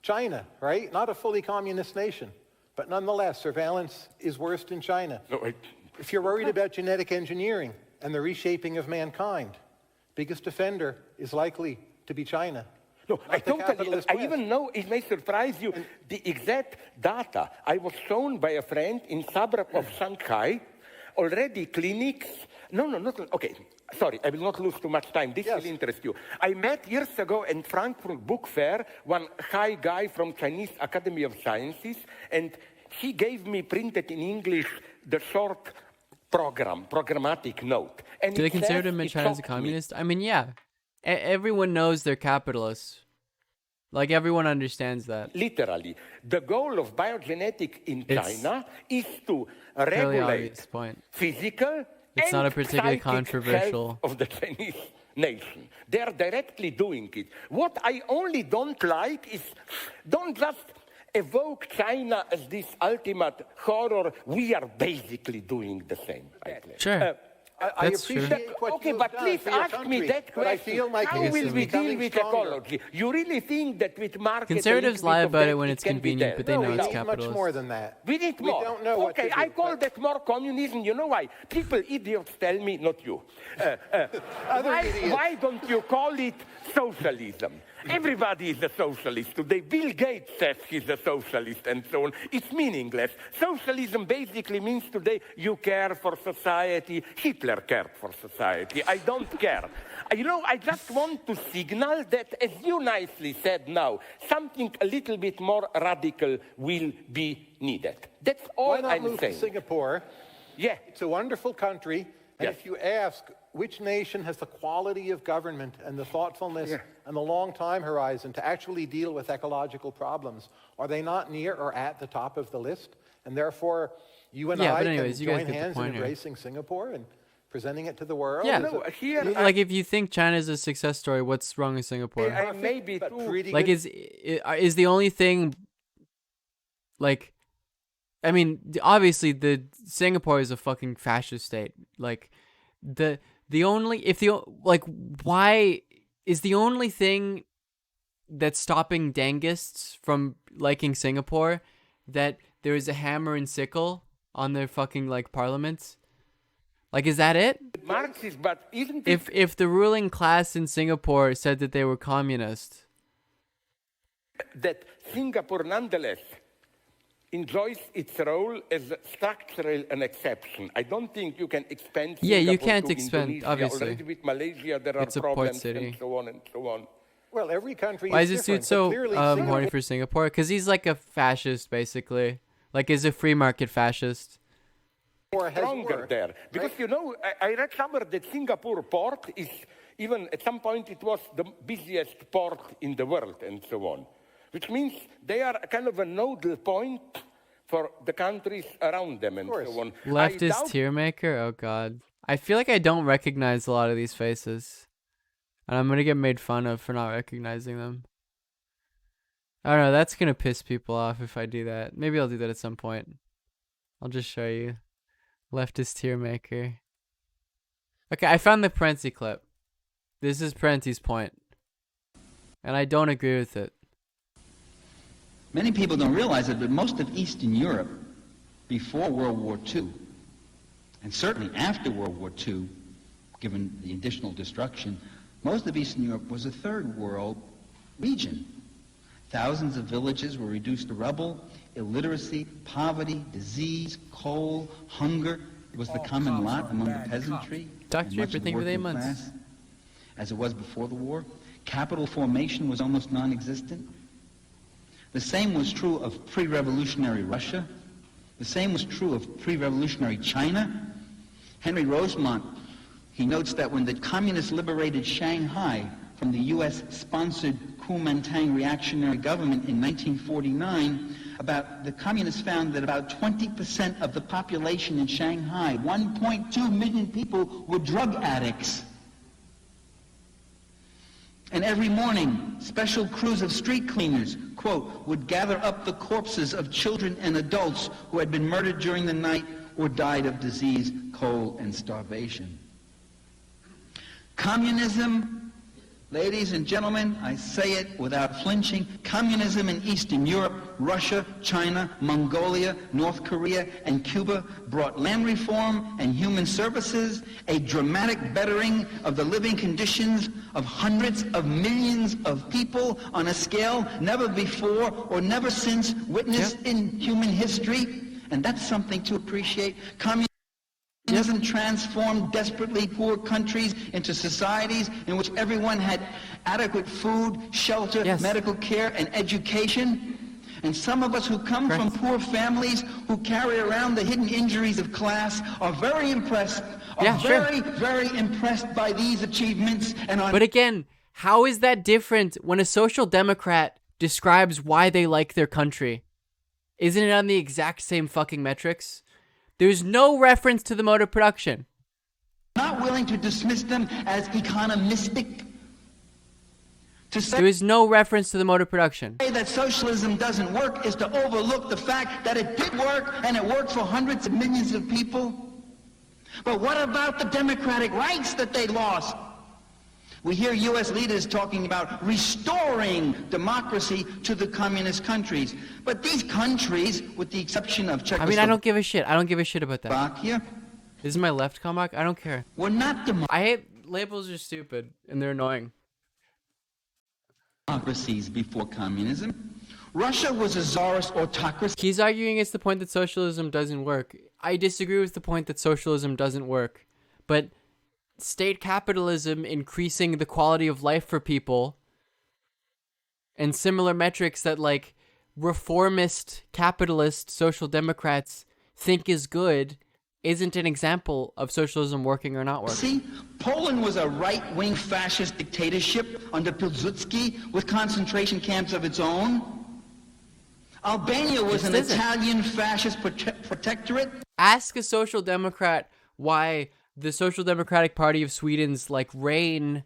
S10: China, right? Not a fully communist nation. But nonetheless, surveillance is worst in China.
S9: No,
S10: If you're worried about genetic engineering and the reshaping of mankind, biggest offender is likely to be China.
S9: No,
S10: Not
S9: I
S10: the
S9: totally,
S10: capitalist
S9: I
S10: West.
S9: even know, it may surprise you, the exact data. I was shown by a friend in suburb of Shanghai, already clinics, okay, sorry, I will not lose too much time, this will interest you. I met years ago in Frankfurt Book Fair, one high guy from Chinese Academy of Sciences, and he gave me printed in English the short programmatic note. And
S3: Do they
S9: it
S3: consider
S9: says-
S3: them in
S9: it
S3: China as a
S9: shocked me.
S3: communist? I mean, yeah. Everyone knows they're capitalists. Like, everyone understands that.
S9: Literally, the goal of biogenetic in
S3: It's
S9: China is to
S3: Fairly
S9: regulate
S3: obvious point.
S9: physical
S3: It's
S9: and
S3: not a particularly
S9: psychic
S3: controversial.
S9: health of the Chinese nation. They are directly doing it. What I only don't like is don't just evoke China as this ultimate horror. We are basically doing the same.
S3: Sure.
S10: I
S3: That's true.
S10: appreciate what
S9: Okay,
S10: you've
S9: but
S10: done
S9: please
S10: for your
S9: ask
S10: country,
S9: me that
S10: but I
S9: question.
S10: feel like
S9: How
S10: this
S9: will
S10: is
S9: we deal
S10: becoming
S9: with
S10: stronger.
S9: ecology? You really think that with market...
S3: Conservatives
S9: a little
S3: lie
S9: bit of
S3: about
S9: that
S3: it when it's
S9: can be
S3: convenient,
S9: dealt?
S3: but they know
S10: we
S3: it's
S10: need
S3: capitalist.
S10: much more than that.
S9: We need more.
S10: We don't know what
S9: okay,
S10: to do.
S9: I call that more communism. You know why? People, idiots, tell me, not you.
S10: Other idiots.
S9: Why don't you call it socialism? Everybody is a socialist today. Bill Gates says he's a socialist and so on. It's meaningless. Socialism basically means today you care for society. Hitler cared for society. I don't care. You know, I just want to signal that, as you nicely said now, something a little bit more radical will be needed. That's all
S10: Why not
S9: I'm
S10: move
S9: saying.
S10: to Singapore?
S9: Yeah.
S10: It's a wonderful country. And
S9: Yes.
S10: if you ask which nation has the quality of government and the thoughtfulness and the long time horizon to actually deal with ecological problems, are they not near or at the top of the list? And therefore, you and
S3: Yeah,
S10: I
S3: but anyways,
S10: can
S3: you guys
S10: join
S3: get the
S10: hands in
S3: point here.
S10: embracing Singapore and presenting it to the world.
S3: Yeah.
S10: as
S9: No,
S10: a-
S9: here
S3: Like, if you think China's a success story, what's wrong with Singapore?
S9: I may be
S10: but
S9: too.
S10: pretty
S3: Like,
S10: good-
S3: is the only thing, like, I mean, obviously the Singapore is a fucking fascist state. Like, the only, if the, like, why is the only thing that's stopping Dangists from liking Singapore that there is a hammer and sickle on their fucking, like, parliaments? Like, is that it?
S9: Marxist, but isn't it
S3: If the ruling class in Singapore said that they were communist,
S9: that Singapore nonetheless enjoys its role as structural an exception? I don't think you can expand
S3: Yeah, you
S9: Singapore
S3: can't
S9: to
S3: expand,
S9: Indonesia.
S3: obviously.
S9: Already with Malaysia, there are
S3: It's a port
S9: problems
S3: city.
S9: and so on and so on.
S10: Well, every country
S3: why
S10: is
S3: is this dude
S10: different, but
S3: so
S10: clearly
S3: horny
S10: Singapore-
S3: for Singapore? Because he's like a fascist, basically. Like, is a free market fascist.
S10: has
S9: Stronger
S10: worked,
S9: there. Because, you know, I read somewhere that Singapore port is, even at some point, it was the busiest port in the world and so on. Which means they are kind of a nodal point for the countries around them and so on. I
S3: Leftist
S9: doubt
S3: tier maker? Oh, God. I feel like I don't recognize a lot of these faces. And I'm going to get made fun of for not recognizing them. I don't know. That's going to piss people off if I do that. Maybe I'll do that at some point. I'll just show you. Leftist tier maker. Okay, I found the Prenti clip. This is Prenti's point. And I don't agree with it.
S15: Many people don't realize it, but most of Eastern Europe, before World War II, and certainly after World War II, given the additional destruction, most of Eastern Europe was a third world region. Thousands of villages were reduced to rubble. Illiteracy, poverty, disease, coal, hunger was the common lot among the peasantry
S3: Dr.
S15: and much
S3: Draper,
S15: of the
S3: thank you for the 8
S15: working
S3: months.
S15: class, as it was before the war. Capital formation was almost non-existent. The same was true of pre-revolutionary Russia. The same was true of pre-revolutionary China. Henry Rosemont, he notes that when the communists liberated Shanghai from the U.S.-sponsored Kuomintang reactionary government in 1949, the communists found that about 20% of the population in Shanghai, 1.2 million people, were drug addicts. And every morning, special crews of street cleaners, quote, would gather up the corpses of children and adults who had been murdered during the night or died of disease, cold, and starvation. Communism, ladies and gentlemen, I say it without flinching, communism in Eastern Europe, Russia, China, Mongolia, North Korea, and Cuba brought land reform and human services, a dramatic bettering of the living conditions of hundreds of millions of people on a scale never before or never since witnessed in human history, and that's something to appreciate. Communism transformed desperately poor countries into societies in which everyone had adequate food, shelter, medical care, and education. And some of us who come from poor families, who carry around the hidden injuries of class, are very impressed, very impressed by these achievements. And
S3: But again, how is that different when a social democrat describes why they like their country? Isn't it on the exact same fucking metrics? There's no reference to the mode of production.
S15: not willing to dismiss them as economistic.
S3: There is no reference to the mode of production.
S15: To say that socialism doesn't work is to overlook the fact that it did work, and it worked for hundreds of millions of people. But what about the democratic rights that they lost? We hear U.S. leaders talking about restoring democracy to the communist countries. But these countries, with the exception of Czechoslovakia...
S3: I mean, I don't give a shit. I don't give a shit about that.
S15: Slovakia?
S3: This is my left comic. I don't care.
S15: We're not
S3: I hate labels are stupid and they're annoying.
S15: democracies before communism. Russia was a czarist autocracy.
S3: He's arguing it's the point that socialism doesn't work. I disagree with the point that socialism doesn't work. But state capitalism increasing the quality of life for people and similar metrics that like reformist capitalist social democrats think is good isn't an example of socialism working or not working.
S15: See, Poland was a right-wing fascist dictatorship under Pilsudski with concentration camps of its own. Albania was an Italian fascist protectorate.
S3: Ask a social democrat why the Social Democratic Party of Sweden's like reign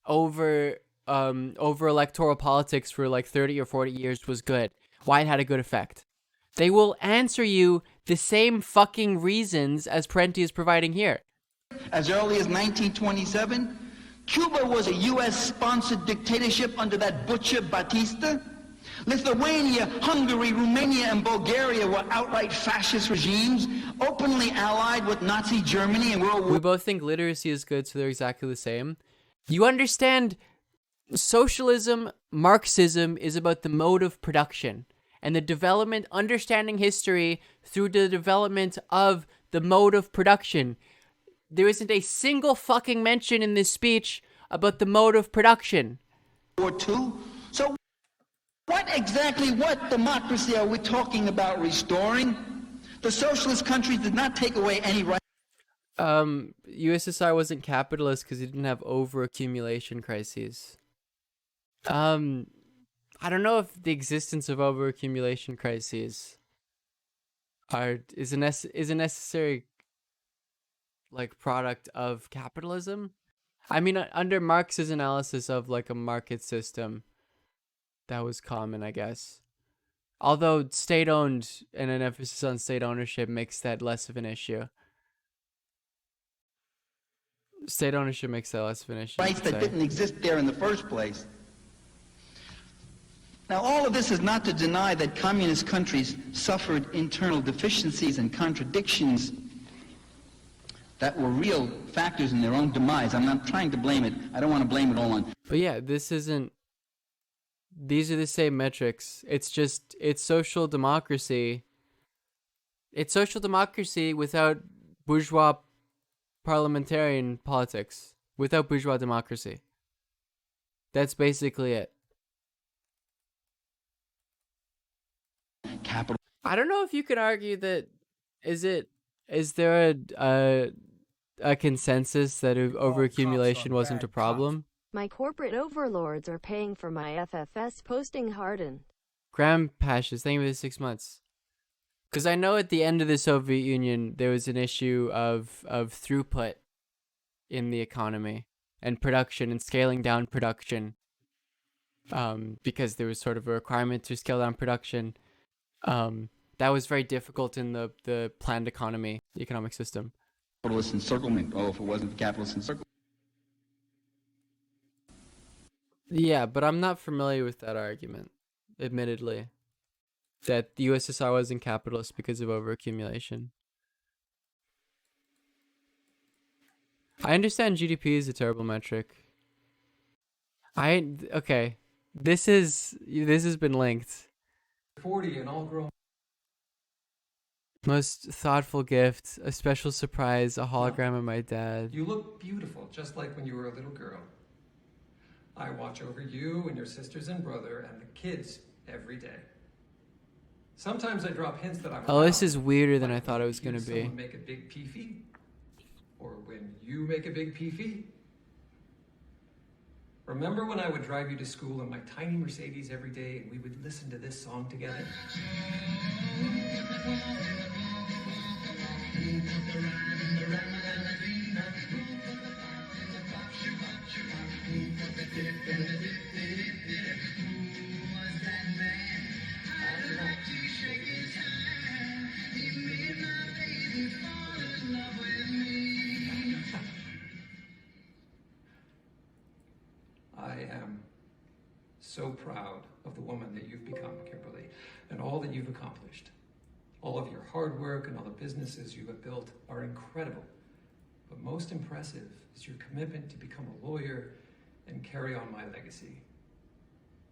S3: over electoral politics for like 30 or 40 years was good. Why it had a good effect. They will answer you the same fucking reasons as Parenti is providing here.
S15: As early as 1927, Cuba was a U.S.-sponsored dictatorship under that butcher Batista. Lithuania, Hungary, Romania, and Bulgaria were outright fascist regimes, openly allied with Nazi Germany in World War.
S3: We both think literacy is good, so they're exactly the same. You understand, socialism, Marxism is about the mode of production and the development, understanding history through the development of the mode of production. There isn't a single fucking mention in this speech about the mode of production.
S15: War II. So what democracy are we talking about restoring? The socialist countries did not take away any rights.
S3: USSR wasn't capitalist because it didn't have over-accumulation crises. I don't know if the existence of over-accumulation crises is a necessary like product of capitalism. I mean, under Marx's analysis of like a market system, that was common, I guess. Although state-owned and an emphasis on state ownership makes that less of an issue. State ownership makes that less of an issue.
S15: Rights that didn't exist there in the first place. Now, all of this is not to deny that communist countries suffered internal deficiencies and contradictions that were real factors in their own demise. I'm not trying to blame it. I don't want to blame it all on.
S3: But yeah, this isn't. These are the same metrics. It's just, it's social democracy. It's social democracy without bourgeois parliamentarian politics. Without bourgeois democracy. That's basically it.
S15: Capital.
S3: I don't know if you could argue that, is there a consensus that overaccumulation wasn't a problem?
S6: My corporate overlords are paying for my FFS posting hardened.
S3: Graham Pashes, thank you for the 6 months. Because I know at the end of the Soviet Union, there was an issue of throughput in the economy and production and scaling down production. Because there was sort of a requirement to scale down production. That was very difficult in the planned economy, the economic system.
S15: Capitalist encirclement. Oh, if it wasn't for capitalist encirclement.
S3: Yeah, but I'm not familiar with that argument, admittedly. That the USSR wasn't capitalist because of overaccumulation. I understand GDP is a terrible metric. Okay. This has been linked.
S1: 40 and all grown.
S3: Most thoughtful gift, a special surprise, a hologram of my dad.
S1: You look beautiful, just like when you were a little girl. I watch over you and your sisters and brother and the kids every day. Sometimes I drop hints that I'm
S3: this is weirder than I thought it was going to be.
S1: Someone make a big peefee? Or when you make a big peefee? Remember when I would drive you to school in my tiny Mercedes every day and we would listen to this song together? I am so proud of the woman that you've become, Kimberly, and all that you've accomplished. All of your hard work and all the businesses you have built are incredible. But most impressive is your commitment to become a lawyer and carry on my legacy.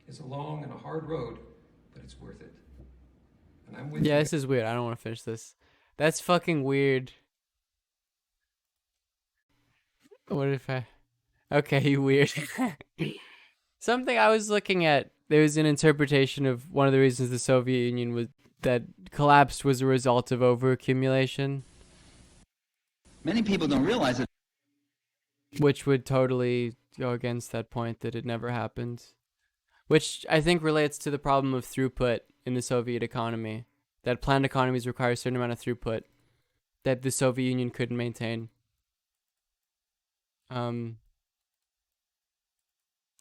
S16: is a long and a hard road, but it's worth it. And I'm with
S3: Yeah,
S16: you.
S3: this is weird. I don't want to finish this. That's fucking weird. What if I... Okay, weird. Something I was looking at, there was an interpretation of one of the reasons the Soviet Union was that collapsed was a result of overaccumulation.
S15: Many people don't realize it.
S3: Which would totally go against that point that it never happened. Which I think relates to the problem of throughput in the Soviet economy. That planned economies require a certain amount of throughput that the Soviet Union couldn't maintain. And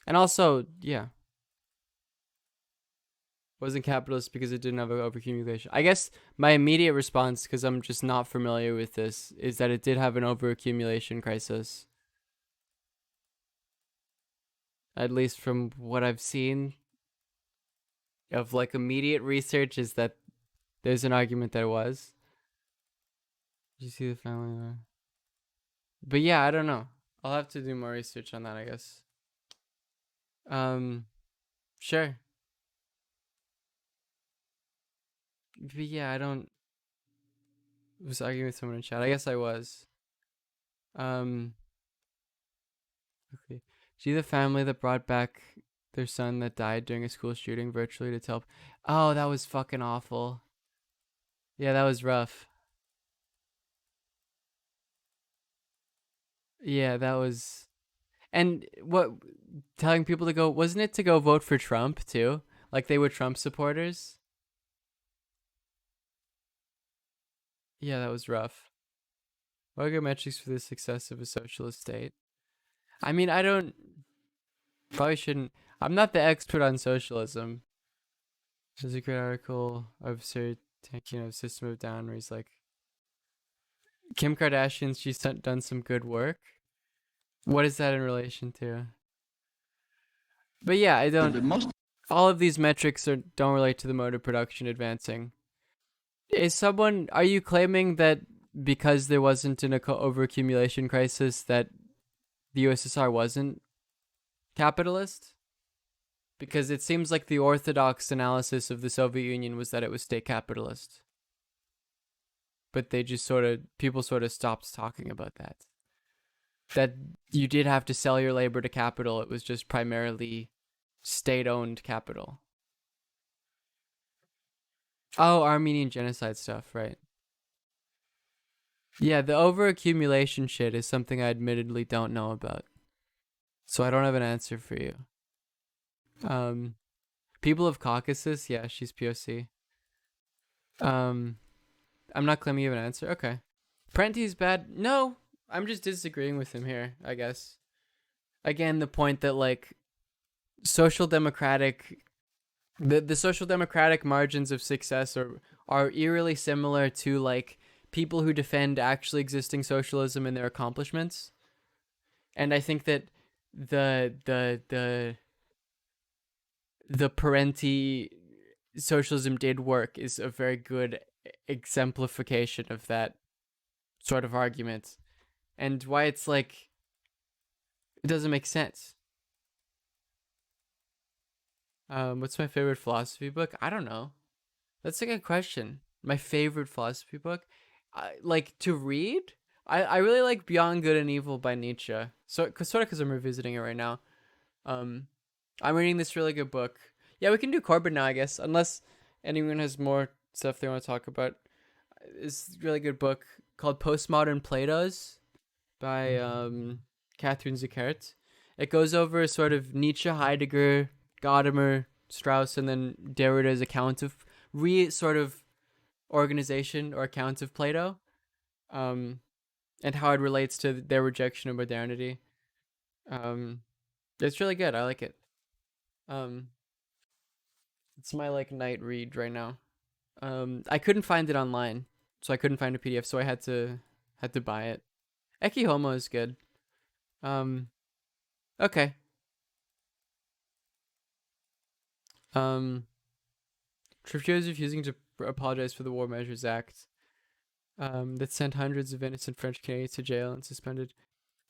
S3: also, yeah. Wasn't capitalist because it didn't have overaccumulation. I guess my immediate response, because I'm just not familiar with this, is that it did have an overaccumulation crisis. At least from what I've seen of like immediate research, is that there's an argument that it was. Did you see the family? But yeah, I don't know. I'll have to do more research on that, I guess. Sure. But yeah, I was arguing with someone in chat. I guess I was. Okay. See the family that brought back their son that died during a school shooting virtually to tell. Oh, that was fucking awful. Yeah, that was rough. Yeah, that was. And what, telling people to go, wasn't it to go vote for Trump too? Like they were Trump supporters? Yeah, that was rough. What are good metrics for the success of a socialist state? I mean, probably shouldn't. I'm not the expert on socialism. There's a great article of Sir Tankian of System of Down where he's like, Kim Kardashian, she's done some good work. What is that in relation to? But yeah, I don't. All of these metrics don't relate to the mode of production advancing. Are you claiming that because there wasn't an overaccumulation crisis that the USSR wasn't capitalist? Because it seems like the orthodox analysis of the Soviet Union was that it was state capitalist. But they just people stopped talking about that. That you did have to sell your labor to capital. It was just primarily state-owned capital. Oh, Armenian genocide stuff, right. Yeah, the overaccumulation shit is something I admittedly don't know about. So I don't have an answer for you. People of Caucasus, yeah, she's POC. I'm not claiming you have an answer. Okay. Prenti's bad. No, I'm just disagreeing with him here, I guess. Again, the point that like social democratic the social democratic margins of success are eerily similar to like people who defend actually existing socialism and their accomplishments. And I think that the Parenti socialism did work is a very good exemplification of that sort of argument, and why it's like it doesn't make sense. What's my favorite philosophy book? I don't know. That's a good question. My favorite philosophy book, like to read. I really like Beyond Good and Evil by Nietzsche. So because I'm revisiting it right now. I'm reading this really good book. Yeah, we can do Corbin now, I guess, unless anyone has more stuff they want to talk about. It's a really good book called Postmodern Platos by Catherine Zuckert. It goes over sort of Nietzsche, Heidegger, Gadamer, Strauss, and then Derrida's account of sort of organization or account of Plato, and how it relates to their rejection of modernity. It's really good. I like it. It's my like night read right now. I couldn't find it online, so I couldn't find a PDF, so I had to buy it. Ecce Homo is good. Okay. Trujillo is refusing to apologize for the War Measures Act that sent hundreds of innocent French Canadians to jail and suspended.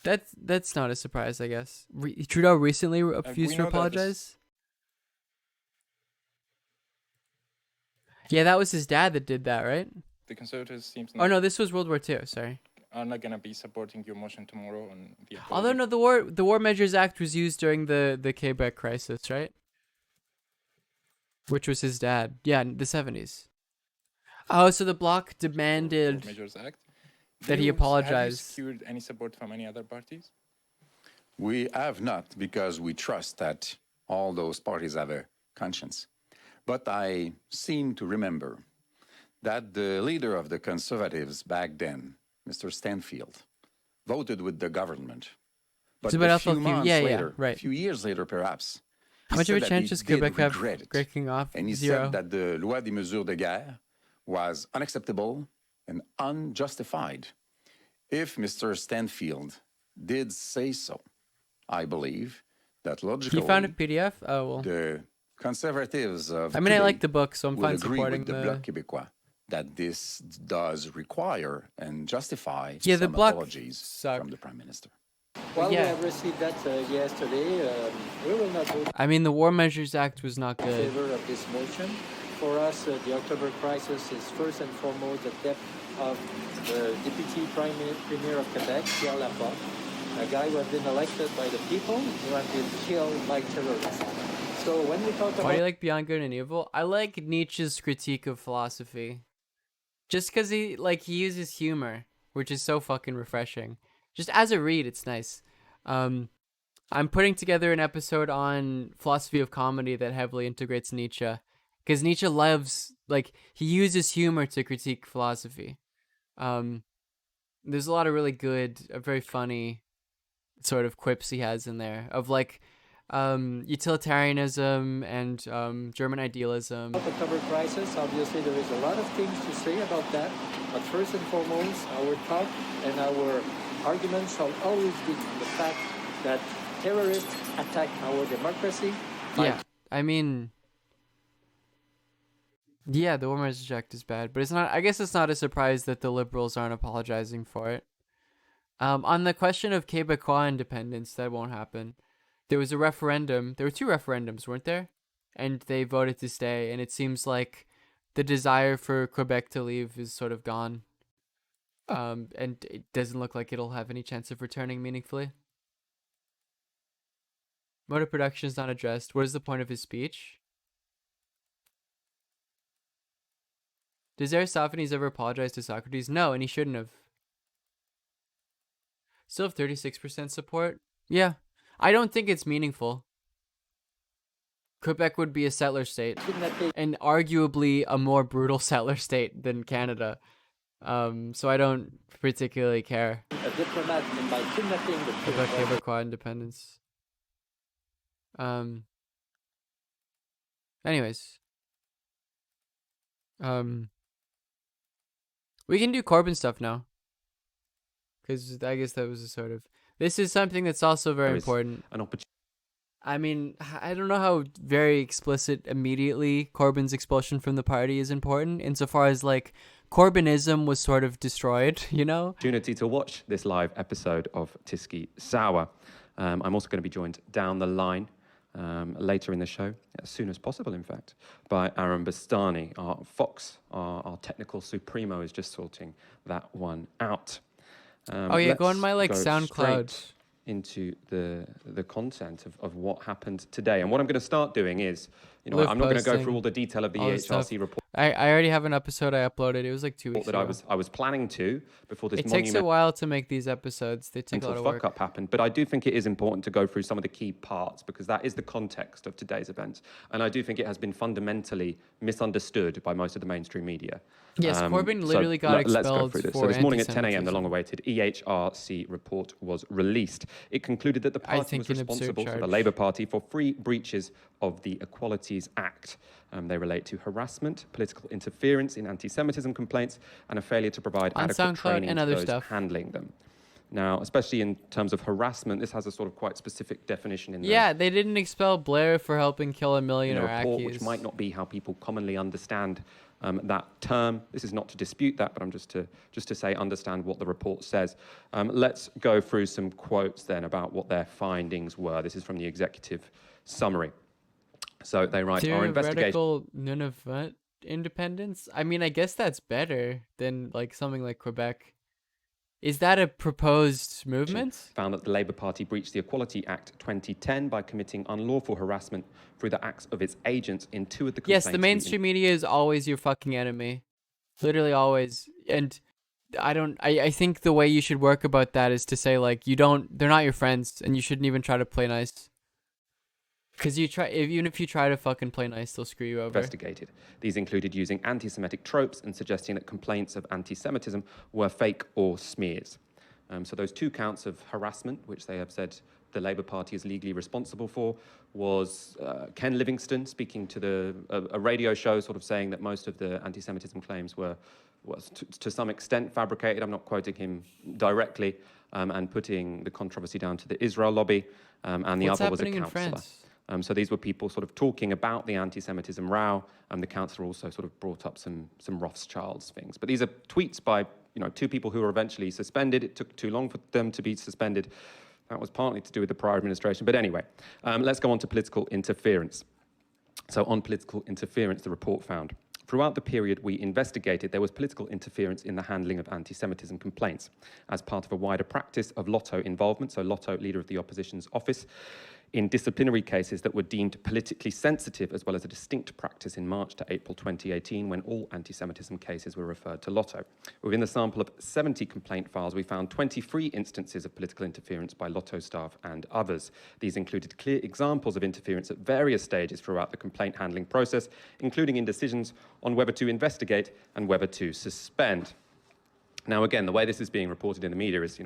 S3: That's not a surprise, I guess. Trudeau recently refused to apologize. Yeah, that was his dad that did that, right?
S17: The Conservatives seems
S3: Oh no, this was World War II. Sorry.
S17: are not going to be supporting your motion tomorrow on the apology.
S3: Although no, the War Measures Act was used during the Quebec crisis, right? Which was his dad. Yeah, in the 70s. Oh, so the Bloc demanded
S17: Measures Act.
S3: that he apologize.
S17: Have you secured any support from any other parties?
S18: We have not, because we trust that all those parties have a conscience. But I seem to remember that the leader of the Conservatives back then, Mr. Stanfield, voted with the government. But a few months later, a few years later perhaps,
S3: how much of a chance does Quebec have breaking off?
S18: And he said that the Loi des Mesures de Guerre was unacceptable and unjustified. If Mr. Stanfield did say so, I believe that logically...
S3: You found a PDF? Oh, well.
S18: The Conservatives of
S3: I mean, I like the book, so I'm fine
S18: agree
S3: supporting
S18: with the Bloc Québécois that this does require and justify
S3: the
S18: some
S3: Bloc
S18: apologies from the Prime Minister.
S19: Well, we have received that yesterday. We will not vote
S3: I mean, the War Measures Act was not
S19: in
S3: good.
S19: favor of this motion. For us, the October crisis is first and foremost the death of the Deputy Premier of Quebec, Pierre Laporte, a guy who has been elected by the people, who has been killed by terrorists. So when we talk about...
S3: Why do you like Beyond Good and Evil? I like Nietzsche's critique of philosophy. Just because he uses humor, which is so fucking refreshing. Just as a read, it's nice. I'm putting together an episode on philosophy of comedy that heavily integrates Nietzsche. Because Nietzsche loves, he uses humor to critique philosophy. There's a lot of really good, very funny sort of quips he has in there. Of utilitarianism and German idealism.
S19: October crisis, obviously there is a lot of things to say about that. But first and foremost, our talk and our arguments shall always be the fact that terrorists attack our democracy.
S3: Yeah, I mean... Yeah, the War Measures Act is bad, but it's not. I guess it's not a surprise that the Liberals aren't apologizing for it. On the question of Quebecois independence, that won't happen. There was a referendum. There were 2 referendums, weren't there? And they voted to stay, and it seems like the desire for Quebec to leave is sort of gone. And it doesn't look like it'll have any chance of returning meaningfully. Mode of production is not addressed. What is the point of his speech? Does Aristophanes ever apologize to Socrates? No, and he shouldn't have. Still have 36% support? Yeah. I don't think it's meaningful. Quebec would be a settler state. And arguably a more brutal settler state than Canada. So I don't particularly care
S19: A diplomat, and by kidnapping the
S3: about Quebecois independence. Anyways. We can do Corbyn stuff now. Because I guess that was a sort of... This is something that's also very important.
S4: An opportunity.
S3: I mean, I don't know how very explicit immediately Corbyn's expulsion from the party is important, insofar as, Corbynism was sort of destroyed, you know?
S4: Opportunity to watch this live episode of Tiski Sour. I'm also going to be joined down the line later in the show, as soon as possible, in fact, by Aaron Bastani. Our Fox, our technical supremo, is just sorting that one out.
S3: Go on my SoundCloud.
S4: Straight into the content of what happened today. And what I'm going to start doing is, I'm not going to go through all the detail of the EHRC report.
S3: I already have an episode I uploaded. It was 2 weeks ago.
S4: I was planning to before this.
S3: It takes a while to make these episodes. They take a lot of work.
S4: Until fuck up happened, but I do think it is important to go through some of the key parts because that is the context of today's events, and I do think it has been fundamentally misunderstood by most of the mainstream media.
S3: Yes, Corbyn literally got expelled.
S4: Let's go through this. So this morning at 10 a.m., the long-awaited EHRC report was released. It concluded that the party was responsible for the Labour Party for 3 breaches of the Equalities Act. They relate to harassment, political interference in anti-Semitism complaints, and a failure to provide adequate training to those handling them. Now, especially in terms of harassment, this has a sort of quite specific definition in there.
S3: Yeah, they didn't expel Blair for helping kill 1 million Iraqis.
S4: A report which might not be how people commonly understand that term. This is not to dispute that, but I'm just to say understand what the report says. Let's go through some quotes then about what their findings were. This is from the executive summary. So they write, our investigation...
S3: Nunavut independence. I mean, I guess that's better than like something like Quebec. Is that a proposed movement?
S4: Found that the Labour Party breached the Equality Act 2010 by committing unlawful harassment through the acts of its agents in 2 of the complaints.
S3: Yes, the mainstream media is always your fucking enemy. Literally always. And I think the way you should work about that is to say, like, they're not your friends, and you shouldn't even try to play nice. Because even if you try to fucking play nice, they'll screw you over.
S4: Investigated. These included using anti-Semitic tropes and suggesting that complaints of anti-Semitism were fake or smears. So those 2 counts of harassment, which they have said the Labour Party is legally responsible for, was Ken Livingstone speaking to a radio show, sort of saying that most of the anti-Semitism claims were to some extent fabricated. I'm not quoting him directly, and putting the controversy down to the Israel lobby. And the other was a councillor. So these were people sort of talking about the anti-Semitism row, and the councillor also sort of brought up some Rothschilds things. But these are tweets by 2 people who were eventually suspended. It took too long for them to be suspended. That was partly to do with the prior administration. But anyway, let's go on to political interference. So on political interference, the report found, throughout the period we investigated, there was political interference in the handling of anti-Semitism complaints as part of a wider practice of Lotto involvement, so Lotto, leader of the opposition's office, in disciplinary cases that were deemed politically sensitive, as well as a distinct practice in March to April 2018, when all anti-Semitism cases were referred to Lotto. Within the sample of 70 complaint files, we found 23 instances of political interference by Lotto staff and others. These included clear examples of interference at various stages throughout the complaint handling process, including in decisions on whether to investigate and whether to suspend. Now, again, the way this is being reported in the media is,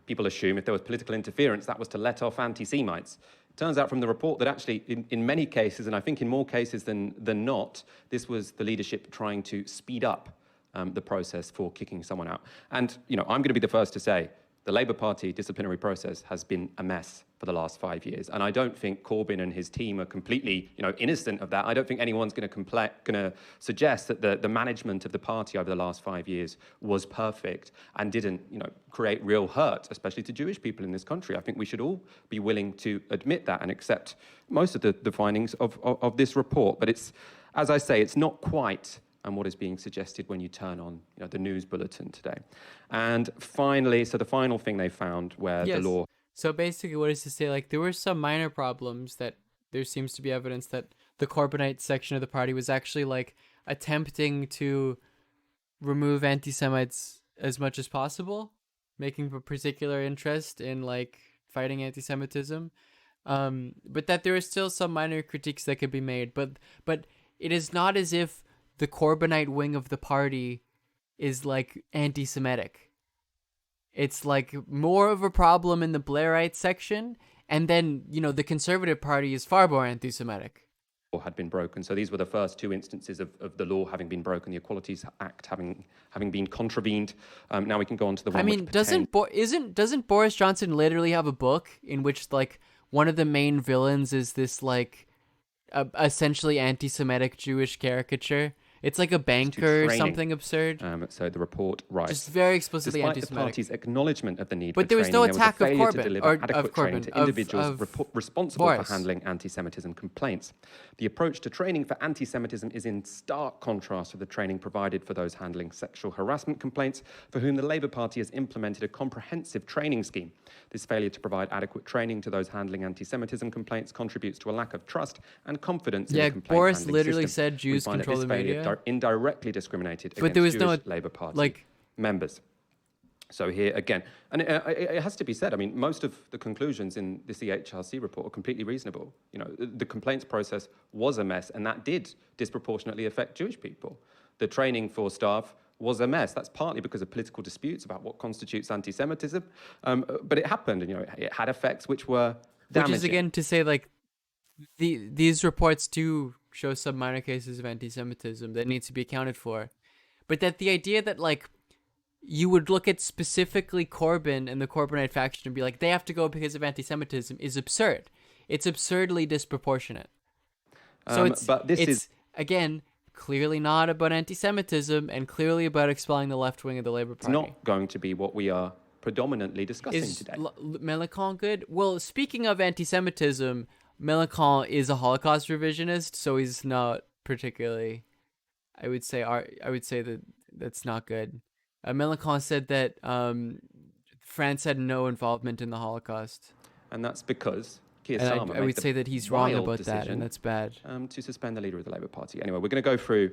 S4: people assume if there was political interference, that was to let off anti-Semites. It turns out from the report that actually, in many cases, and I think in more cases than not, this was the leadership trying to speed up the process for kicking someone out. And, I'm going to be the first to say, the Labour Party disciplinary process has been a mess for the last 5 years. And I don't think Corbyn and his team are completely, innocent of that. I don't think anyone's going to suggest that the management of the party over the last 5 years was perfect and didn't, create real hurt, especially to Jewish people in this country. I think we should all be willing to admit that and accept most of the findings of this report. But it's, as I say, it's not quite and what is being suggested when you turn on the news bulletin today. And finally, so the final thing they found where the law...
S3: So basically what is to say, like, there were some minor problems that there seems to be evidence that the Corbynite section of the party was actually, like, attempting to remove anti-Semites as much as possible, making a particular interest in, like, fighting anti-Semitism. But that there are still some minor critiques that could be made. But it is not as if the Corbynite wing of the party is, like, anti-Semitic. It's, like, more of a problem in the Blairite section, and then, the Conservative Party is far more anti-Semitic.
S4: Had been broken. So these were the first 2 instances of the law having been broken, the Equalities Act having been contravened. Now we can go on to the one.
S3: I mean, doesn't Boris Johnson literally have a book in which, like, one of the main villains is this, like, essentially anti-Semitic Jewish caricature? It's like a banker or something absurd.
S4: So the report writes,
S3: just very explicitly
S4: despite
S3: anti-Semitic.
S4: the party's acknowledge of the need
S3: but
S4: for
S3: there was
S4: training,
S3: no attack
S4: there was
S3: of
S4: a failure
S3: Corbyn,
S4: to deliver adequate training to individuals responsible
S3: Boris.
S4: for handling anti-Semitism complaints. The approach to training for anti-Semitism is in stark contrast to the training provided for those handling sexual harassment complaints, for whom the Labour Party has implemented a comprehensive training scheme. This failure to provide adequate training to those handling anti-Semitism complaints contributes to a lack of trust and confidence in the complaint
S3: Boris
S4: handling
S3: literally
S4: system.
S3: said Jews
S4: We find
S3: control
S4: that
S3: the
S4: this failure
S3: media.
S4: indirectly discriminated
S3: But
S4: against
S3: there was
S4: Jewish
S3: no,
S4: Labour Party
S3: like,
S4: members. So here again, and it has to be said, I mean, most of the conclusions in this EHRC report are completely reasonable. The complaints process was a mess, and that did disproportionately affect Jewish people. The training for staff was a mess. That's partly because of political disputes about what constitutes anti-Semitism, but it happened, and it had effects which were damaging.
S3: Which is again to say, like, these reports do show some minor cases of anti-Semitism that needs to be accounted for, but that the idea that, like, you would look at specifically Corbyn and the Corbynite faction and be like, they have to go because of anti-Semitism is absurd. It's absurdly disproportionate. So it's again, clearly not about anti-Semitism and clearly about expelling the left wing of the Labour Party.
S4: It's not going to be what we are predominantly discussing today.
S3: Mélenchon good? Well, speaking of anti-Semitism, Mélenchon is a Holocaust revisionist, so he's not particularly I would say that that's not good. Mélenchon said that France had no involvement in the Holocaust.
S4: And that's because Keir
S3: And
S4: Starmer
S3: I would say that he's wrong about that, and that's bad.
S4: To suspend the leader of the Labour Party. Anyway, we're going to go through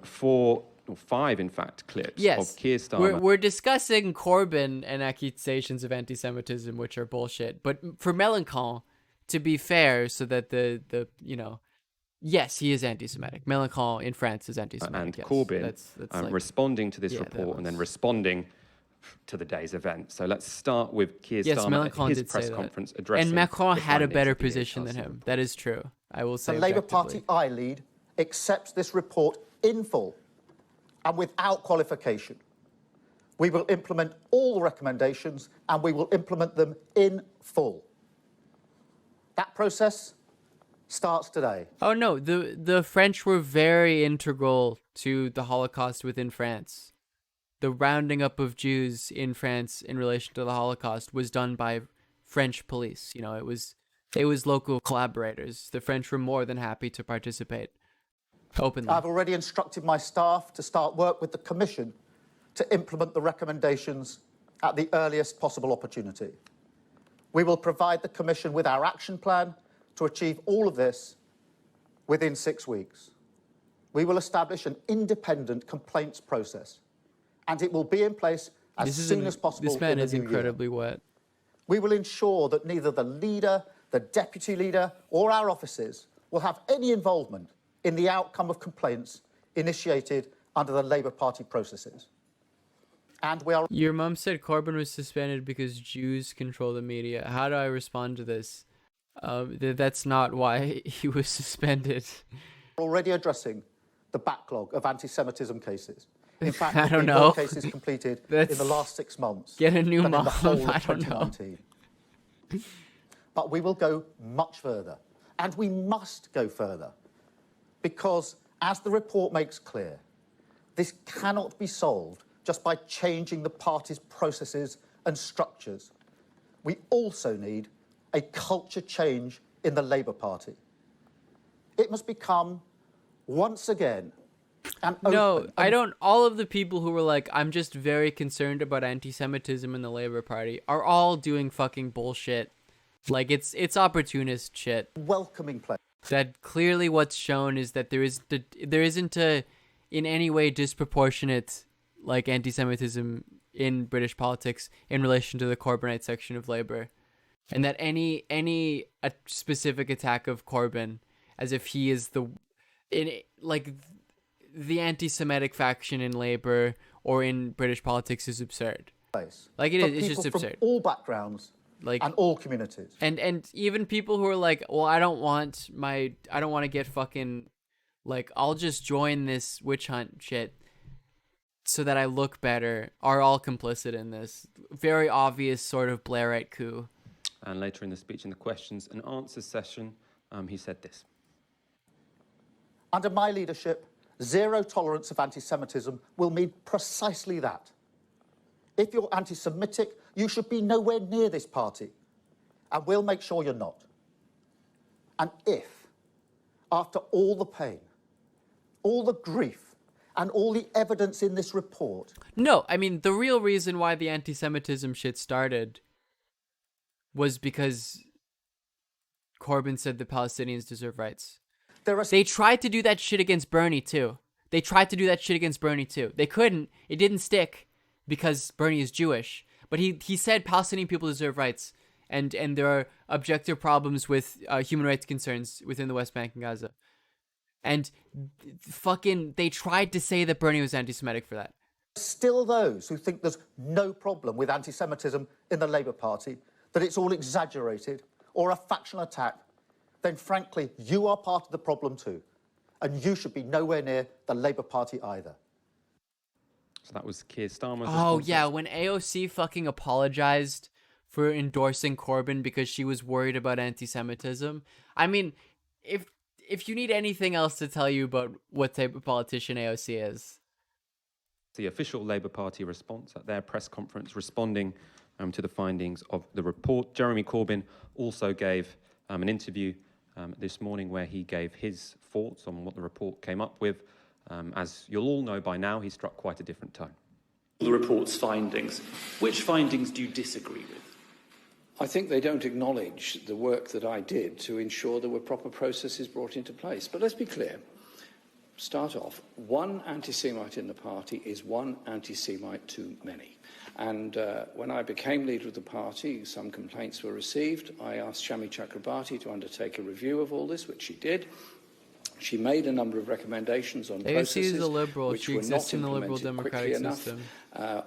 S4: 4 or 5, in fact, clips of Keir Starmer.
S3: We're discussing Corbyn and accusations of anti-Semitism, which are bullshit. But for Mélenchon, to be fair, so that the yes, he is anti-Semitic. Mélenchon in France is anti-Semitic.
S4: And
S3: yes.
S4: Corbyn
S3: that's
S4: responding to this report and then responding to the day's event. So let's start with Keir Starmer at his press conference addressing.
S3: And Macron
S4: the
S3: had a
S4: findings
S3: better
S4: of the
S3: position than
S4: HRC
S3: him.
S4: report.
S3: That is true. I will say
S20: the Labour
S3: objectively.
S20: Party I lead accepts this report in full and without qualification. We will implement all the recommendations and we will implement them in full. That process starts today.
S3: Oh no, the French were very integral to the Holocaust within France. The rounding up of Jews in France in relation to the Holocaust was done by French police. You know, it was local collaborators. The French were more than happy to participate openly.
S20: I've already instructed my staff to start work with the Commission to implement the recommendations at the earliest possible opportunity. We will provide the Commission with our action plan to achieve all of this within 6 weeks. We will establish an independent complaints process, and it will be in place as soon as possible.
S3: This man is
S20: in the new
S3: incredibly
S20: year.
S3: wet.
S20: We will ensure that neither the leader, the deputy leader, or our offices will have any involvement in the outcome of complaints initiated under the Labour Party processes. And we are...
S3: Your mom said Corbyn was suspended because Jews control the media. How do I respond to this? That's not why he was suspended.
S20: already addressing the backlog of anti-Semitism cases. In fact,
S3: I don't
S20: there have been
S3: know.
S20: more cases completed in the last 6 months
S3: Get a new
S20: than in
S3: mom.
S20: the whole of
S3: I don't know.
S20: 2019. But we will go much further, and we must go further, because, as the report makes clear, this cannot be solved just by changing the party's processes and structures. We also need a culture change in the Labour Party. It must become, once again, an
S3: No,
S20: open
S3: I don't. All of the people who were like, I'm just very concerned about anti-Semitism in the Labour Party are all doing fucking bullshit. Like, it's opportunist shit.
S20: welcoming place.
S3: That clearly what's shown is that there isn't a, in any way, disproportionate, like, anti-Semitism in British politics in relation to the Corbynite section of Labour. And that any a specific attack of Corbyn, as if he is the anti-Semitic faction in Labour or in British politics, is absurd. Like, it
S20: For
S3: is. It's just
S20: people
S3: absurd.
S20: from all backgrounds,
S3: Like,
S20: and all communities.
S3: And even people who are like, well, I don't want to get fucking, like, I'll just join this witch hunt shit so that I look better, are all complicit in this very obvious sort of Blairite coup.
S4: And later in the speech, in the questions and answers session, he said this.
S20: Under my leadership, zero tolerance of anti-Semitism will mean precisely that. If you're anti-Semitic, you should be nowhere near this party, and we'll make sure you're not. And if, after all the pain, all the grief, and all the evidence in this report...
S3: No, I mean, the real reason why the anti-Semitism shit started was because Corbyn said the Palestinians deserve rights. They tried to do that shit against Bernie, too. They couldn't. It didn't stick because Bernie is Jewish. But he said Palestinian people deserve rights. And there are objective problems with human rights concerns within the West Bank and Gaza. And they tried to say that Bernie was anti-Semitic for that.
S20: Still those who think there's no problem with anti-Semitism in the Labour Party, that it's all exaggerated or a factional attack, then frankly, you are part of the problem too. And you should be nowhere near the Labour Party either.
S4: So that was Keir Starmer's
S3: Oh,
S4: response.
S3: yeah, when AOC fucking apologized for endorsing Corbyn because she was worried about anti-Semitism. I mean, if you need anything else to tell you about what type of politician AOC is.
S4: The official Labour Party response at their press conference responding to the findings of the report. Jeremy Corbyn also gave an interview this morning where he gave his thoughts on what the report came up with. As you'll all know by now, he struck quite a different tone.
S21: The report's findings. Which findings do you disagree with?
S22: I think they don't acknowledge the work that I did to ensure there were proper processes brought into place. But let's be clear. Start off. One anti-Semite in the party is one anti-Semite too many. And when I became leader of the party, some complaints were received. I asked Shami Chakrabarti to undertake a review of all this, which she did. She made a number of recommendations on processes
S3: is a liberal.
S22: which
S3: She
S22: were
S3: exists
S22: not
S3: in the liberal
S22: implemented
S3: democratic
S22: quickly enough.
S3: system.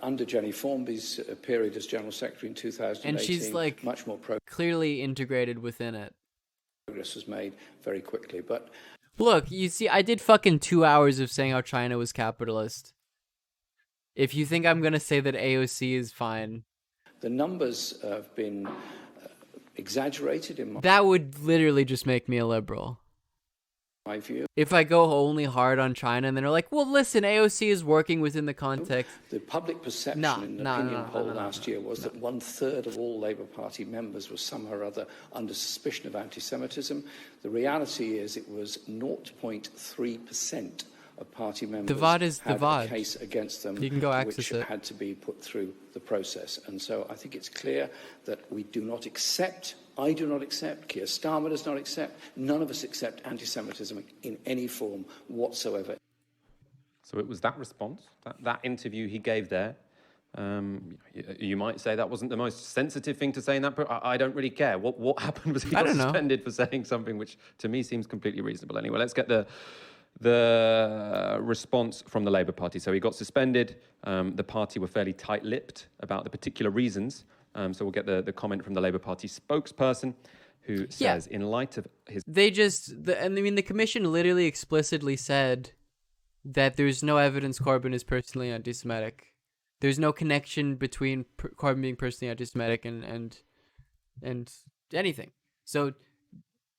S22: Under Jenny Formby's period as General Secretary in 2018,
S3: And she's like
S22: much more
S3: clearly integrated within it.
S22: progress was made very quickly. But
S3: look, you see, I did fucking 2 hours of saying how China was capitalist. If you think I'm gonna say that AOC is fine,
S22: the numbers have been exaggerated in
S3: that would literally just make me a liberal.
S22: my view.
S3: If I go only hard on China and then they're like, well, listen, AOC is working within the context.
S22: The public perception in an opinion poll last year was that 1/3 of all Labour Party members were somehow or other under suspicion of anti-Semitism. The reality is it was 0.3% of party members
S3: The Vod is the
S22: had
S3: Vod.
S22: a case against them,
S3: You can go access
S22: which
S3: it.
S22: had to be put through the process. And so I think it's clear that we do not accept, I do not accept, Keir Starmer does not accept, none of us accept anti-Semitism in any form whatsoever.
S4: So it was that response, that interview he gave there. You might say that wasn't the most sensitive thing to say in that. I don't really care. What happened was he got suspended for saying something which to me seems completely reasonable. Anyway, let's get the response from the Labour Party. So he got suspended. The party were fairly tight-lipped about the particular reasons. So we'll get the comment from the Labour Party spokesperson, who says, in light of his...
S3: the commission literally explicitly said that there's no evidence Corbyn is personally anti-Semitic. There's no connection between Corbyn being personally anti-Semitic and anything. So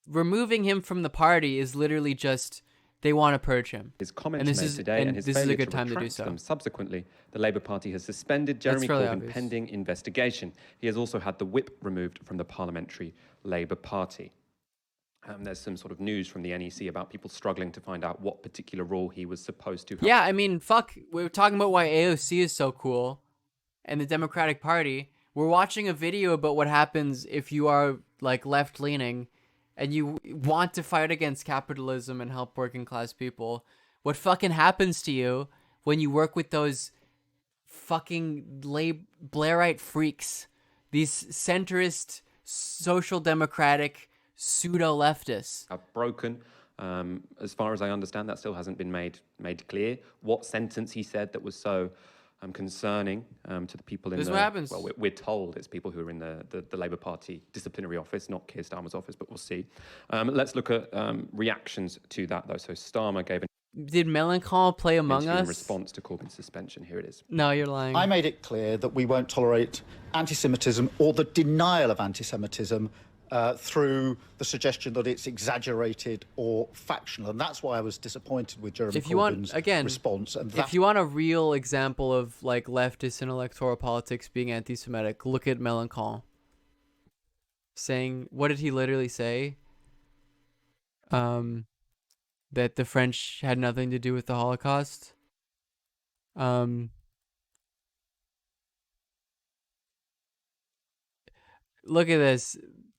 S3: removing him from the party is literally just... They want to purge him.
S4: His comments made today and his
S3: this is
S4: failure
S3: a good
S4: to
S3: time to do
S4: retract
S3: so.
S4: them subsequently, the Labour Party has suspended Jeremy
S3: fairly
S4: Corbyn
S3: obvious.
S4: pending investigation. He has also had the whip removed from the Parliamentary Labour Party. There's some sort of news from the NEC about people struggling to find out what particular role he was supposed to have.
S3: Yeah, I mean, fuck. We're talking about why AOC is so cool and the Democratic Party. We're watching a video about what happens if you are, like, left-leaning and you want to fight against capitalism and help working class people. What fucking happens to you when you work with those fucking Blairite freaks, these centrist, social democratic pseudo-leftists?
S4: Broken. As far as I understand, that still hasn't been made clear. What sentence he said that was so concerning to the people in
S3: This is
S4: the...
S3: what happens.
S4: Well, we're told it's people who are in the Labour Party disciplinary office, not Keir Starmer's office, but we'll see. Let's look at reactions to that, though. So Starmer gave an...
S3: Did Mélenchon play Among
S4: interview in
S3: Us?
S4: response to Corbyn's suspension. Here it is.
S3: No, you're lying.
S20: I made it clear that we won't tolerate anti-Semitism or the denial of anti-Semitism through the suggestion that it's exaggerated or factional. And that's why I was disappointed with Jeremy Corbyn's response. And
S3: if you want a real example of like leftists in electoral politics being anti-Semitic, look at Mélenchon. Saying, what did he literally say? That the French had nothing to do with the Holocaust. Look at this.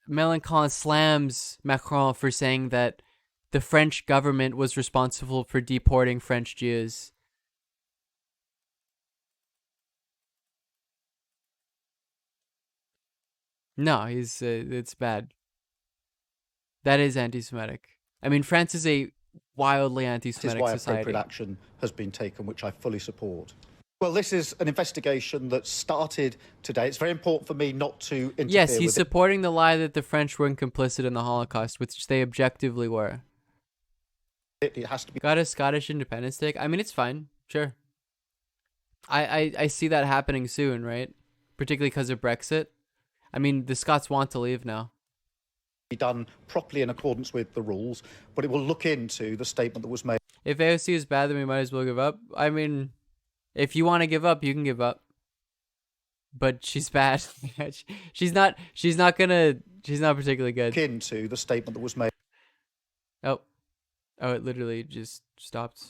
S3: Mélenchon slams Macron for saying that the French government was responsible for deporting French Jews. No, it's bad. That is anti-Semitic. I mean, France is a wildly anti-Semitic
S20: why
S3: society.
S20: appropriate action has been taken, which I fully support. Well, this is an investigation that started today. It's very important for me not to interfere
S3: Yes, he's
S20: with
S3: supporting the lie that the French weren't complicit in the Holocaust, which they objectively were.
S20: it. It has to be...
S3: Got a Scottish independence take? I mean, it's fine. Sure. I see that happening soon, right? Particularly because of Brexit. I mean, the Scots want to leave now.
S20: Be done properly in accordance with the rules, but it will look into the statement that was made.
S3: If AOC is bad, then we might as well give up. I mean, if you want to give up, you can give up. But she's bad. she's not particularly good.
S20: Look into the statement that was made.
S3: Oh, it literally just stopped.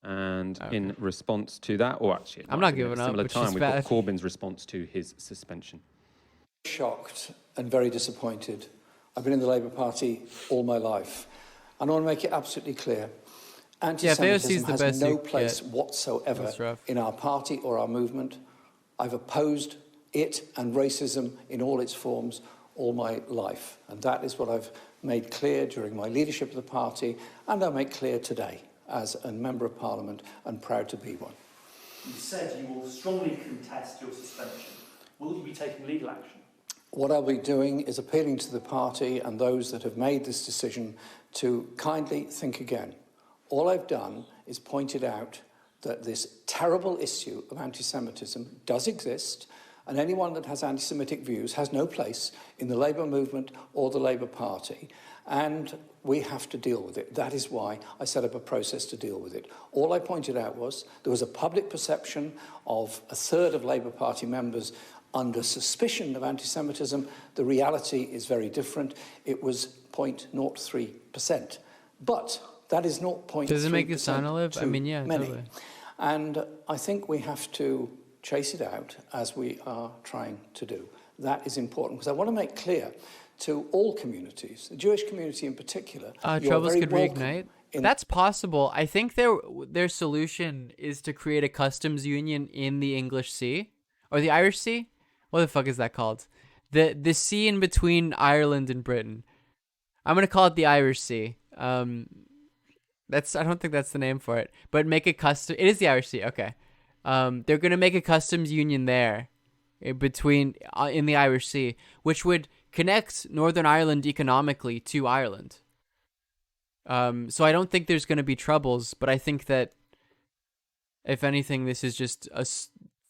S4: And in response to that, or actually,
S3: I'm not giving up,
S4: similar
S3: which
S4: time,
S3: is
S4: we've
S3: bad.
S4: got Corbyn's response to his suspension.
S22: Shocked and very disappointed. I've been in the Labour Party all my life. And I want to make it absolutely clear. Anti-Semitism has no place whatsoever in our party or our movement. I've opposed it and racism in all its forms all my life. And that is what I've made clear during my leadership of the party, and I make clear today as a Member of Parliament and proud to be one.
S2: You said you will strongly contest your suspension. Will you be taking legal action?
S22: What I'll be doing is appealing to the party and those that have made this decision to kindly think again. All I've done is pointed out that this terrible issue of anti-Semitism does exist, and anyone that has anti-Semitic views has no place in the Labour movement or the Labour Party, and we have to deal with it. That is why I set up a process to deal with it. All I pointed out was there was a public perception of a third of Labour Party members under suspicion of anti-Semitism. The reality is very different. It was 0.03%. But that is 0.3%.
S3: Does it make you sound, Liv? I mean, yeah,
S22: many.
S3: totally.
S22: And I think we have to chase it out as we are trying to do. That is important, because I want to make clear to all communities, the Jewish community in particular,
S3: troubles could reignite. That's possible. I think their solution is to create a customs union in the English Sea or the Irish Sea. What the fuck is that called? The sea in between Ireland and Britain. I'm gonna call it the Irish Sea. I don't think that's the name for it, but make a custom. It is the Irish Sea. Okay. They're gonna make a customs union there, in the Irish Sea, which would connect Northern Ireland economically to Ireland. So I don't think there's gonna be troubles, but I think that if anything, this is just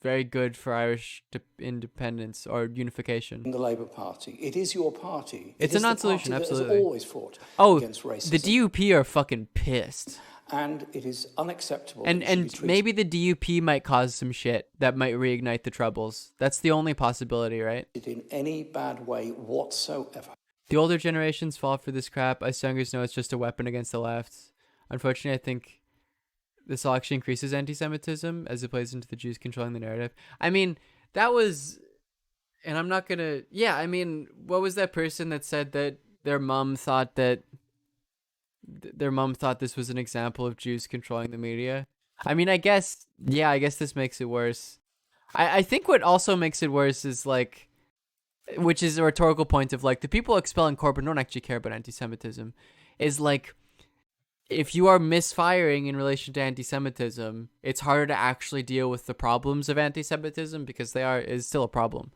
S3: very good for Irish independence or unification.
S22: In the Labour Party, it is your party.
S3: It's a non-solution, absolutely.
S22: It has always fought against racism.
S3: The DUP are fucking pissed.
S22: And it is unacceptable.
S3: And maybe the DUP might cause some shit that might reignite the troubles. That's the only possibility, right?
S22: In any bad way whatsoever.
S3: The older generations fall for this crap. Us youngers know it's just a weapon against the left. Unfortunately, I think this all actually increases anti-Semitism as it plays into the Jews controlling the narrative. I mean, that was... And I'm not gonna... Yeah, I mean, what was that person that said that their mom thought this was an example of Jews controlling the media? I mean, I guess this makes it worse. I think what also makes it worse is, like... Which is a rhetorical point of, like, the people expelling Corbyn don't actually care about anti-Semitism. Is, like... If you are misfiring in relation to anti-Semitism, it's harder to actually deal with the problems of anti-Semitism because is still a problem.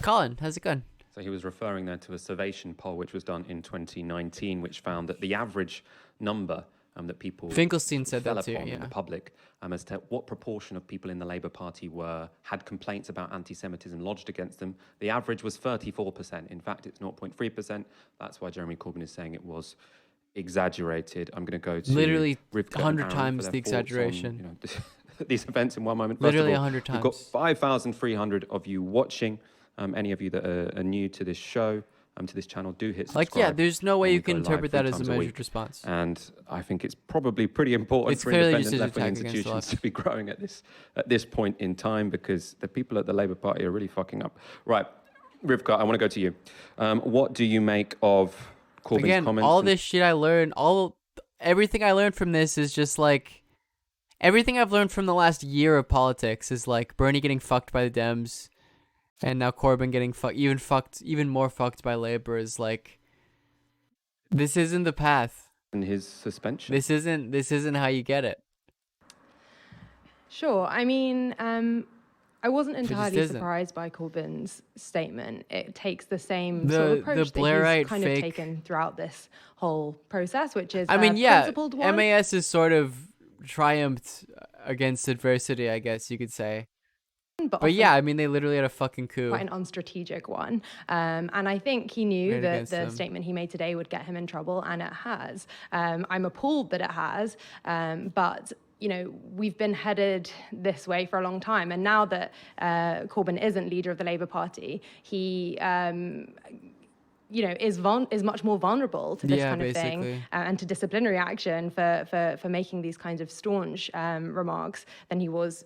S3: Colin, how's it going?
S4: So he was referring there to a Survation poll which was done in 2019, which found that the average number that people
S3: Finkelstein said
S4: fell
S3: that too,
S4: upon
S3: yeah.
S4: in the public as to what proportion of people in the Labour Party had complaints about anti-Semitism lodged against them. The average was 34%. In fact, it's 0.3%. That's why Jeremy Corbyn is saying it was exaggerated. I'm going to go to
S3: literally
S4: Rivka
S3: 100 times the exaggeration.
S4: On, these events in one moment.
S3: Literally
S4: all,
S3: 100 times.
S4: We've got 5,300 of you watching. Any of you that are new to this show, to this channel, do hit subscribe.
S3: Like, yeah, there's no way you can interpret that as a measured response.
S4: And I think it's probably pretty important for independent left-wing institutions to be growing at this point in time, because the people at the Labour Party are really fucking up. Right, Rivka, I want to go to you. What do you make of Corbyn's comments?
S3: All this shit I learned, everything I learned from this is just like, everything I've learned from the last year of politics is like Bernie getting fucked by the Dems, and now Corbyn getting even more fucked by Labour. Is like, this isn't the path.
S4: And his suspension.
S3: This isn't how you get it.
S5: Sure. I mean, I wasn't entirely surprised by Corbyn's statement. It takes the same sort of approach that he's kind of taken throughout this whole process, which is principled one.
S3: MAS has sort of triumphed against adversity, I guess you could say. But yeah, I mean, they literally had a fucking coup.
S5: Quite an unstrategic one. And I think he knew that the statement he made today would get him in trouble, and it has. I'm appalled that it has, but you know, we've been headed this way for a long time. And now that Corbyn isn't leader of the Labour Party, he is much more vulnerable to this kind of thing and to disciplinary action for making these kinds of staunch remarks than he was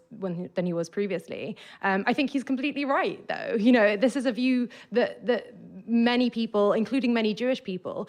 S5: previously. I think he's completely right, though. This is a view that many people, including many Jewish people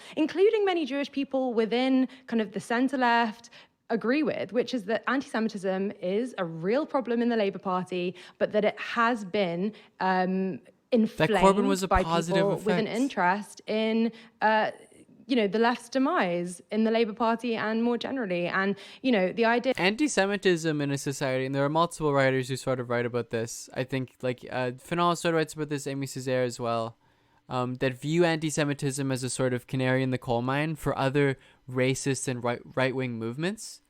S5: within kind of the center left, agree with, which is that anti-Semitism is a real problem in the Labour Party, but that it has been inflamed by people with an interest in the left's demise in the Labour Party and more generally. And the idea
S3: anti-Semitism in a society, and there are multiple writers who sort of write about this. I think Fanal sort of writes about this, Amy Césaire as well, that view anti-Semitism as a sort of canary in the coal mine for other racist and right-wing movements.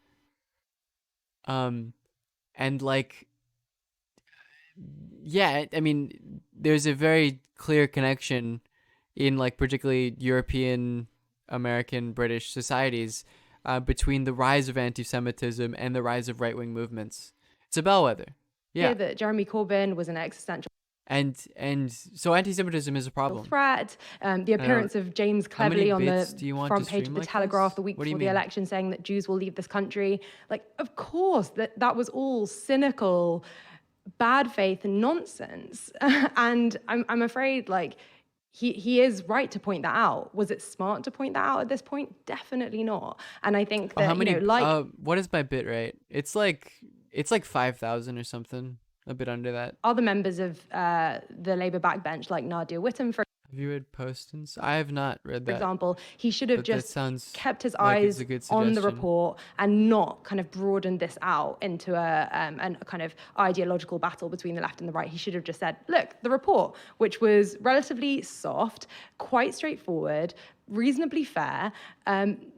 S3: There's a very clear connection in particularly European, American, British societies between the rise of anti-Semitism and the rise of right-wing movements. It's a bellwether. Yeah.
S5: That Jeremy Corbyn was an existential
S3: and so anti-Semitism is a problem.
S5: Threat. The appearance of James Cleverly on the front page of the Telegraph the week before the election, saying that Jews will leave this country. Of course, that was all cynical, bad faith nonsense. And I'm afraid he is right to point that out. Was it smart to point that out at this point? Definitely not. And I think that
S3: what is my bit rate? It's like 5,000 or something. A bit under that.
S5: Other members of the Labour backbench, like Nadia Whittome, for
S3: have you read Postons? I have not read that.
S5: For example, he should have just kept his eyes on the report and not kind of broadened this out into a kind of ideological battle between the left and the right. He should have just said, look, the report, which was relatively soft, quite straightforward, reasonably fair,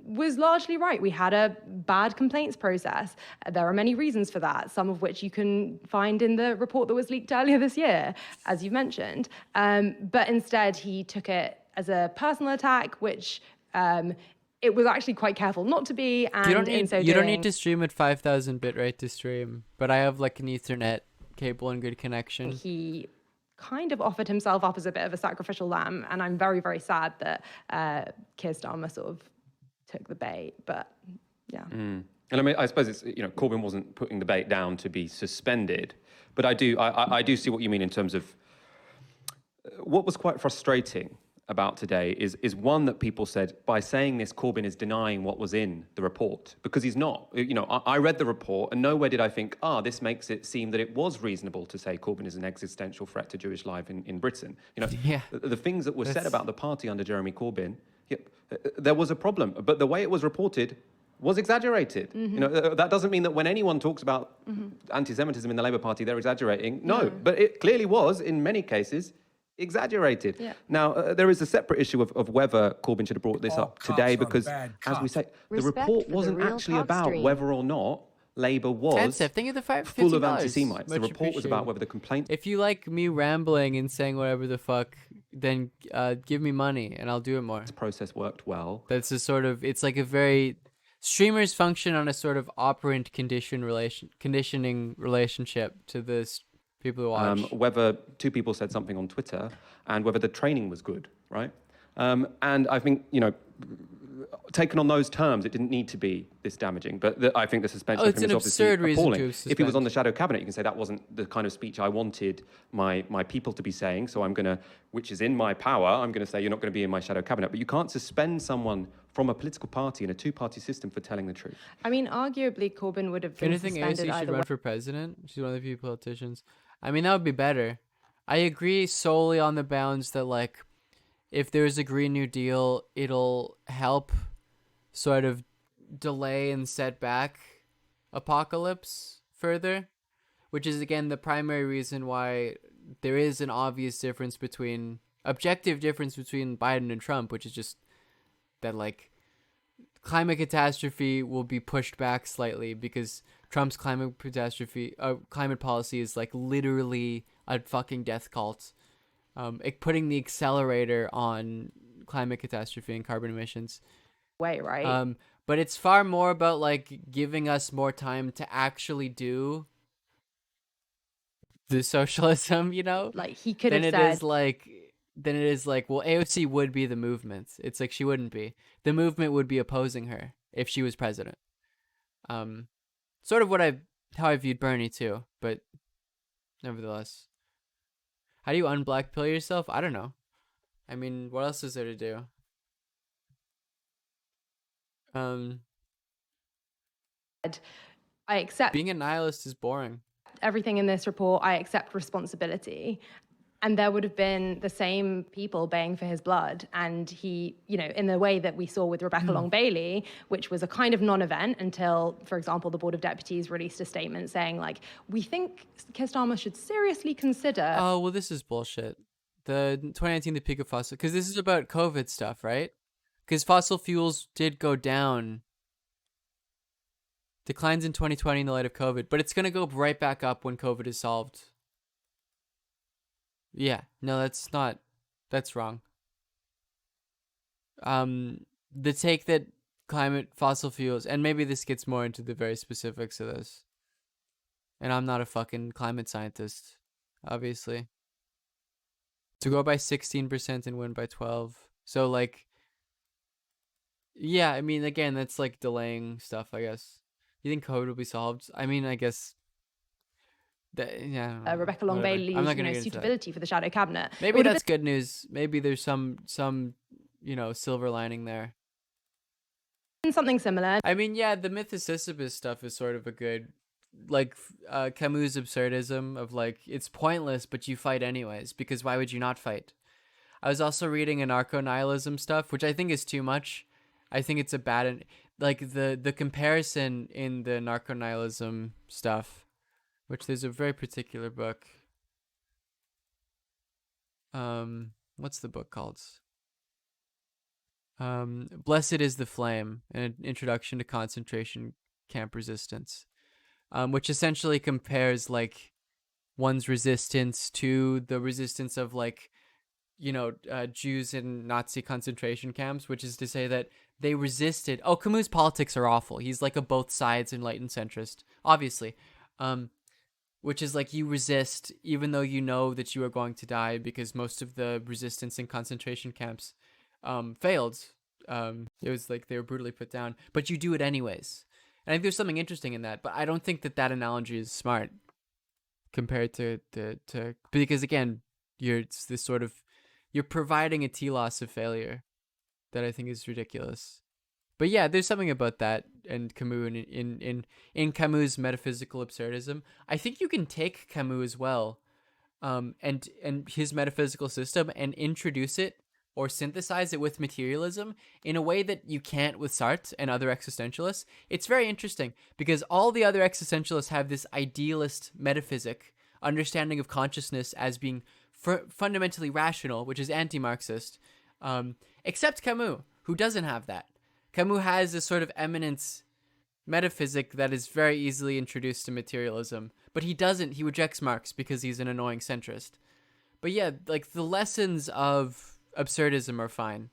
S5: was largely right. We had a bad complaints process. There are many reasons for that, some of which you can find in the report that was leaked earlier this year, as you mentioned. But instead, he took it as a personal attack, which it was actually quite careful not to be. And
S3: you don't need to stream at 5,000 bitrate to stream, but I have an Ethernet cable and good connection.
S5: He kind of offered himself up as a bit of a sacrificial lamb, and I'm very, very sad that Keir Starmer sort of took the bait. But yeah.
S4: And I suppose it's Corbyn wasn't putting the bait down to be suspended, but I do see what you mean in terms of what was quite frustrating about today is one that people said, by saying this, Corbyn is denying what was in the report, because he's not. I read the report and nowhere did I think, this makes it seem that it was reasonable to say Corbyn is an existential threat to Jewish life in Britain. The things that were said about the party under Jeremy Corbyn, there was a problem, but the way it was reported was exaggerated.
S5: Mm-hmm.
S4: That doesn't mean that when anyone talks about anti-Semitism in the Labour Party, they're exaggerating. No, but it clearly was, in many cases, exaggerated.
S5: Yeah.
S4: Now, there is a separate issue of whether Corbyn should have brought this up today, because, as we say, the report wasn't actually about whether or not Labour was full of anti-Semites. The report was about whether the complaint...
S3: If you like me rambling and saying whatever the fuck, then give me money and I'll do it more.
S4: This process worked well.
S3: That's a sort of... It's like a very... Streamers function on a sort of operant conditioning relationship to this... people who watch.
S4: Whether two people said something on Twitter and whether the training was good, right? And I think, taken on those terms, it didn't need to be this damaging. But I think the suspension of him is obviously appalling. If he was on the shadow cabinet, you can say that wasn't the kind of speech I wanted my people to be saying, so I'm going to, which is in my power, I'm going to say you're not going to be in my shadow cabinet. But you can't suspend someone from a political party in a two-party system for telling the truth.
S5: I mean, arguably, Corbyn would have been suspended either way.
S3: Anything should run for president? She's one of the few politicians. I mean, that would be better. I agree solely on the bounds that, if there's a Green New Deal, it'll help sort of delay and set back apocalypse further, which is, again, the primary reason why there is an obvious objective difference between Biden and Trump, which is just that, climate catastrophe will be pushed back slightly because Trump's climate policy is literally a fucking death cult, putting the accelerator on climate catastrophe and carbon emissions.
S5: Right.
S3: But it's far more about giving us more time to actually do the socialism,
S5: he could have said,
S3: than it is like, well, AOC would be the movement. It's like she wouldn't be. The movement would be opposing her if she was president. Sort of how I viewed Bernie too, but nevertheless. How do you unblack pill yourself? I don't know. I mean, what else is there to do?
S5: I accept
S3: being a nihilist is boring.
S5: Everything in this report. I accept responsibility. And there would have been the same people baying for his blood. And he, you know, in the way that we saw with Rebecca Long Bailey, which was a kind of non-event until, for example, the Board of Deputies released a statement saying, like, we think Keir Starmer should seriously consider.
S3: Oh, well, this is bullshit. The 2019, the peak of fossil, because this is about COVID stuff, right? Because fossil fuels did go down. Declines in 2020 in the light of COVID, but it's going to go right back up when COVID is solved. Yeah, no, that's wrong. The take that climate, fossil fuels, and maybe this gets more into the very specifics of this. And I'm not a fucking climate scientist, obviously. To go by 16% and win by 12. So like, yeah, I mean, again, that's like delaying stuff, I guess. You think COVID will be solved? I mean, I guess. Yeah.
S5: Rebecca Long Bailey's suitability for the shadow cabinet.
S3: Maybe that's good news. Maybe there's some silver lining there.
S5: Something similar.
S3: I mean, yeah, the myth of Sisyphus stuff is sort of a good, like, Camus' absurdism of like, it's pointless, but you fight anyways, because why would you not fight? I was also reading anarcho-nihilism stuff, which I think is too much. I think it's a bad, like the comparison in the anarcho-nihilism stuff, which there's a very particular book. What's the book called? Blessed is the Flame, an introduction to concentration camp resistance, which essentially compares like one's resistance to the resistance of like, Jews in Nazi concentration camps, which is to say that they resisted. Oh, Camus' politics are awful. He's like a both sides enlightened centrist, obviously. Which is like you resist even though you know that you are going to die, because most of the resistance in concentration camps failed. It was like they were brutally put down, but you do it anyways. And I think there's something interesting in that, but I don't think that analogy is smart compared to because again, you're providing a telos of failure that I think is ridiculous. But yeah, there's something about that and Camus in Camus' metaphysical absurdism. I think you can take Camus as well, and his metaphysical system and introduce it or synthesize it with materialism in a way that you can't with Sartre and other existentialists. It's very interesting because all the other existentialists have this idealist metaphysic understanding of consciousness as being fundamentally rational, which is anti-Marxist, except Camus, who doesn't have that. Camus has this sort of eminence metaphysic that is very easily introduced to materialism, but he doesn't. He rejects Marx because he's an annoying centrist. But yeah, like the lessons of absurdism are fine,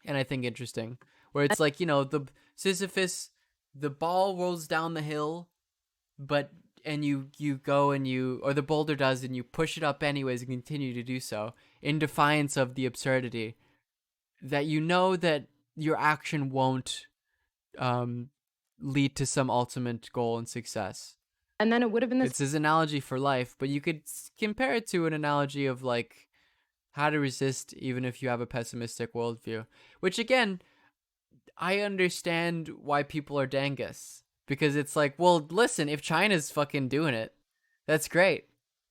S3: and I think interesting. Where it's like, the Sisyphus, the ball rolls down the hill, and you go or the boulder does, and you push it up anyways and continue to do so in defiance of the absurdity that that your action won't lead to some ultimate goal and success.
S5: And then it would have been
S3: It's his analogy for life, but you could compare it to an analogy of like how to resist even if you have a pessimistic worldview. Which again, I understand why people are dangus. Because it's like, well, listen, if China's fucking doing it, that's great.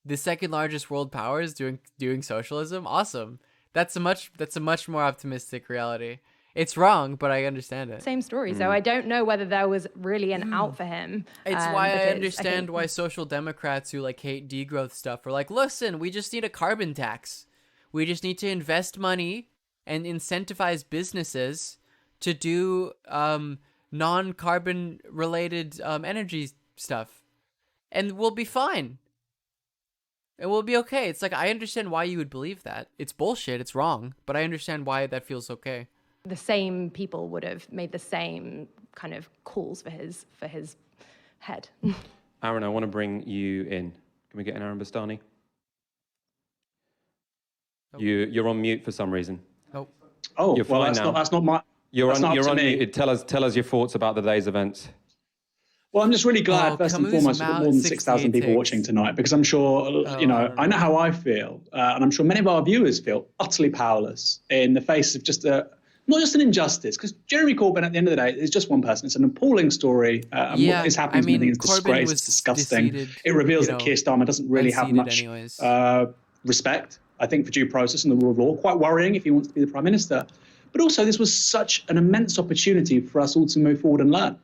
S3: The second largest world power is doing socialism, awesome. That's a much more optimistic reality. It's wrong, but I understand it.
S5: Same story. So I don't know whether there was really an out for him.
S3: It's why I understand why social democrats who like hate degrowth stuff are like, listen, we just need a carbon tax. We just need to invest money and incentivize businesses to do non-carbon related energy stuff. And we'll be fine. And we'll be okay. It's like, I understand why you would believe that. It's bullshit. It's wrong. But I understand why that feels okay.
S5: The same people would have made the same kind of calls for his head.
S4: Aaron, I want to bring you in. Can we get an Aaron Bastani? You're on mute for some reason.
S3: Oh.
S7: Oh,
S4: you're
S7: well,
S4: fine now.
S7: that's not my.
S4: You're
S7: that's
S4: on.
S7: not
S4: You're
S7: up to me.
S4: unmuted. Tell us your thoughts about the day's events.
S7: Well, I'm just really glad, first and foremost, we've got more than 6,000 people watching tonight, because I'm sure, I know how I feel, and I'm sure many of our viewers feel utterly powerless in the face of just not just an injustice, because Jeremy Corbyn, at the end of the day, is just one person. It's an appalling story. What is happening to me is disgrace, it's disgusting. It reveals that Keir Starmer doesn't really have much respect, I think, for due process and the rule of law. Quite worrying if he wants to be the Prime Minister. But also, this was such an immense opportunity for us all to move forward and learn.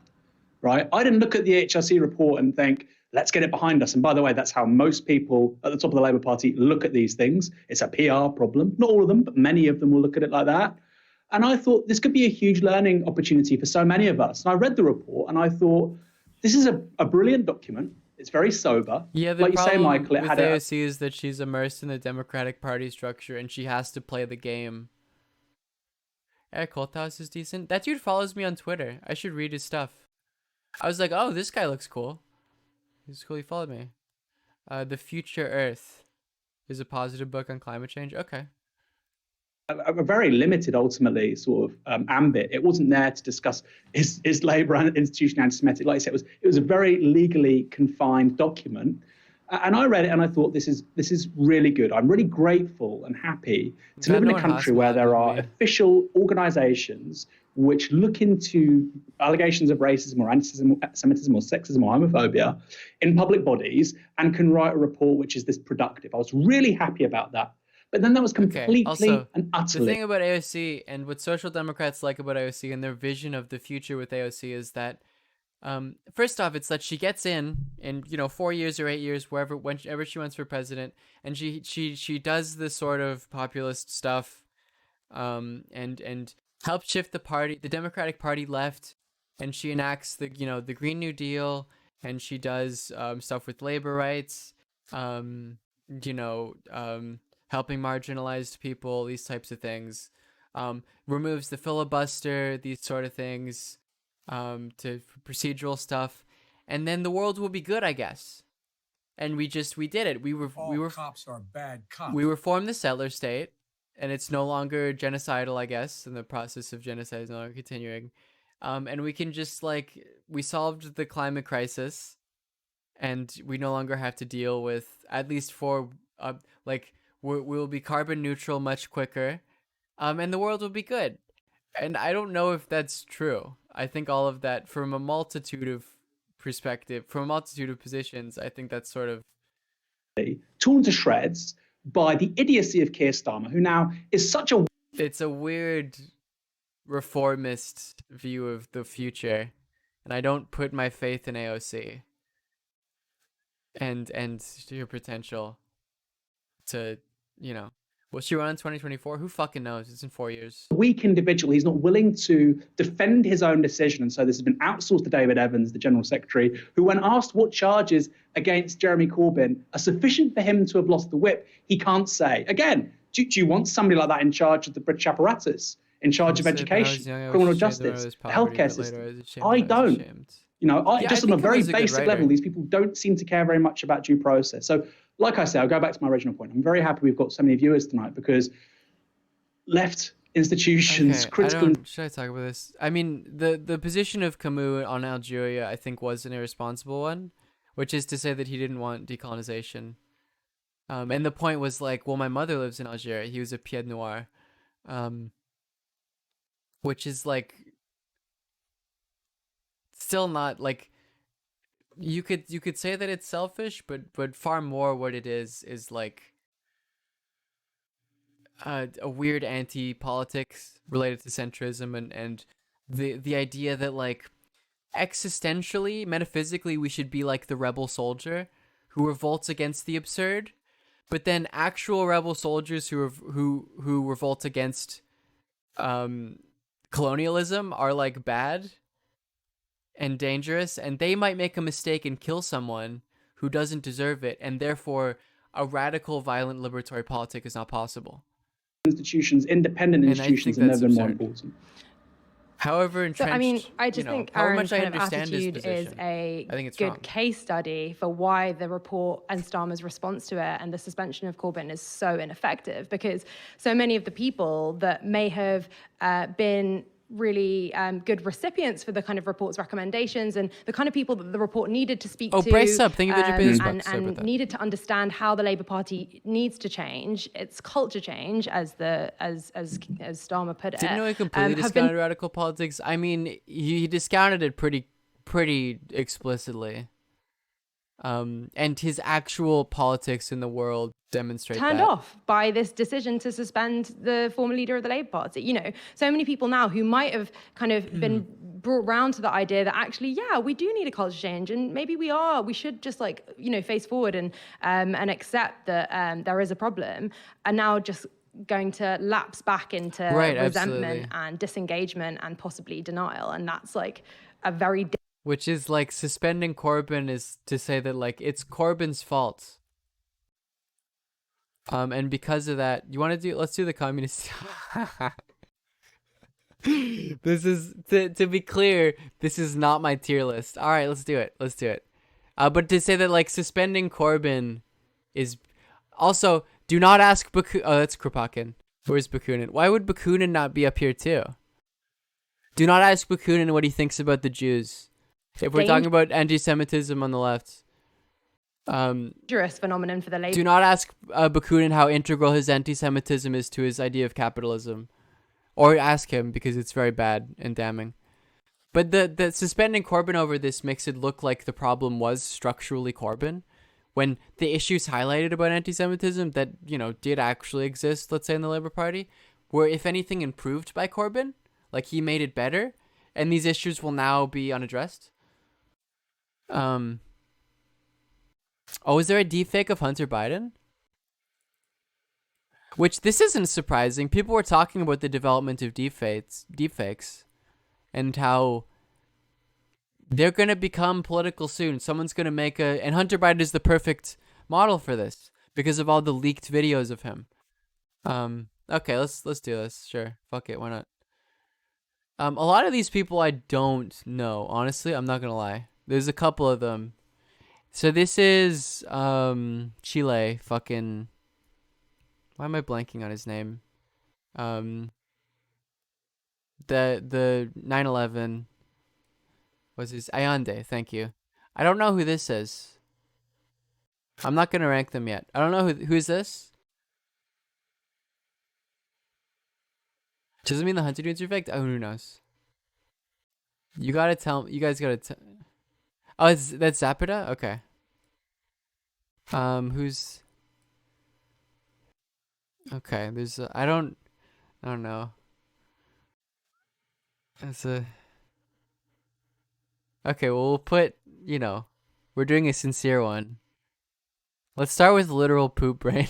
S7: Right? I didn't look at the HRC report and think, let's get it behind us. And by the way, that's how most people at the top of the Labour Party look at these things. It's a PR problem. Not all of them, but many of them will look at it like that. And I thought this could be a huge learning opportunity for so many of us. And I read the report and I thought, this is a brilliant document. It's very sober.
S3: Yeah, the
S7: like you say,
S3: problem
S7: Michael,
S3: with AOC is that she's immersed in the Democratic Party structure and she has to play the game. Eric Holthaus is decent. That dude follows me on Twitter. I should read his stuff. I was like, oh, this guy looks cool. He's cool. He followed me. The Future Earth is a positive book on climate change. Okay.
S7: A very limited, ultimately, sort of ambit. It wasn't there to discuss is Labour and institution anti-Semitic. Like I said, it was a very legally confined document. And I read it and I thought, this is really good. I'm really grateful and happy to live in a country where there are official organisations which look into allegations of racism or anti-Semitism or sexism or homophobia in public bodies and can write a report which is this productive. I was really happy about that. But then that was completely and utterly...
S3: The thing about AOC and what Social Democrats like about AOC and their vision of the future with AOC is that, first off, it's that she gets in 4 years or 8 years, whenever she wants for president, and she does this sort of populist stuff, and helps shift the Democratic Party left, and she enacts the Green New Deal, and she does stuff with labor rights, helping marginalized people, these types of things, removes the filibuster, these sort of things, to procedural stuff, and then the world will be good, I guess. And we did it. We were
S8: cops are bad cops.
S3: We reformed the settler state, and it's no longer genocidal, I guess, and the process of genocide is no longer continuing. And we can just we solved the climate crisis, and we no longer have to deal with, at least for we'll be carbon neutral much quicker, and the world will be good. And I don't know if that's true. I think all of that, from a multitude of perspective, from a multitude of positions, I think that's sort of
S7: torn to shreds by the idiocy of Keir Starmer, who now is such a...
S3: It's a weird reformist view of the future, and I don't put my faith in AOC and your potential to, will she run in 2024? Who fucking knows? It's in 4 years.
S7: Weak individual. He's not willing to defend his own decision. And so this has been outsourced to David Evans, the General Secretary, who, when asked what charges against Jeremy Corbyn are sufficient for him to have lost the whip, he can't say. Again, do you want somebody like that in charge of the British apparatus, in charge of education, criminal justice, the healthcare system? I don't. Just on a very basic level, these people don't seem to care very much about due process. So, like I say, I'll go back to my original point. I'm very happy we've got so many viewers tonight, because left institutions, critical...
S3: Should I talk about this? I mean, the position of Camus on Algeria, I think, was an irresponsible one, which is to say that he didn't want decolonization. And the point was well, my mother lives in Algeria. He was a pied noir. Which is still not you could say that it's selfish, but far more what it is a weird anti-politics related to centrism and the idea that existentially, metaphysically, we should be like the rebel soldier who revolts against the absurd, but then actual rebel soldiers who revolt against colonialism are bad and dangerous, and they might make a mistake and kill someone who doesn't deserve it, and therefore a radical, violent, liberatory politic is not possible.
S7: Institutions, independent institutions, have never been more important.
S3: However entrenched,
S5: so, I mean, I just think Aaron's kind of attitude is a good case study for why the report and Starmer's response to it and the suspension of Corbyn is so ineffective, because so many of the people that may have been really good recipients for the kind of report's recommendations and the kind of people that the report needed to speak to.
S3: Bryce Sub, thank you for your
S5: and needed to understand how the Labour Party needs to change its culture change, as Starmer put it.
S3: Didn't know he completely discounted radical politics. I mean, he discounted it pretty explicitly. And his actual politics in the world demonstrate
S5: turned off by this decision to suspend the former leader of the Labour Party. You know, so many people now who might have kind of been brought round to the idea that actually, yeah, we do need a culture change, and maybe we should just face forward and accept that there is a problem, and now just going to lapse back into resentment and disengagement and possibly denial, and that's like a very
S3: which is like suspending Corbyn is to say that like it's Corbyn's fault. And because of that, let's do the communist. This is, to be clear, this is not my tier list. All right, let's do it. But to say that like suspending Corbyn is also, do not ask Bakunin. Oh, that's Kropotkin. Where's Bakunin? Why would Bakunin not be up here too? Do not ask Bakunin what he thinks about the Jews. If we're talking about anti-Semitism on the left.
S5: Dangerous phenomenon for the Labour.
S3: Do not ask Bakunin how integral his anti-Semitism is to his idea of capitalism. Or ask him, because it's very bad and damning. But the suspending Corbyn over this makes it look like the problem was structurally Corbyn, when the issues highlighted about anti-Semitism that, you know, did actually exist, let's say in the Labour Party, were, if anything, improved by Corbyn. Like, he made it better, and these issues will now be unaddressed. Oh, is there a deepfake of Hunter Biden? Which, this isn't surprising. People were talking about the development of deepfakes, and how they're going to become political soon. Someone's going to make and Hunter Biden is the perfect model for this, because of all the leaked videos of him. Okay, let's do this. Sure. Fuck it, why not? A lot of these people I don't know, honestly. I'm not going to lie. There's a couple of them. So this is Chile fucking, why am I blanking on his name? The 9/11 was his Allende, thank you. I don't know who this is. I'm not gonna rank them yet. I don't know who is this? Doesn't mean the Hunter dudes are fake. Oh, who knows? You guys gotta tell. Oh, that's Zapata? Okay. Who's... Okay, there's I don't know. That's a... Okay, well, we'll put, you know, we're doing a sincere one. Let's start with literal poop brain.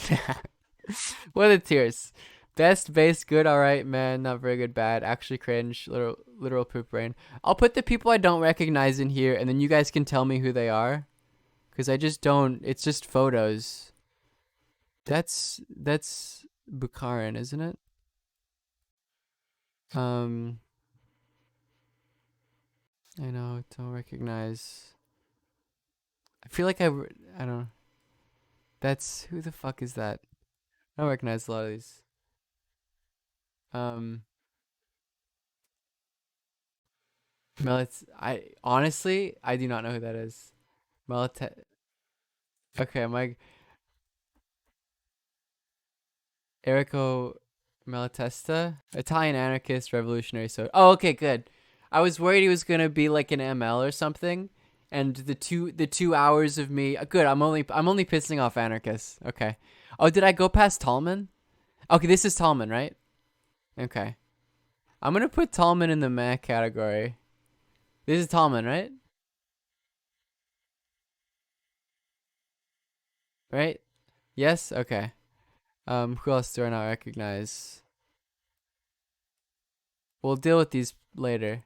S3: What are the tiers? Best, base, good, alright, man, not very good, bad, actually cringe, literal poop brain. I'll put the people I don't recognize in here, and then you guys can tell me who they are. Because I just don't, it's just photos. That's Bukharin, isn't it? I know, don't recognize. I feel like I don't. That's, who the fuck is that? I don't recognize a lot of these. Honestly, I do not know who that is. Okay, Errico Malatesta, Italian anarchist, revolutionary. So, oh, okay, good. I was worried he was gonna be like an ML or something, and the 2 hours of me. Good. I'm only pissing off anarchists. Okay. Oh, did I go past Tallman? Okay, this is Tallman, right? Okay. I'm gonna put Tallman in the meh category. This is Tallman, right? Right? Yes? Okay. Who else do I not recognize? We'll deal with these later.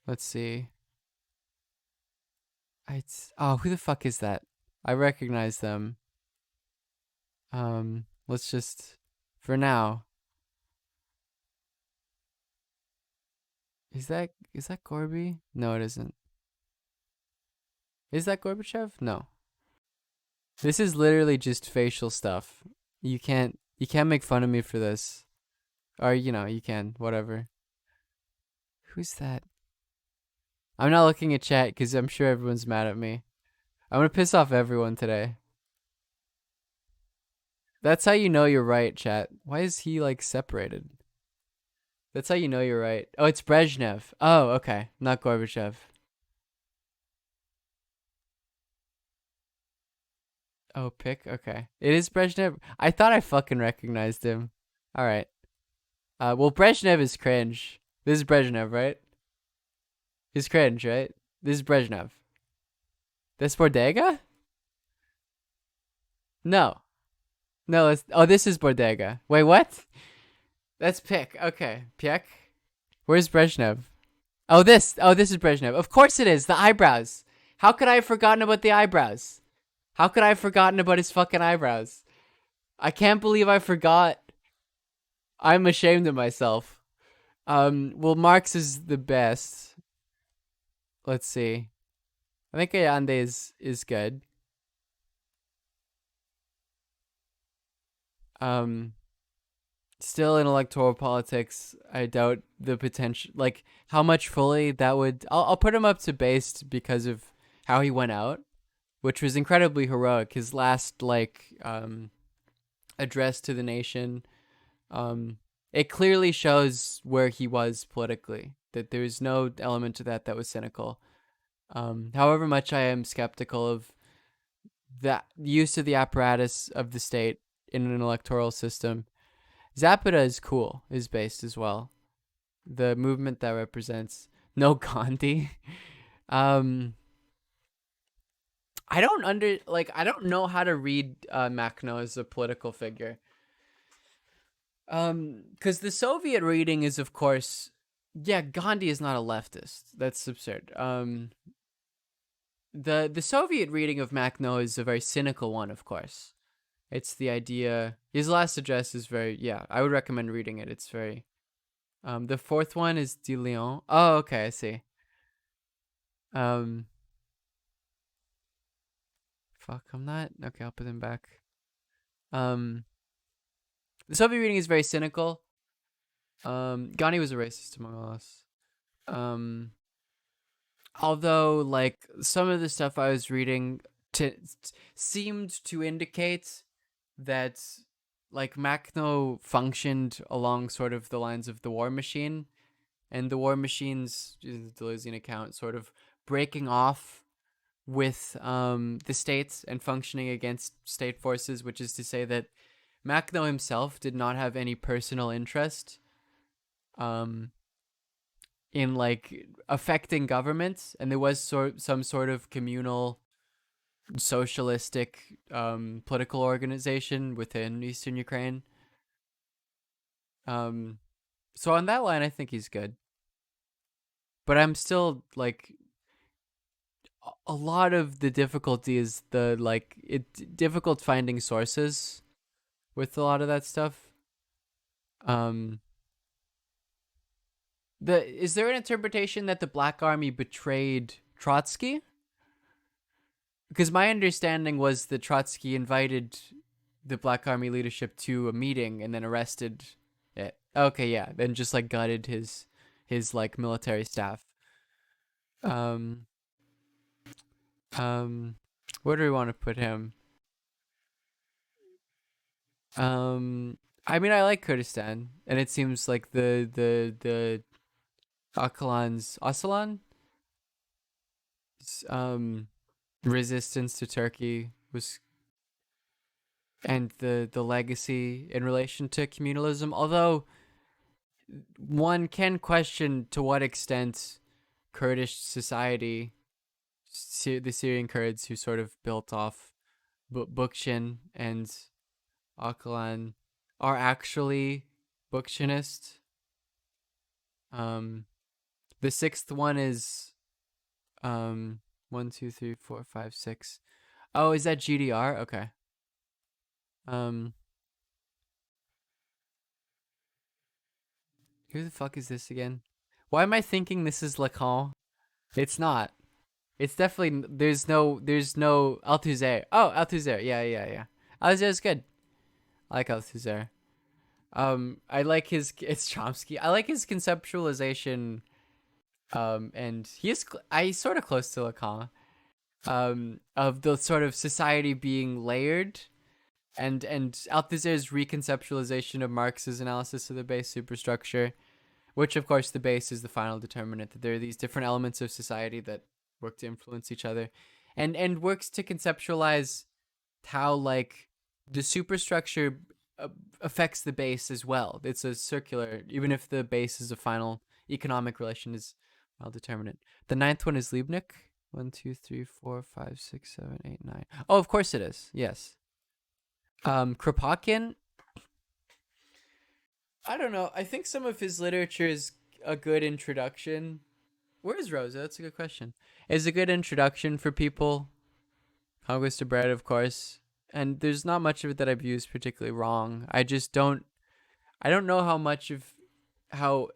S3: Let's see. Oh, who the fuck is that? I recognize them. Let's just, for now. Is that Gorby? No, it isn't. Is that Gorbachev? No. This is literally just facial stuff. You can't make fun of me for this. Or, you can, whatever. Who's that? I'm not looking at chat because I'm sure everyone's mad at me. I'm gonna piss off everyone today. That's how you know you're right, chat. Why is he like separated? That's how you know you're right. Oh, it's Brezhnev. Oh, okay. Not Gorbachev. Oh, pick? Okay. It is Brezhnev. I thought I fucking recognized him. Alright. Well, Brezhnev is cringe. This is Brezhnev, right? He's cringe, right? This is Brezhnev. This Bordega? No. No, this is Bordega. Wait, what? That's Pick. Okay. Piek? Where's Brezhnev? Oh, this is Brezhnev. Of course it is. The eyebrows. How could I have forgotten about the eyebrows? How could I have forgotten about his fucking eyebrows? I can't believe I forgot. I'm ashamed of myself. Well, Marx is the best. Let's see. I think Allende is good. Still in electoral politics, I doubt the potential, like how much fully that would. I'll put him up to based because of how he went out, which was incredibly heroic. His last address to the nation, it clearly shows where he was politically. That there's no element to that was cynical. However much I am skeptical of that use of the apparatus of the state in an electoral system. Zapata is cool, is based as well. The movement that represents no Gandhi. I don't know how to read Makhno as a political figure. Because the Soviet reading is, of course, Gandhi is not a leftist. That's absurd. The Soviet reading of Makhno is a very cynical one, of course. It's the idea. His last address is very, I would recommend reading it. It's very. The fourth one is De Leon. Oh, okay, I see. Fuck, I'm not. Okay, I'll put them back. The Soviet reading is very cynical. Gandhi was a racist among us. Although, like, some of the stuff I was reading seemed to indicate that, like, Makhno functioned along sort of the lines of the War Machine, and the War Machine's, the Deleuzian account, sort of breaking off with the states and functioning against state forces, which is to say that Makhno himself did not have any personal interest in, like, affecting governments, and there was some sort of communal socialistic political organization within Eastern Ukraine. So on that line, I think he's good. But I'm still, like, a lot of the difficulty is difficult finding sources with a lot of that stuff. Is there an interpretation that the Black Army betrayed Trotsky? Because my understanding was that Trotsky invited the Black Army leadership to a meeting and then arrested it. Okay, yeah, then just like gutted his like military staff. Where do we want to put him? I mean, I like Kurdistan, and it seems like the Öcalan's resistance to Turkey was, and the legacy in relation to communalism, although one can question to what extent Kurdish society, the Syrian Kurds who sort of built off Bookchin and Öcalan, are actually Bookchinist. The sixth one is 1, 2, 3, 4, 5, 6. Oh, is that GDR? Okay. Who the fuck is this again? Why am I thinking this is Lacan? It's not. It's definitely there's no Althusser. Oh, Althusser. Yeah. Althusser's good. I like Althusser. I like it's Chomsky. I like his conceptualization. And he's sort of close to Lacan. Of the sort of society being layered, and Althusser's reconceptualization of Marx's analysis of the base superstructure, which of course the base is the final determinant, that there are these different elements of society that work to influence each other, and works to conceptualize how like the superstructure affects the base as well. It's a circular, even if the base is a final economic relation is final determinant. The ninth one is Liebknecht. 1, 2, 3, 4, 5, 6, 7, 8, 9. Oh, of course it is. Yes. Kropotkin. I don't know. I think some of his literature is a good introduction. Where's Rosa? That's a good question. Is a good introduction for people. Conquest of Bread, of course. And there's not much of it that I've used particularly wrong. I just don't. I don't know how much of how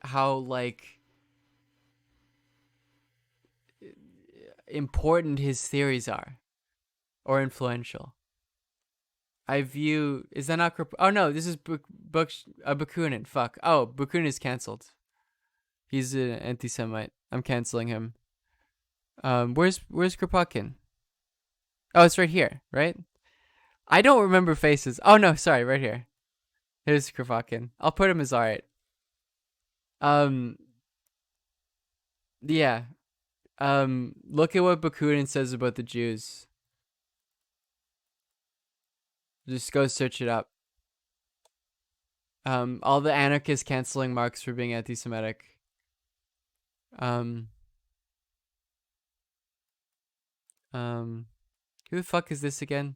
S3: like important his theories are, or influential. I view, is that not? Oh no, this is Bakunin. Fuck. Oh, Bakunin is canceled. He's an anti-Semite. I'm canceling him. Where's Kropotkin? Oh, it's right here, right? I don't remember faces. Oh no, sorry, right here. Here's Kropotkin. I'll put him as art. Yeah. Look at what Bakunin says about the Jews. Just go search it up. All the anarchists canceling Marx for being anti-Semitic. Who the fuck is this again?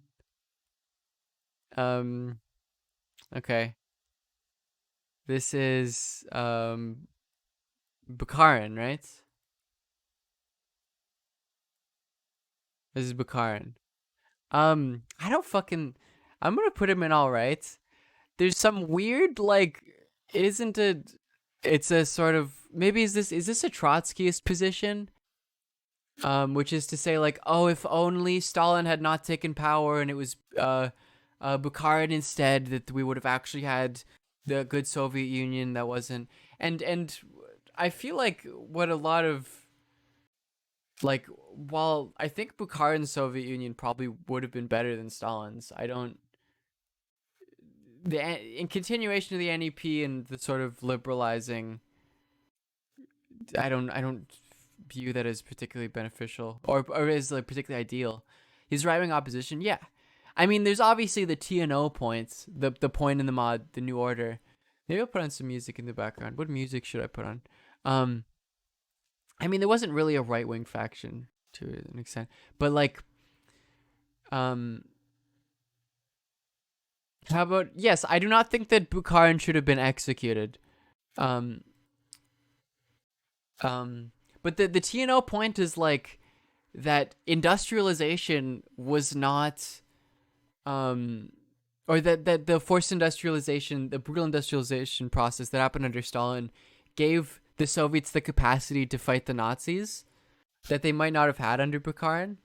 S3: Okay. This is, Bukharin, right? This is Bukharin. I don't fucking... I'm gonna put him in all right. There's some weird, like... It's a sort of... Maybe is this a Trotskyist position? Which is to say, like, oh, if only Stalin had not taken power and it was Bukharin instead, that we would have actually had the good Soviet Union that wasn't... And I feel like what a lot of... Like, while I think Bukharin's Soviet Union probably would have been better than Stalin's, I don't... In continuation of the NEP and the sort of liberalizing, I don't view that as particularly beneficial or as like particularly ideal. His right-wing opposition, yeah. I mean, there's obviously the TNO points, the point in the mod, the New Order. Maybe I'll put on some music in the background. What music should I put on? I mean, there wasn't really a right-wing faction to an extent, but like, how about, yes, I do not think that Bukharin should have been executed. But the TNO point is like that industrialization was not, or that the forced industrialization, the brutal industrialization process that happened under Stalin gave the Soviets the capacity to fight the Nazis that they might not have had under Bukharin,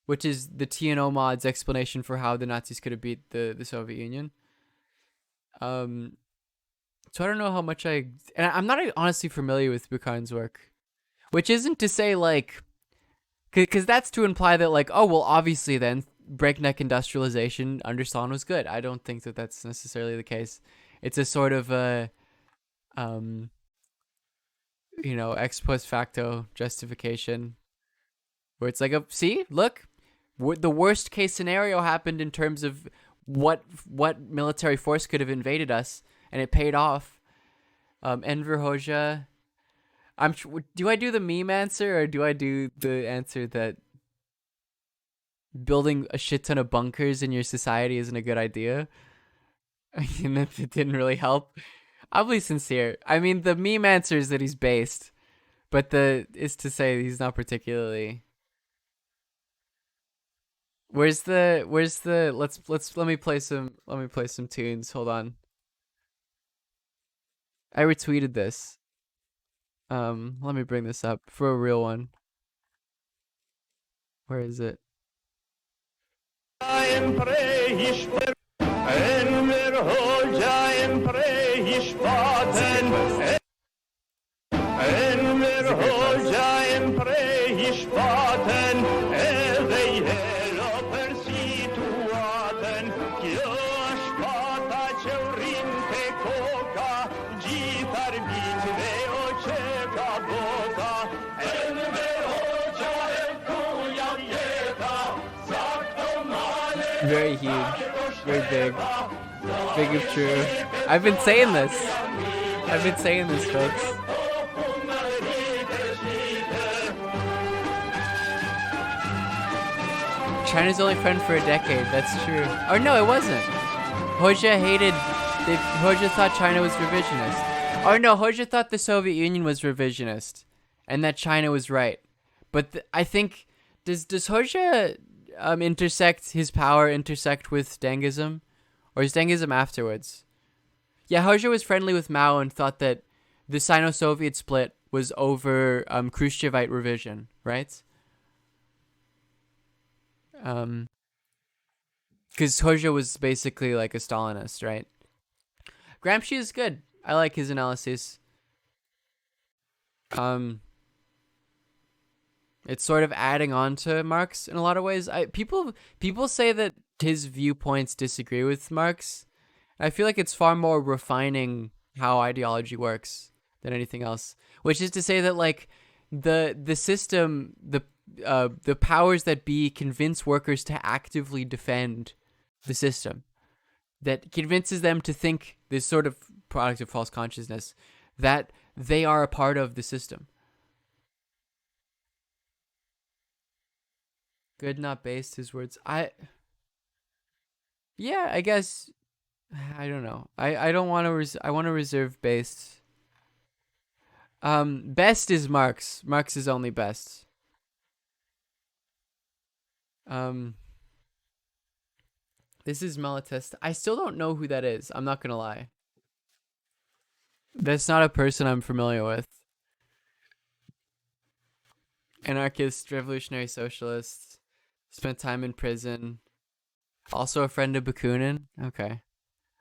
S3: which is the TNO mod's explanation for how the Nazis could have beat the Soviet Union. So I don't know how much and I'm not honestly familiar with Bukharin's work, which isn't to say like, because that's to imply that like, oh, well, obviously then breakneck industrialization under Stalin was good. I don't think that that's necessarily the case. It's a sort of ex post facto justification where it's like, see, look, the worst case scenario happened in terms of what military force could have invaded us, and it paid off. Enver Hoxha. Do I do the meme answer or do I do the answer that building a shit ton of bunkers in your society isn't a good idea? And if it didn't really help, I'll be sincere. I mean, the meme answer is that he's based, but is to say he's not particularly. Where's the let me play some tunes. Hold on. I retweeted this. Let me bring this up for a real one. Where is it? Very huge, very big, big if true. I've been saying this, folks. China's only friend for a decade, that's true. Or no, it wasn't. Hoxha thought China was revisionist. Or no, Hoxha thought the Soviet Union was revisionist, and that China was right. But I think, does Hoxha his power intersect with Dengism? Or is Dengism afterwards? Yeah, Hoxha was friendly with Mao and thought that the Sino-Soviet split was over Khrushchevite revision, right? Because Hoxha was basically like a Stalinist, right? Gramsci is good. I like his analysis. It's sort of adding on to Marx in a lot of ways. People say that his viewpoints disagree with Marx. I feel like it's far more refining how ideology works than anything else. Which is to say that like the system, the powers that be convince workers to actively defend the system. That convinces them to think, this sort of product of false consciousness, that they are a part of the system. Good, not based, his words. Yeah, I guess, I don't know. I don't want to, I want to reserve based. Best is Marx. Marx is only best. This is Malatesta. I still don't know who that is. I'm not gonna lie. That's not a person I'm familiar with. Anarchist, revolutionary socialist. Spent time in prison. Also a friend of Bakunin. Okay.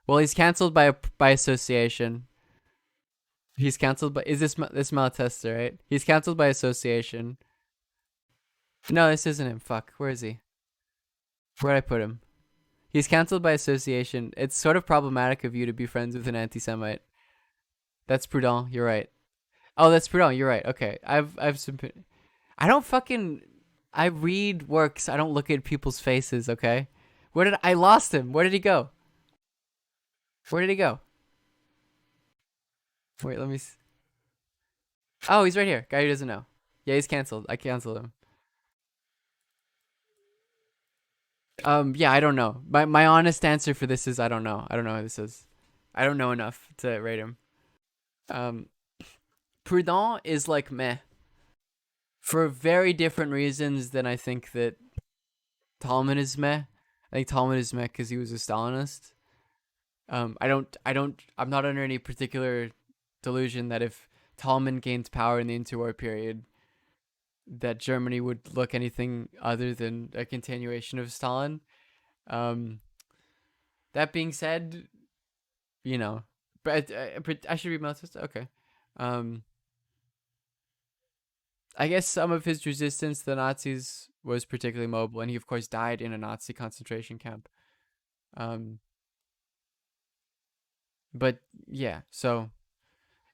S3: Well, he's cancelled by association. He's cancelled by... Is this Malatesta, right? He's cancelled by association. No, this isn't him. Fuck. Where is he? Where'd I put him? He's cancelled by association. It's sort of problematic of you to be friends with an anti-Semite. That's Proudhon. You're right. Oh, that's Proudhon. You're right. Okay. I've some... I don't fucking... I read works. I don't look at people's faces, okay? I lost him. Where did he go? Where did he go? Wait, let me see. Oh, he's right here. Guy who doesn't know. Yeah, he's canceled. I canceled him. Yeah, I don't know. My honest answer for this is I don't know. I don't know who this is. I don't know enough to rate him. Proudhon is like meh. For very different reasons than I think that Talman is meh. I think Talman is meh because he was a Stalinist. I'm not under any particular delusion that if Talman gained power in the interwar period, that Germany would look anything other than a continuation of Stalin. That being said, you know, but I should read Marxist. Okay. I guess some of his resistance to the Nazis was particularly mobile, and he of course died in a Nazi concentration camp. But yeah, so,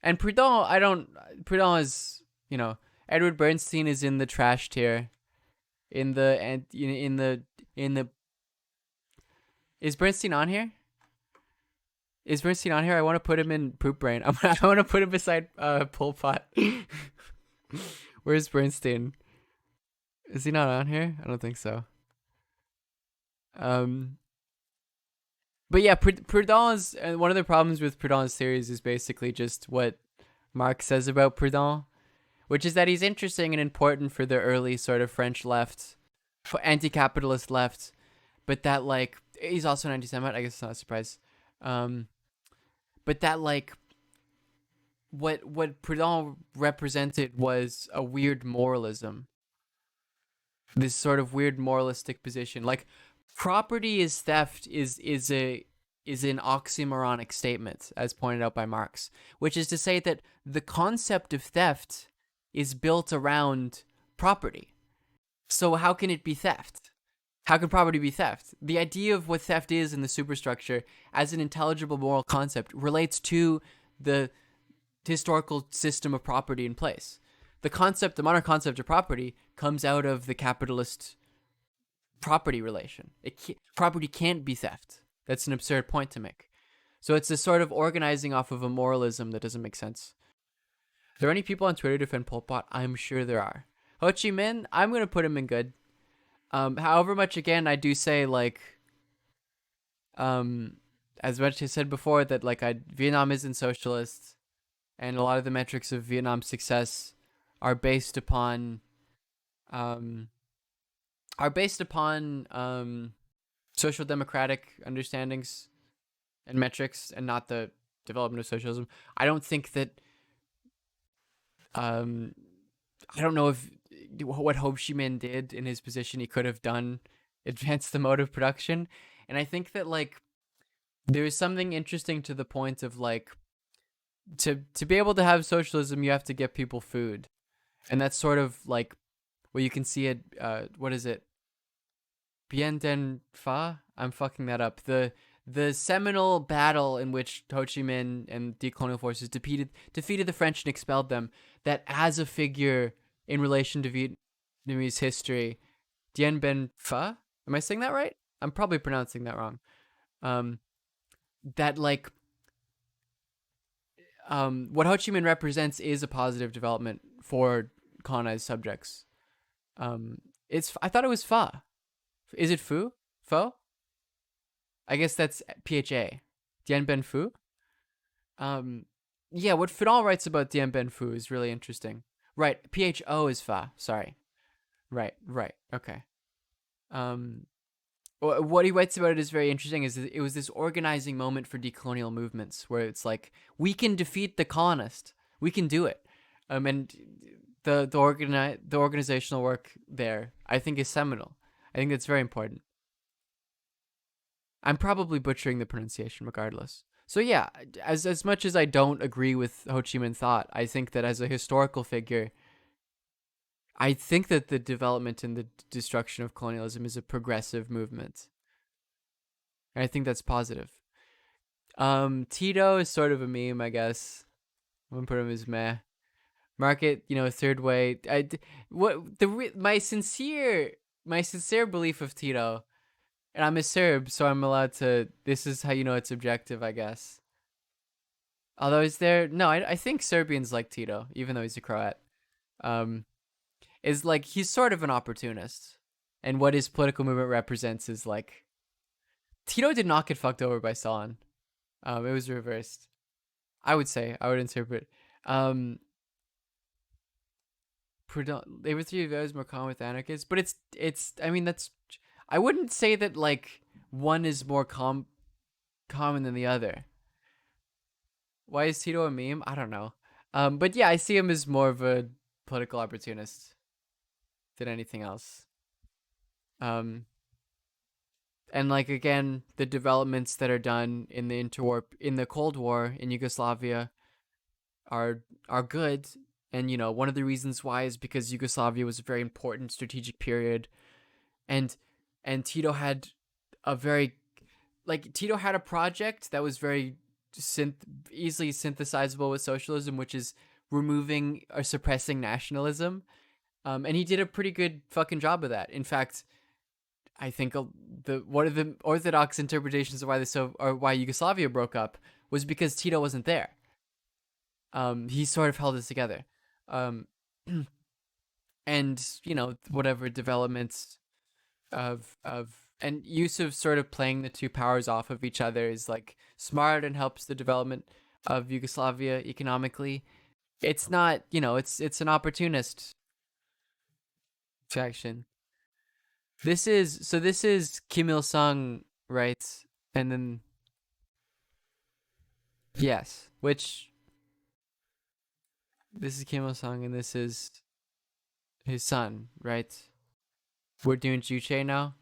S3: and Proudhon is, you know, Edward Bernstein is in the trash tier. Is Bernstein on here? Is Bernstein on here? I want to put him in Poop Brain. I want to put him beside Pol Pot. Where's Bernstein? Is he not on here? I don't think so. But yeah, Proudhon's, and one of the problems with Proudhon's theories is basically just what Marx says about Proudhon, which is that he's interesting and important for the early sort of French left, for anti-capitalist left, but that like he's also an anti-Semite. I guess it's not a surprise. But that like what Proudhon represented was a weird moralism. This sort of weird moralistic position, like property is theft, is an oxymoronic statement, as pointed out by Marx, which is to say that the concept of theft is built around property. So how can it be theft? How can property be theft? The idea of what theft is in the superstructure as an intelligible moral concept relates to the historical system of property in place. The modern concept of property comes out of the capitalist property relation. Property can't be theft. That's an absurd point to make. So it's a sort of organizing off of a moralism that doesn't make sense. Are there any people on Twitter to defend Pol Pot? I'm sure there are. Ho Chi Minh, I'm going to put him in good. However much, again, I do say, like, as much as I said before, that, like, Vietnam isn't socialist, and a lot of the metrics of Vietnam's success are based upon, social democratic understandings and metrics, and not the development of socialism. I don't think that, I don't know if what Ho Chi Minh did in his position he could have done advance the mode of production. And I think that, like, there's something interesting to the point of, like, to be able to have socialism, you have to get people food. And that's sort of like where you can see it, what is it? Bien Den Pha? I'm fucking that up. The seminal battle in which Ho Chi Minh and decolonial forces defeated the French and expelled them, that as a figure in relation to Vietnamese history, Dien Bien Pha? Am I saying that right? I'm probably pronouncing that wrong. That, like, what Ho Chi Minh represents is a positive development for colonized subjects. I thought it was Pha. Is it Phu? Pho? I guess that's PHA. Dien Bien Phu? Yeah, what Fidel writes about Dien Bien Phu is really interesting. Right, PHO is Pha. Sorry. Right. Okay. What he writes about it is very interesting. Is it was this organizing moment for decolonial movements where it's like, we can defeat the colonist. We can do it. And the organizational work there, I think, is seminal. I think that's very important. I'm probably butchering the pronunciation regardless. So yeah, as much as I don't agree with Ho Chi Minh thought, I think that as a historical figure, I think that the development and the destruction of colonialism is a progressive movement. And I think that's positive. Tito is sort of a meme, I guess. I'm gonna put him as meh. Market, third way. My sincere belief of Tito, and I'm a Serb, so I'm allowed to. This is how you know it's objective, I guess. Although I think Serbians like Tito, even though he's a Croat. Is like, he's sort of an opportunist, and what his political movement represents is like, Tito did not get fucked over by Stalin. It was reversed. I would interpret. They were three values more common with anarchists, but it's. I mean, I wouldn't say that, like, one is more common than the other. Why is Tito a meme? I don't know. But yeah, I see him as more of a political opportunist than anything else. And, like, again, the developments that are done in the Cold War in Yugoslavia are good. And, one of the reasons why is because Yugoslavia was a very important strategic period. And Tito had Tito had a project that was very easily synthesizable with socialism, which is removing or suppressing nationalism. And he did a pretty good fucking job of that. In fact, I think one of the orthodox interpretations of why Yugoslavia broke up was because Tito wasn't there. He sort of held it together. And whatever developments of and use of sort of playing the two powers off of each other is, like, smart and helps the development of Yugoslavia economically. It's not, it's an opportunist faction. This is Kim Il-sung, right? And then yes, which This is Kim Il Sung, and this is his son, right? We're doing Juche now.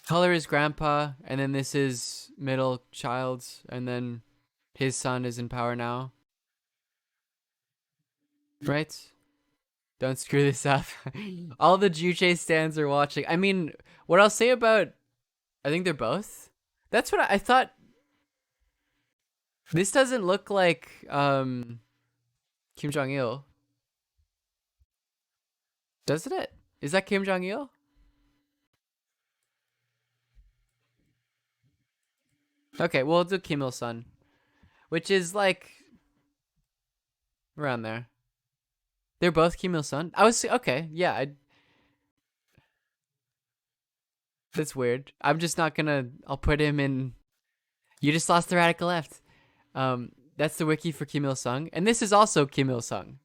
S3: Color is grandpa, and then this is middle child, and then his son is in power now. Right? Don't screw this up. All the Juche stands are watching. I mean, what I'll say about... I think they're both. That's what I thought. This doesn't look like Kim Jong-il. Doesn't it? Is that Kim Jong-il? Okay, well, we'll do Kim Il-sung, which is like around there. They're both Kim Il-sung. I was okay. Yeah, that's weird. I'm just not gonna. I'll put him in. You just lost the radical left. That's the wiki for Kim Il-sung, and this is also Kim Il-sung.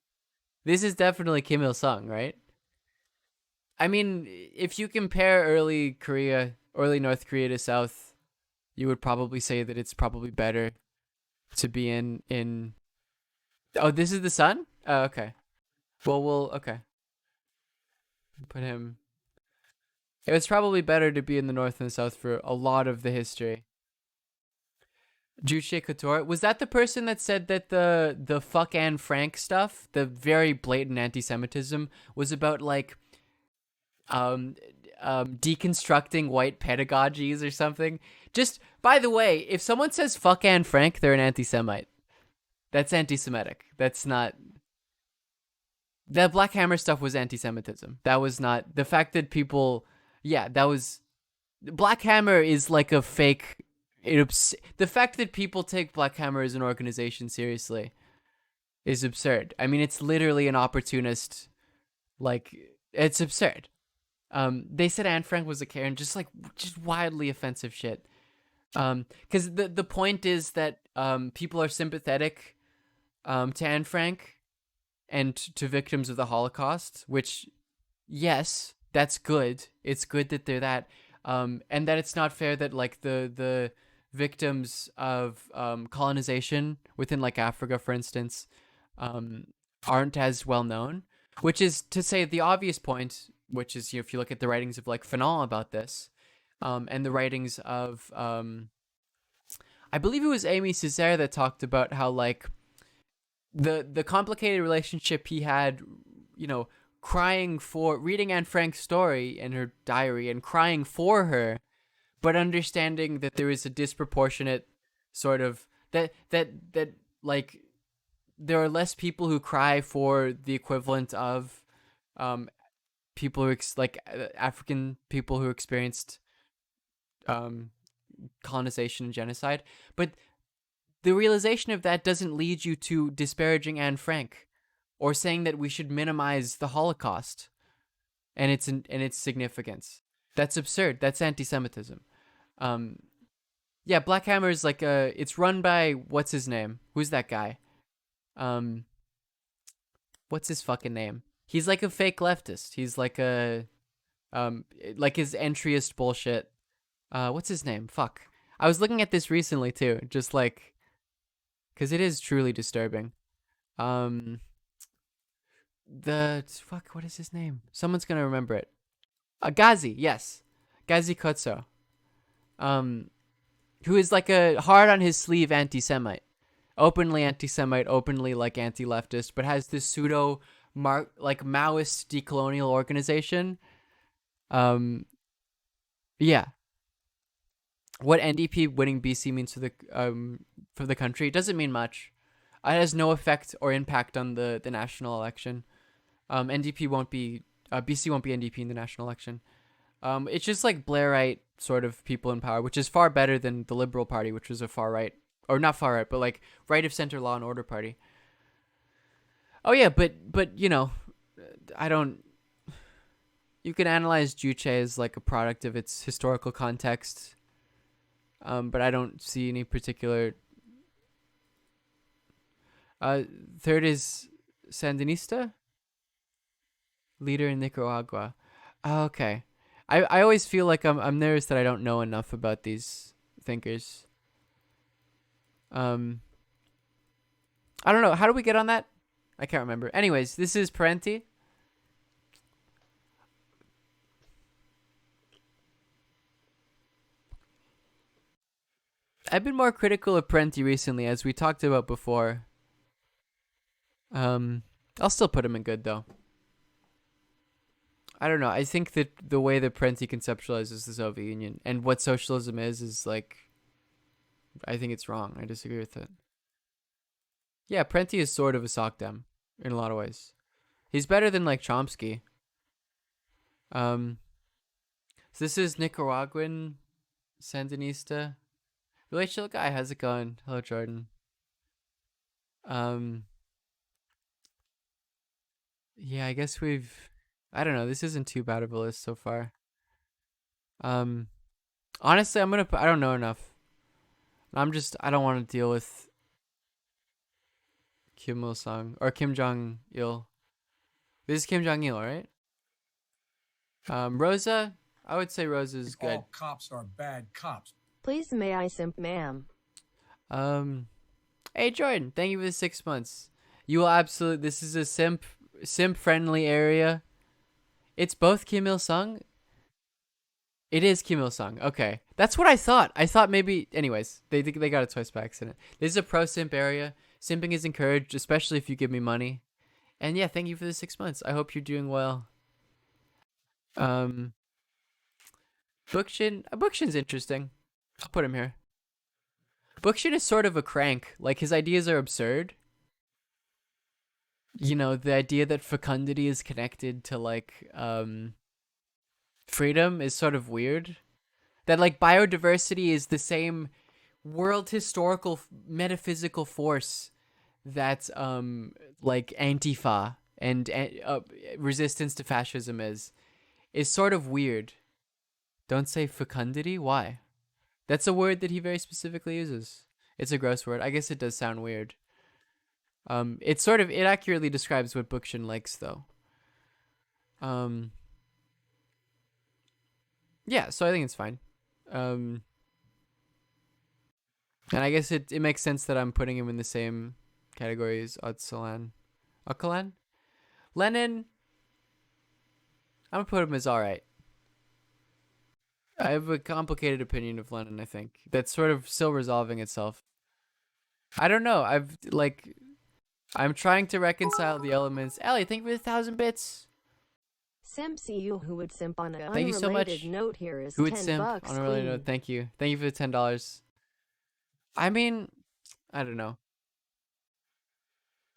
S3: This is definitely Kim Il-sung, right? I mean, if you compare early North Korea to South, you would probably say that it's probably better to be in. Oh, this is the son? Oh, okay. Well, okay. Put him. It was probably better to be in the North and the South for a lot of the history. Juche Couture, was that the person that said that the fuck Anne Frank stuff, the very blatant anti-Semitism, was about like deconstructing white pedagogies or something? Just, by the way, if someone says fuck Anne Frank, they're an anti-Semite. That's anti-Semitic. That's not... That Black Hammer stuff was anti-Semitism. That was not... The fact that people... Yeah, that was... Black Hammer is like a fake... The fact that people take Black Hammer as an organization seriously is absurd. I mean, it's literally an opportunist... Like, it's absurd. They said Anne Frank was a Karen, just wildly offensive shit. Because the point is that people are sympathetic to Anne Frank and to victims of the Holocaust, which, yes, that's good. It's good that they're that. And that it's not fair that like the victims of colonization within like Africa, for instance, aren't as well known. Which is to say the obvious point, which is, if you look at the writings of like Fanon about this, and the writings of I believe it was Amy Césaire that talked about how like the complicated relationship he had, crying for reading Anne Frank's story in her diary and crying for her, but understanding that there is a disproportionate sort of that like there are less people who cry for the equivalent of people who African people who experienced colonization and genocide, but the realization of that doesn't lead you to disparaging Anne Frank or saying that we should minimize the Holocaust and its significance. That's absurd. That's anti-Semitism. Yeah, Black Hammer is like it's run by, what's his name? Who's that guy? What's his fucking name? He's like a fake leftist. He's like a like his entryist bullshit. What's his name? Fuck. I was looking at this recently too, just like, because it is truly disturbing. What is his name? Someone's gonna remember it. Ghazi, yes. Ghazi Kotso. Who is like a hard on his sleeve anti-Semite. Openly anti-Semite, openly like anti-leftist, but has this pseudo like Maoist decolonial organization. Yeah. What NDP winning BC means for the country doesn't mean much. It has no effect or impact on the national election. BC won't be NDP in the national election. It's just like Blairite sort of people in power, which is far better than the Liberal Party, which was a far right, or not far right, but like right of center law and order party. Oh yeah, but you can analyze Juche as like a product of its historical context. But I don't see any particular. Third is Sandinista, leader in Nicaragua. Oh, okay. I always feel like I'm nervous that I don't know enough about these thinkers. I don't know. How do we get on that? I can't remember. Anyways, this is Parenti. I've been more critical of Parenti recently, as we talked about before. I'll still put him in good, though. I don't know. I think that the way that Parenti conceptualizes the Soviet Union and what socialism is like, I think it's wrong. I disagree with it. Yeah, Parenti is sort of a sock dem in a lot of ways. He's better than like Chomsky. So this is Nicaraguan Sandinista. Really chill guy. How's it going? Hello, Jordan. Yeah, I guess I don't know. This isn't too bad of a list so far. Honestly, I don't know enough. I don't want to deal with Kim Il-sung or Kim Jong-il. This is Kim Jong-il, right? Rosa, I would say Rosa's good.
S8: All cops are bad cops.
S6: Please may I simp, ma'am?
S3: Hey Jordan, thank you for the 6 months. You will absolutely. This is a simp friendly area. It's both Kim Il-sung. It is Kim Il-sung. Okay, that's what I thought. I thought maybe. Anyways, they got it twice by accident. This is a pro simp area. Simping is encouraged, especially if you give me money. And yeah, thank you for the 6 months. I hope you're doing well. Bookshin's interesting. I'll put him here. Bookshin is sort of a crank. Like, his ideas are absurd. You know, the idea that fecundity is connected to, like, freedom is sort of weird. That, like, biodiversity is the same world historical metaphysical force that, like, Antifa and resistance to fascism is sort of weird. Don't say fecundity? Why? That's a word that he very specifically uses. It's a gross word. I guess it does sound weird. It accurately describes what Bookshin likes, though. Yeah, so I think it's fine. And I guess it makes sense that I'm putting him in the same category as Öcalan. Lenin, I'm gonna put him as alright. I have a complicated opinion of Lenin, I think. That's sort of still resolving itself. I don't know. I'm trying to reconcile the elements. Ellie, thank you for the 1,000 bits.
S6: Simp you who would simp on an
S3: thank you so much.
S6: Note here is
S3: who would
S6: $10
S3: simp on a related note? Thank you. Thank you for the $10. I mean, I don't know.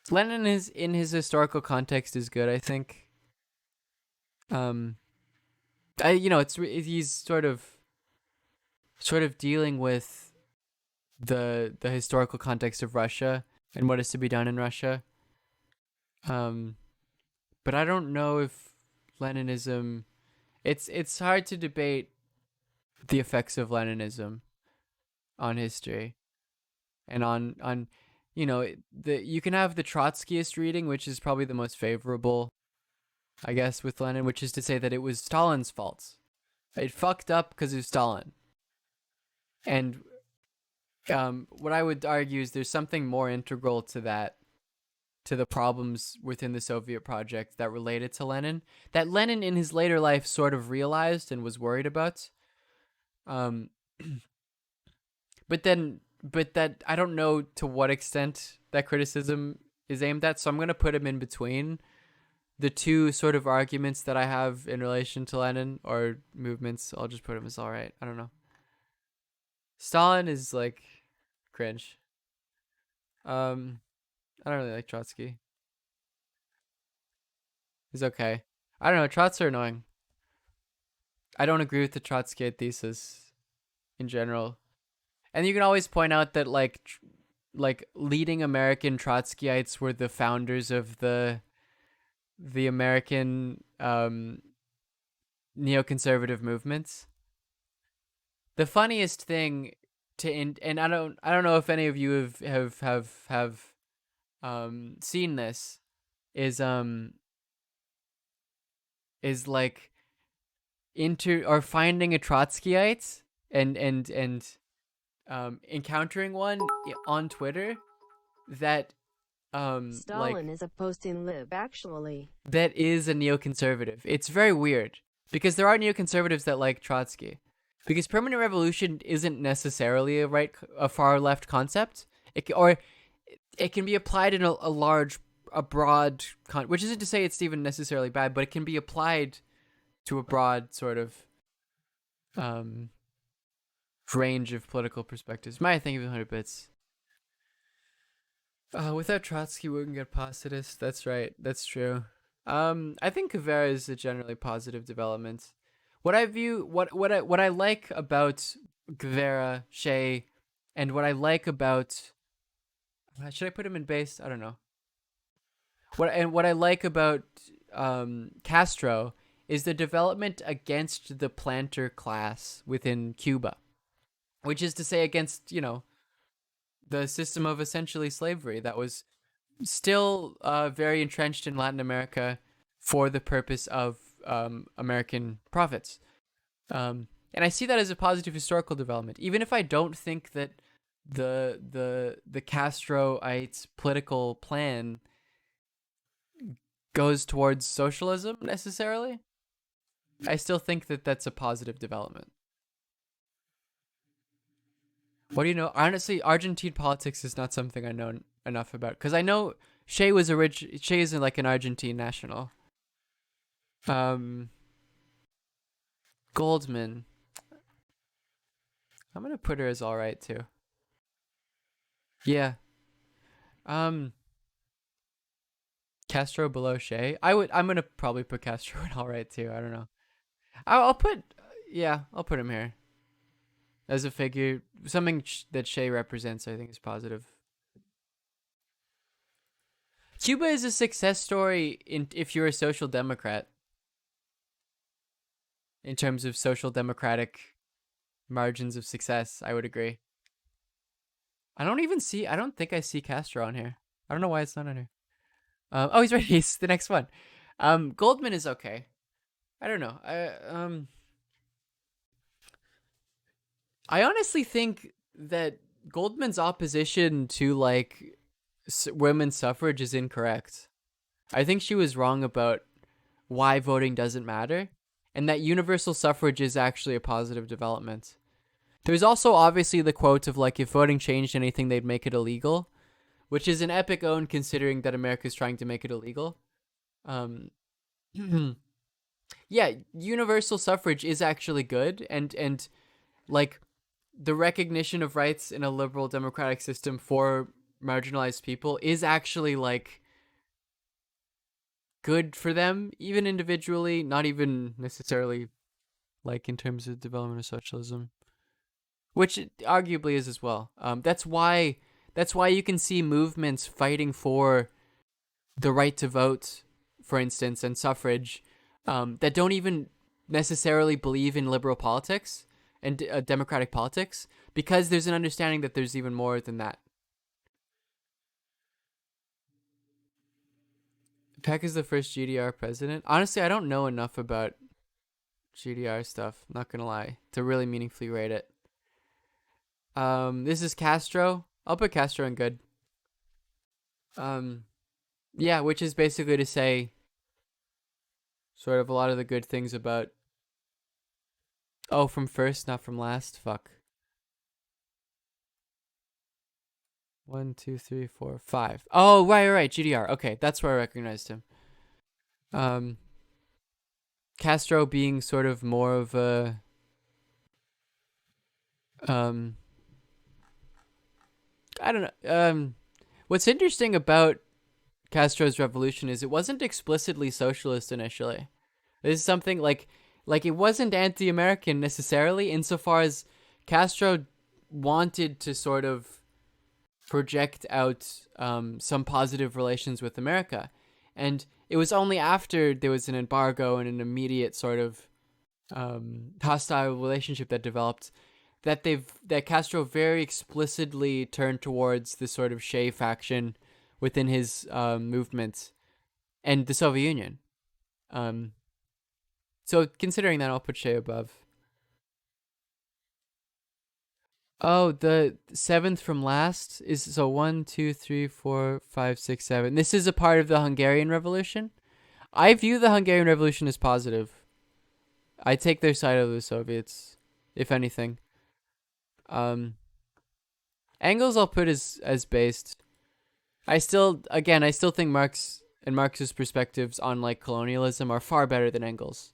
S3: Lenin is in his historical context is good, I think. He's sort of dealing with the historical context of Russia and what is to be done in Russia. But I don't know if Leninism. It's hard to debate the effects of Leninism on history, and on you can have the Trotskyist reading, which is probably the most favorable, I guess, with Lenin, which is to say that it was Stalin's fault. It fucked up because of Stalin. And what I would argue is there's something more integral to that, to the problems within the Soviet project that related to Lenin, that Lenin in his later life sort of realized and was worried about. But that I don't know to what extent that criticism is aimed at, so I'm going to put him in between the two sort of arguments that I have in relation to Lenin, or movements. I'll just put him as alright. I don't know. Stalin is like cringe. I don't really like Trotsky. He's okay. I don't know. Trots are annoying. I don't agree with the Trotskyite thesis in general. And you can always point out that like leading American Trotskyites were the founders of the American neoconservative movements. The funniest thing and I don't know if any of you have seen this is like finding a Trotskyite and encountering one on Twitter that
S6: Stalin is posting Liv, actually.
S3: That is a neoconservative. It's very weird because there are neoconservatives that like Trotsky. Because permanent revolution isn't necessarily a far left concept. It can be applied in a broad, which isn't to say it's even necessarily bad, but it can be applied to a broad sort of range of political perspectives. Might think of 100 bits. Without Trotsky, we wouldn't get postitists. That's right. That's true. I think Guevara is a generally positive development. What I like about Guevara, Shea, and what I like about, should I put him in base? I don't know. What I like about Castro is the development against the planter class within Cuba, which is to say against, the system of essentially slavery that was still very entrenched in Latin America for the purpose of American profits. And I see that as a positive historical development, even if I don't think that the Castroite political plan goes towards socialism necessarily. I still think that that's a positive development. What do you know? Honestly, Argentine politics is not something I know enough about because I know Shea is like an Argentine national. Goldman. I'm gonna put her as all right too. Yeah. Castro below Shea. I'm gonna probably put Castro in all right too. I don't know. I'll put him here. As a figure, something that Shea represents, I think, is positive. Cuba is a success story if you're a social democrat. In terms of social democratic margins of success, I would agree. I don't think I see Castro on here. I don't know why it's not on here. He's right. He's the next one. Goldman is okay. I don't know. I honestly think that Goldman's opposition to like women's suffrage is incorrect. I think she was wrong about why voting doesn't matter, and that universal suffrage is actually a positive development. There's also obviously the quote of like, if voting changed anything, they'd make it illegal, which is an epic own considering that America's trying to make it illegal. Yeah, universal suffrage is actually good, and like the recognition of rights in a liberal democratic system for marginalized people is actually like good for them, even individually, not even necessarily like in terms of development of socialism, which it arguably is as well. That's why you can see movements fighting for the right to vote, for instance, and suffrage, that don't even necessarily believe in liberal politics and democratic politics, because there's an understanding that there's even more than that. Peck is the first GDR president. Honestly, I don't know enough about GDR stuff, not gonna lie, to really meaningfully rate it. This is Castro. I'll put Castro in good. Yeah, which is basically to say sort of a lot of the good things about... Oh, from first, not from last? Fuck. 1, 2, 3, 4, 5. Oh, right. GDR. Okay, that's where I recognized him. Castro being sort of more of a... I don't know. What's interesting about Castro's revolution is it wasn't explicitly socialist initially. This is something like it wasn't anti-American necessarily, insofar as Castro wanted to sort of project out some positive relations with America. And it was only after there was an embargo and an immediate sort of hostile relationship that developed that Castro very explicitly turned towards the sort of Che faction within his movement and the Soviet Union. So considering that, I'll put Che above. Oh, the 7th from last is so 1, 2, 3, 4, 5, 6, 7. This is a part of the Hungarian Revolution. I view the Hungarian Revolution as positive. I take their side of the Soviets, if anything. Engels I'll put as based. I still think Marx and Marx's perspectives on like colonialism are far better than Engels.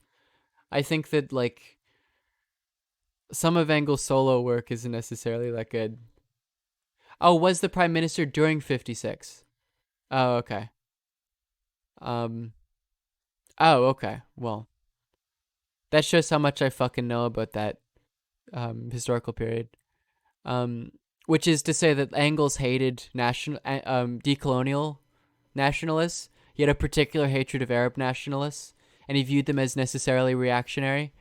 S3: I think that like some of Engels' solo work isn't necessarily that good. Oh, was the prime minister during 56? Oh, okay. Oh, okay. Well, that shows how much I fucking know about that historical period. Which is to say that Engels hated decolonial nationalists. He had a particular hatred of Arab nationalists, and he viewed them as necessarily reactionary.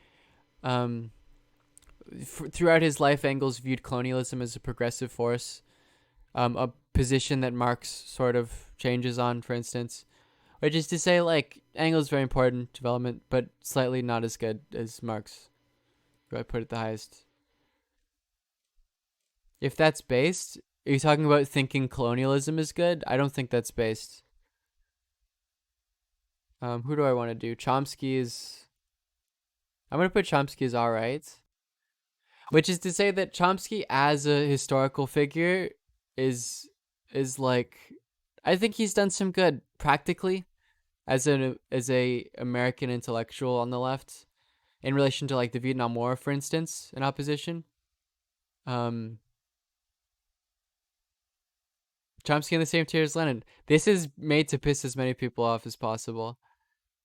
S3: Throughout his life, Engels viewed colonialism as a progressive force, a position that Marx sort of changes on, for instance. Which is to say, like, Engels very important development, but slightly not as good as Marx, who I put at the highest. If that's based, are you talking about thinking colonialism is good? I don't think that's based. Who do I want to do? Chomsky is... I'm going to put Chomsky as alright. Which is to say that Chomsky as a historical figure is like... I think he's done some good, practically, as a American intellectual on the left, in relation to, like, the Vietnam War, for instance, in opposition. Chomsky in the same tier as Lenin. This is made to piss as many people off as possible.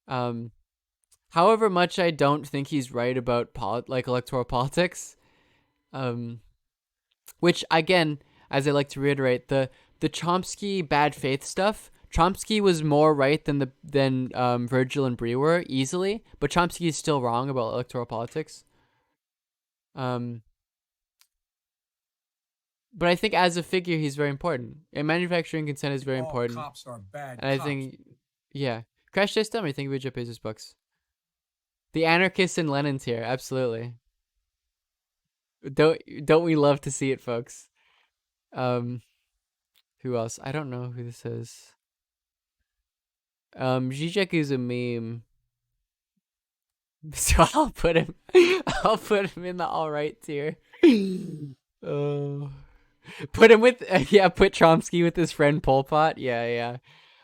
S3: However much I don't think he's right about electoral politics, which again, as I like to reiterate, the Chomsky bad faith stuff. Chomsky was more right than Virgil and Brie were easily, but Chomsky is still wrong about electoral politics. But I think as a figure, he's very important. And manufacturing consent is very important.
S8: Cops are bad.
S3: And
S8: cops.
S3: I think, yeah. Crash Test Dummy, think of Jeff Bezos' books. The Anarchist and Lenin tier, absolutely. Don't we love to see it, folks? Who else? I don't know who this is. Zizek is a meme. So I'll put him in the alright tier. Put him with put Chomsky with his friend Pol Pot. Yeah.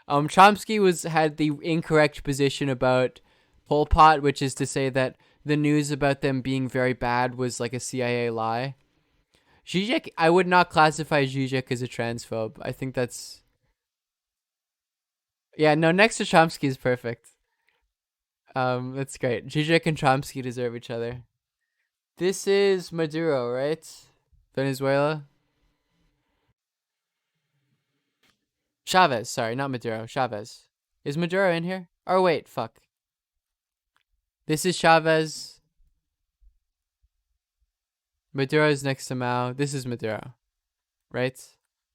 S3: Chomsky had the incorrect position about Pol Pot, which is to say that the news about them being very bad was like a CIA lie. Zizek, I would not classify Zizek as a transphobe. I think that's... Yeah, no, next to Chomsky is perfect. That's great. Zizek and Chomsky deserve each other. This is Maduro, right? Venezuela? Chavez, sorry, not Maduro. Chavez. Is Maduro in here? Oh, wait, fuck. This is Chavez. Maduro's next to Mao. This is Maduro. Right?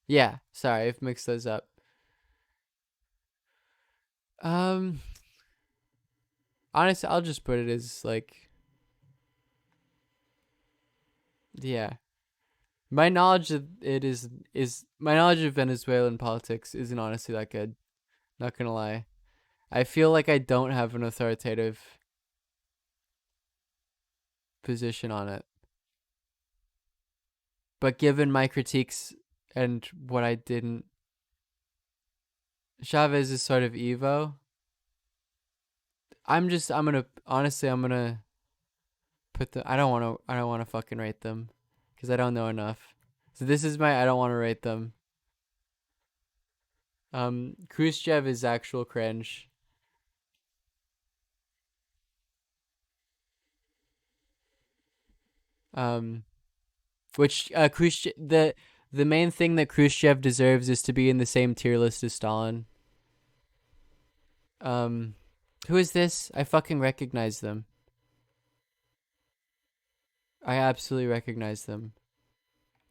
S3: Yeah, sorry, I've mixed those up. Honestly, I'll just put it as, like... Yeah. My knowledge of it is my knowledge of Venezuelan politics isn't honestly that good. Not gonna lie. I feel like I don't have an authoritative position on it. But given my critiques and what I didn't... Chavez is sort of Evo. I'm gonna put the... I don't wanna fucking rate them. Because I don't know enough. So this is my I don't want to rate them. Khrushchev is actual cringe. Which Khrushchev, the main thing that Khrushchev deserves is to be in the same tier list as Stalin. Who is this? I fucking recognize them. I absolutely recognize them.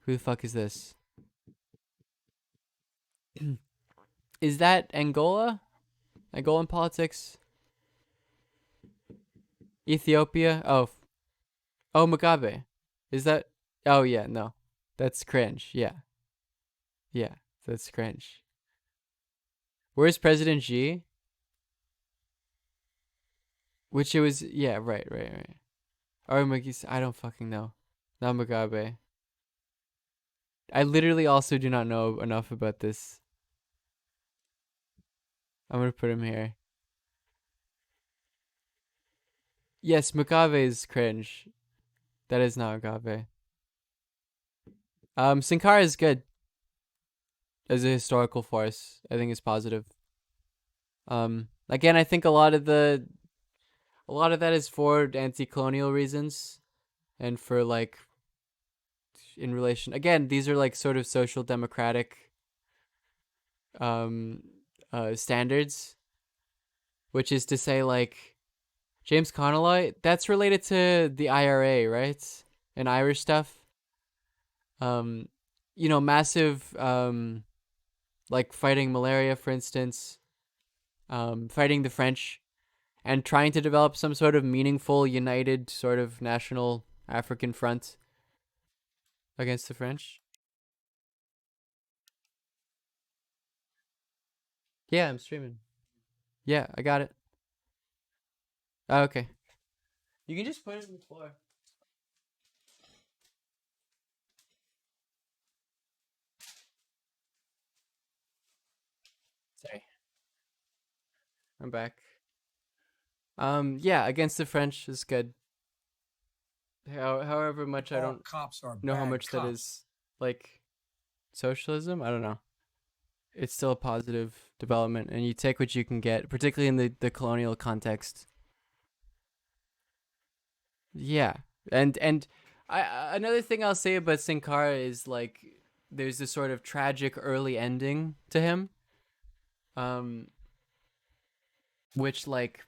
S3: Who the fuck is this? Is that Angola? Angolan politics? Ethiopia? Oh, Mugabe. Is that... Oh, yeah, no. That's cringe. Yeah. Yeah, that's cringe. Where's President Xi? Which it was, yeah, right. Or Magis, I don't fucking know. Not Mugabe. I literally also do not know enough about this. I'm gonna put him here. Yes, Mugabe is cringe. That is not Mugabe. Sankara is good as a historical force. I think it's positive. Again, I think a lot of that is for anti-colonial reasons, and for like in relation. Again, these are like sort of social democratic standards, which is to say, like James Connolly, that's related to the IRA, right? And Irish stuff. Massive like fighting malaria, for instance, fighting the French, and trying to develop some sort of meaningful, united sort of national African front against the French. Yeah, I'm streaming. Yeah, I got it. Oh, okay. You can just put it on the floor. Sorry. I'm back. Yeah, against the French is good. However much I don't know how much that is like socialism. I don't know. It's still a positive development, and you take what you can get, particularly in the colonial context. Yeah, and another thing I'll say about Sankara is like there's this sort of tragic early ending to him, which like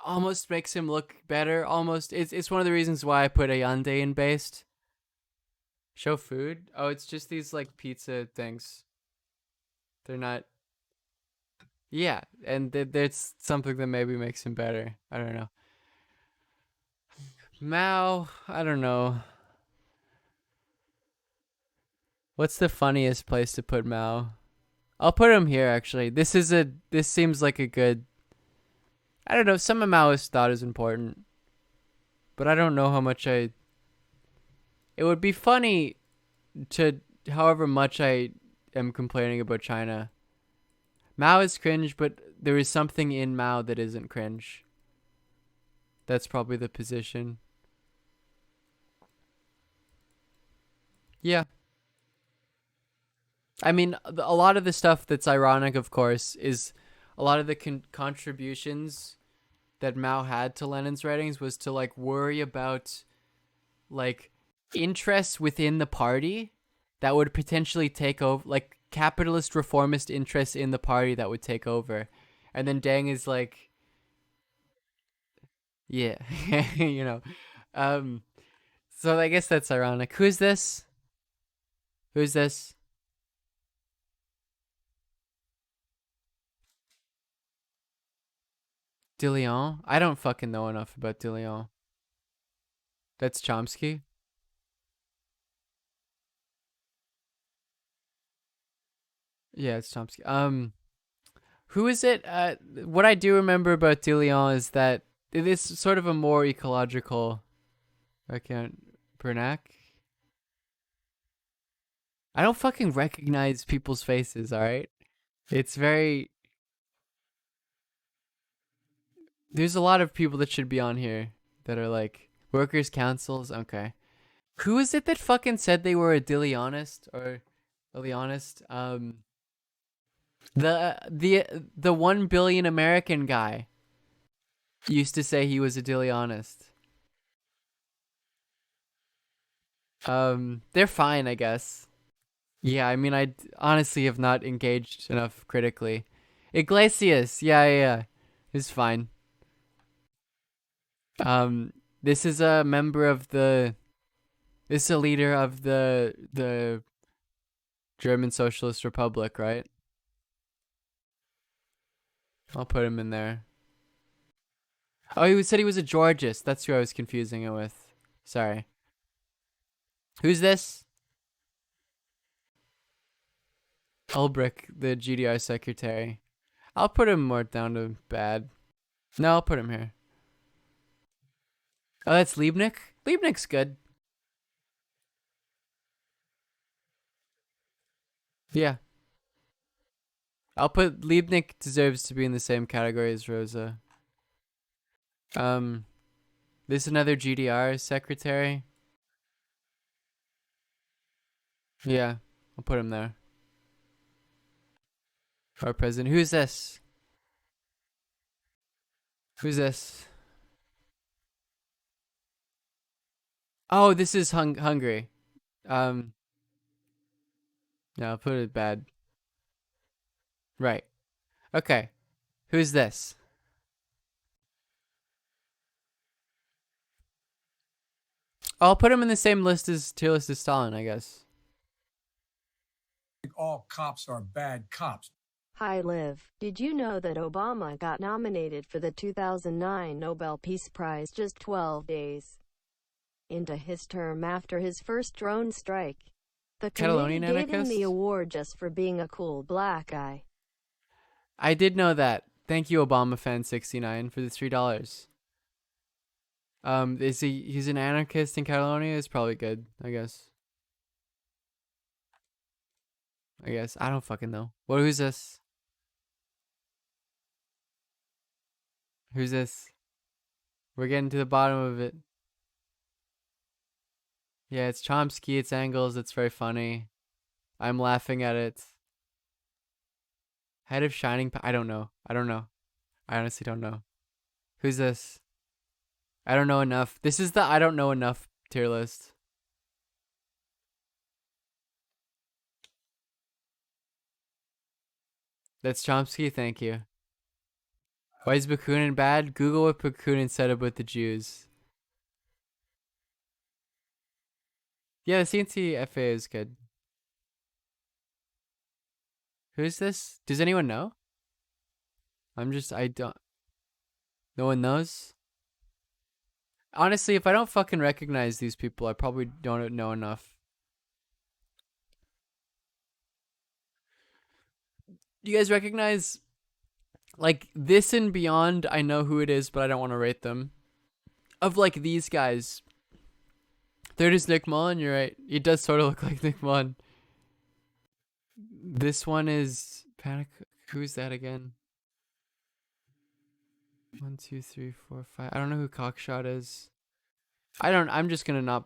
S3: almost makes him look better. Almost, it's one of the reasons why I put Ayande in based. Show food? Oh, it's just these like pizza things. They're not. Yeah, and there's something that maybe makes him better. I don't know. Mao, I don't know. What's the funniest place to put Mao? I'll put him here actually. This seems like a good. I don't know, some of Maoist thought is important, but I don't know how much It would be funny to, however much I am complaining about China. Mao is cringe, but there is something in Mao that isn't cringe. That's probably the position. Yeah. I mean, a lot of the stuff that's ironic, of course, is a lot of the contributions that Mao had to Lenin's writings was to like worry about like interests within the party that would potentially take over, like capitalist reformist interests in the party that would take over. And then Deng is like, yeah, so I guess that's ironic. Who's this? De Leon? I don't fucking know enough about De Leon. That's Chomsky? Yeah, it's Chomsky. Who is it? What I do remember about De Leon is that it is sort of a more ecological. I can't. Bernac? I don't fucking recognize people's faces, alright? It's very. There's a lot of people that should be on here that are like workers' councils. Okay. Who is it that fucking said they were a Deleonist or a Leonist? The 1 billion American guy used to say he was a Deleonist. They're fine, I guess. Yeah, I mean, I honestly have not engaged enough critically. Iglesias, yeah, is fine. This is a member of the. This is a leader of the German Socialist Republic, right? I'll put him in there. Oh, he said he was a Georgist. That's who I was confusing it with. Sorry. Who's this? Ulbrich, the GDR secretary. I'll put him more down to bad. No, I'll put him here. Oh, that's Liebnick? Liebnick's good. Yeah. I'll put Liebnick deserves to be in the same category as Rosa. This is another GDR secretary. Yeah, I'll put him there. Our president. Who's this? Who's this? Oh, this is Hungary. No, I'll put it bad. Right. Okay. Who's this? I'll put him in the same tier list as Stalin, I guess.
S8: All cops are bad cops.
S6: Hi Liv, did you know that Obama got nominated for the 2009 Nobel Peace Prize just 12 days into his term after his first drone strike? The committee gave him the award just for being a cool black guy.
S3: I did know that. Thank you, Obama fan 69 for the $3. He's an anarchist in Catalonia? It's probably good, I guess. I don't fucking know. Who's this? Who's this? We're getting to the bottom of it. Yeah, it's Chomsky, it's Engels, it's very funny. I'm laughing at it. Head of Shining I don't know. I honestly don't know. Who's this? I don't know enough. This is the I don't know enough tier list. That's Chomsky, thank you. Why is Bakunin bad? Google what Bakunin said about the Jews. Yeah, the CNC-FA is good. Who's this? Does anyone know? I don't. No one knows? Honestly, if I don't fucking recognize these people, I probably don't know enough. Do you guys recognize, like, this and beyond? I know who it is, but I don't want to rate them. Of, like, these guys. Third is Nick Mullen, you're right. It does sort of look like Nick Mullen. This one is Panic. Who's that again? 1, 2, 3, 4, 5. I don't know who Cockshot is. I'm just gonna not.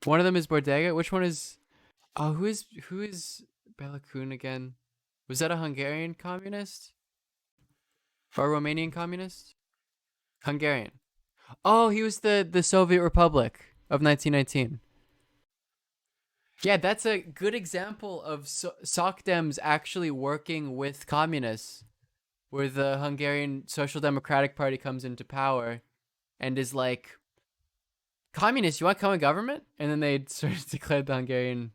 S3: One of them is Bordega. Which one is? Oh, who is Belakun again? Was that a Hungarian communist? Or a Romanian communist? Hungarian. Oh, he was the Soviet Republic of 1919. Yeah, that's a good example of SOCDEMs actually working with communists, where the Hungarian Social Democratic Party comes into power and is like, communists, you want common government? And then they sort of declared the Hungarian...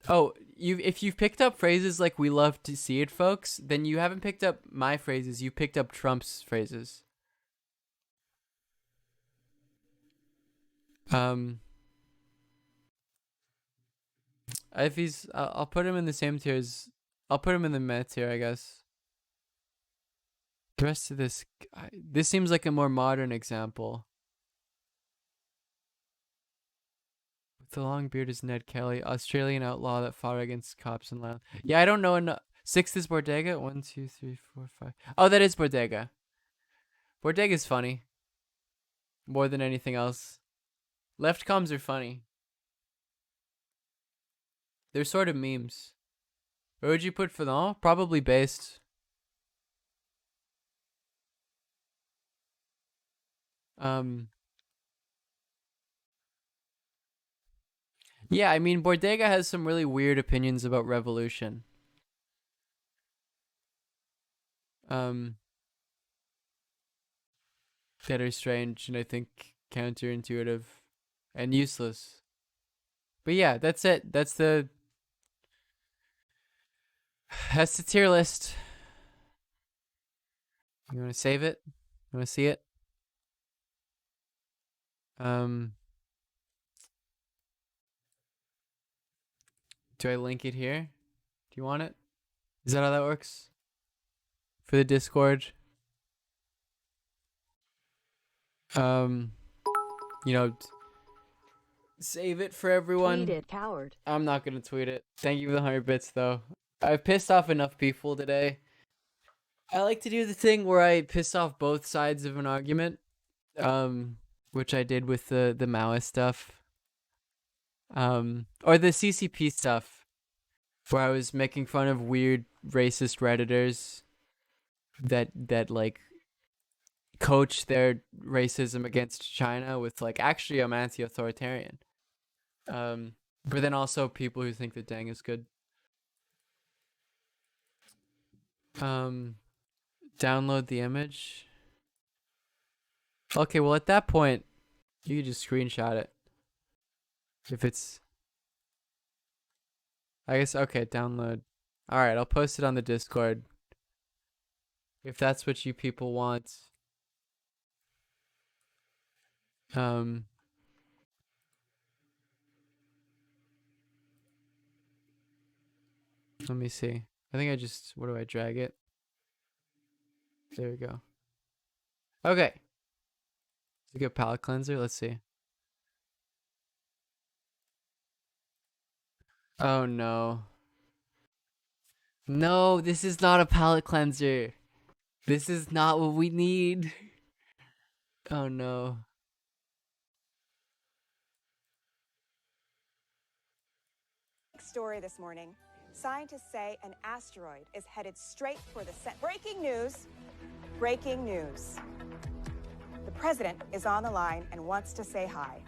S3: if you've picked up phrases like "we love to see it, folks," then you haven't picked up my phrases. You picked up Trump's phrases. If he's, I'll put him in the same tier as, I'll put him in the meh tier, I guess. The rest of this seems like a more modern example. With the long beard is Ned Kelly, Australian outlaw that fought against cops in Laos. Yeah, I don't know enough. 6th is Bordega. 1, 2, 3, 4, 5. Oh, that is Bordega. Bordega's funny. More than anything else. Left comms are funny. They're sort of memes. Where would you put Fanon? Probably based. Yeah, I mean, Bordega has some really weird opinions about revolution. That are strange and I think counterintuitive and useless. But yeah, that's it. That's the tier list. You want to save it? You want to see it? Do I link it here? Do you want it? Is that how that works? For the Discord? You know, save it for everyone.
S6: Tweet it, coward.
S3: I'm not gonna tweet it. Thank you for the 100 bits, though. I've pissed off enough people today. I like to do the thing where I piss off both sides of an argument, which I did with the Maoist stuff, or the CCP stuff, where I was making fun of weird racist Redditors that like coach their racism against China with like, actually I'm anti-authoritarian. But then also people who think that Deng is good. Download the image. Okay, well at that point, you can just screenshot it. If it's... I guess, okay, download. Alright, I'll post it on the Discord. If that's what you people want. Let me see. I think I just... Where do I drag it? There we go. Okay. Is it a good palette cleanser? Let's see. Oh no. No, this is not a palette cleanser. This is not what we need. Oh no.
S11: Story this morning. Scientists say an asteroid is headed straight for the center. Breaking news. Breaking news. The president is on the line and wants to say hi.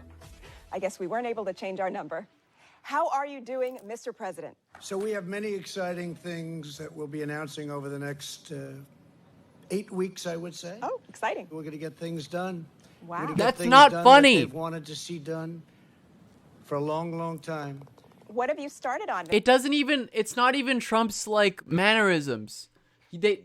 S11: I guess we weren't able to change our number. How are you doing, Mr. President?
S14: So we have many exciting things that we'll be announcing over the next 8 weeks, I would say.
S11: Oh, exciting.
S14: We're going to get things done.
S11: Wow.
S3: That's not funny.
S14: That they've wanted to see done for a long, long time.
S11: What have you started on?
S3: It doesn't even, it's not even Trump's, like, mannerisms.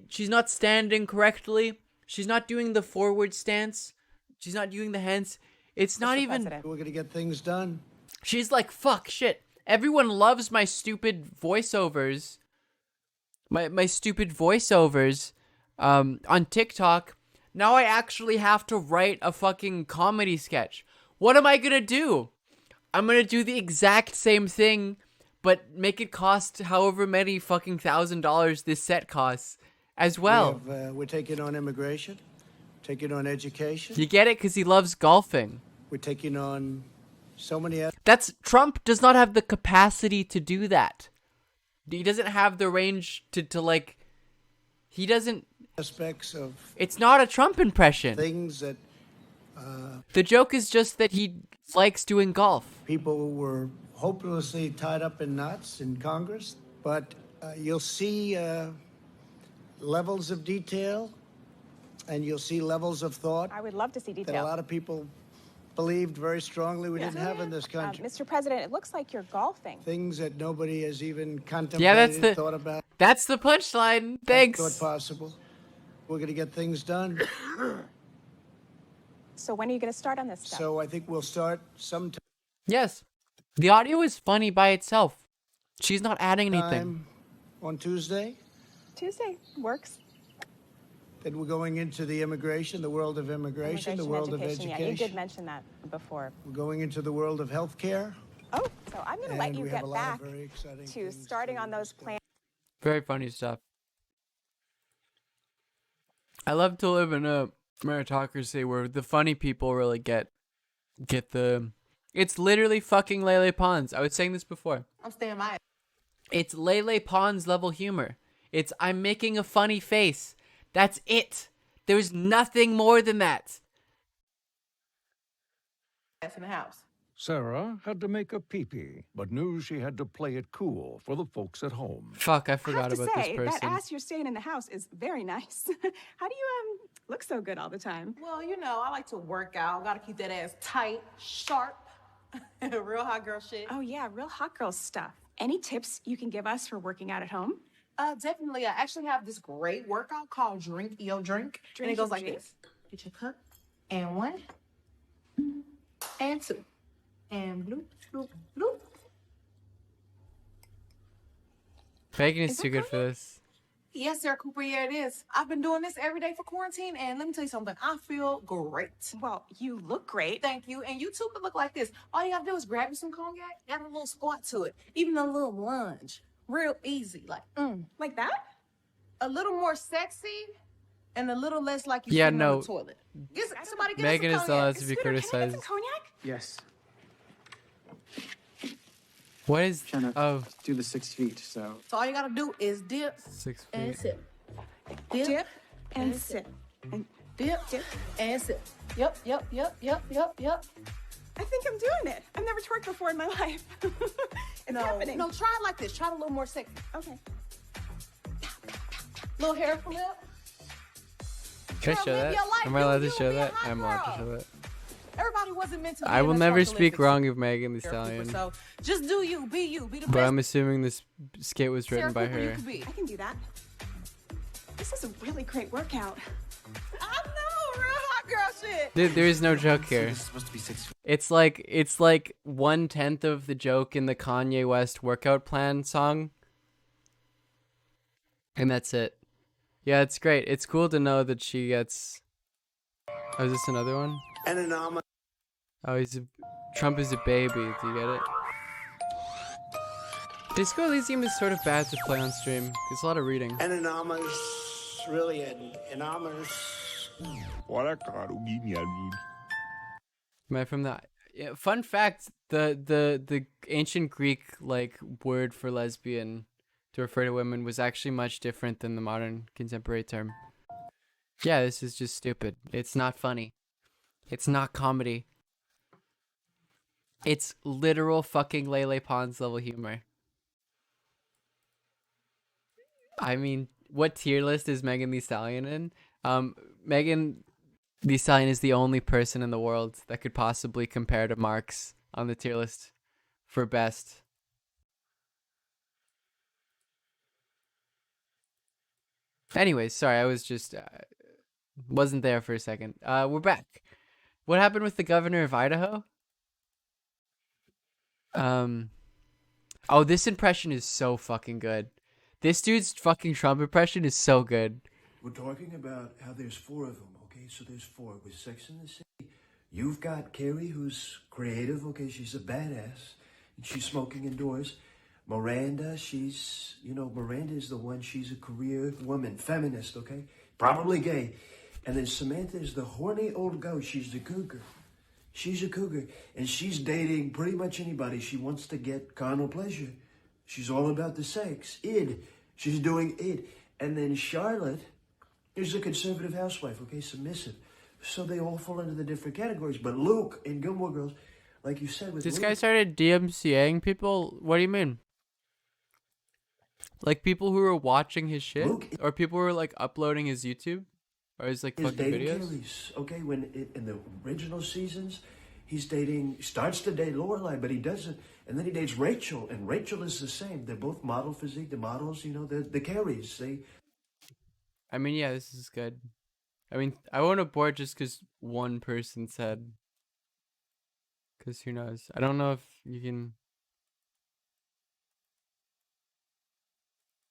S3: She's not standing correctly. She's not doing the forward stance. She's not doing the hands. It's not even...
S14: We're going to get things done.
S3: She's like, fuck, shit. Everyone loves my stupid voiceovers. My stupid voiceovers on TikTok. Now I actually have to write a fucking comedy sketch. What am I gonna do? I'm gonna do the exact same thing, but make it cost however many fucking $1,000 this set costs as well.
S14: We're taking on immigration, taking on education.
S3: You get it? Because he loves golfing.
S14: We're taking on so many...
S3: Trump does not have the capacity to do that. He doesn't have the range to like... He doesn't...
S14: Aspects of...
S3: It's not a Trump impression.
S14: Things that...
S3: The joke is just that he likes doing golf.
S14: People who were hopelessly tied up in knots in Congress. But you'll see levels of detail and you'll see levels of thought.
S11: I would love to see detail.
S14: That a lot of people believed very strongly we didn't have in this country.
S11: Mr. President, it looks like you're golfing.
S14: Things that nobody has even contemplated, thought about.
S3: That's the punchline. Thanks.
S14: Thought possible. We're going to get things done.
S11: So when are you going to start on this stuff?
S14: So I think we'll start sometime.
S3: Yes. The audio is funny by itself. She's not adding anything.
S14: On Tuesday.
S11: Tuesday works.
S14: Then we're going into the immigration, the world of immigration, the world of education.
S11: Yeah, you did mention that before.
S14: We're going into the world of healthcare.
S11: Oh, so I'm going to let you get back to starting on those plans.
S3: Very funny stuff. I love to live in a meritocracy where the funny people really get the... It's literally fucking Lele Pons. I was saying this before.
S23: I'm staying my...
S3: It's Lele Pons level humor. It's I'm making a funny face. That's it. There's nothing more than that.
S23: In the house.
S24: Sarah had to make a pee-pee, but knew she had to play it cool for the folks at home.
S3: Fuck, I forgot about this person.
S25: That ass you're staying in the house is very nice. How do you look so good all the time?
S23: Well, you know, I like to work out. Gotta keep that ass tight, sharp. Real hot girl shit.
S25: Oh yeah, real hot girl stuff. Any tips you can give us for working out at home?
S23: Definitely. I actually have this great workout called Drink Your Drink. And it goes like this. Get your cup. And 1. And 2. And bloop, bloop, bloop.
S3: Megan is too good for this.
S23: Yes, sir, Cooper. Yeah, it is. I've been doing this every day for quarantine, and let me tell you something. I feel great.
S25: Well, you look great.
S23: Thank you. And you too could look like this. All you gotta do is grab you some cognac, add a little squat to it, even a little lunge. Real easy.
S25: Like that?
S23: A little more sexy and a little less like you
S3: Yeah,
S23: sitting on
S3: no.
S23: the toilet. Somebody get
S3: Megan
S23: us
S3: is
S23: some
S3: allowed
S23: cognac.
S3: to be criticized.
S25: Cognac?
S1: Yes.
S3: What is?
S1: Trying to
S3: Oh,
S1: do the 6 feet. So
S23: So all you gotta do is dip
S3: 6
S23: and
S3: feet.
S23: sip. Dip and sip.
S25: And
S23: dip and sip. Yep.
S25: I think I'm doing it. I've never twerked before in my life. It's happening.
S23: No, try it like this. Try it a little more sexy.
S25: Okay.
S23: Little hair flip.
S3: Can I
S23: Girl,
S3: show
S23: live
S3: that?
S23: your life.
S3: Am I allowed
S23: You
S3: to show
S23: be a
S3: that?
S23: hot
S3: I'm allowed to
S23: girl.
S3: show that.
S23: Everybody wasn't meant to be
S3: I
S23: in
S3: will
S23: a
S3: never
S23: circle
S3: speak
S23: living
S3: wrong of Megan Thee
S23: Sarah Cooper,
S3: Stallion,
S23: So just do you, be you, be the
S3: but
S23: best.
S3: I'm assuming this skit was written
S23: Sarah
S3: by
S23: Cooper you
S3: her.
S23: could be.
S25: I can do that. This is a really great workout.
S23: I know, real hot girl shit.
S3: There is no joke here.
S1: this is supposed to be 6 feet.
S3: It's like 1/10 of the joke in the Kanye West workout plan song, and that's it. Yeah, it's great. It's cool to know that she gets. Oh, is this another one?
S14: An anomaly.
S3: Oh, Trump is a baby. Do you get it? Disco Elysium is sort of bad to play on stream. There's a lot of reading.
S14: An anomalous, really an anomalous.
S3: Am I from that? Yeah, fun fact: the ancient Greek word for lesbian to refer to women was actually much different than the modern contemporary term. Yeah, this is just stupid. It's not funny. It's not comedy. It's literal fucking Lele Pons level humor. I mean, what tier list is Megan Thee Stallion in? Megan Thee Stallion is the only person in the world that could possibly compare to Marx on the tier list for best. Anyways, sorry, I was just wasn't there for a second. We're back. What happened with the governor of Idaho? Oh, this impression is so fucking good. This dude's fucking Trump impression is so good.
S9: We're talking about how there's 4 of them, okay? So there's 4 with Sex in the City. You've got Carrie, who's creative, okay? She's a badass. And she's smoking indoors. Miranda, Miranda is the one, she's a career woman, feminist, okay? Probably gay. And then Samantha is the horny old ghost. She's the cougar. She's a cougar. And she's dating pretty much anybody. She wants to get carnal pleasure. She's all about the sex. Id. She's doing id. And then Charlotte is a conservative housewife, okay? Submissive. So they all fall into the different categories. But Luke in Gilmore Girls, like you said with
S3: This
S9: Luke,
S3: guy started DMCAing people? What do you mean? Like people who were watching his shit? Or people who were uploading his YouTube? Or his
S9: is
S3: fucking
S9: dating
S3: videos?
S9: Carrie's, okay? In the original seasons, starts to date Lorelai, but he doesn't. And then he dates Rachel, and Rachel is the same. They're both model physique. The models, they're the Carries.
S3: I mean, yeah, this is good. I mean, I won't abort just because one person said. Because who knows? I don't know if you can.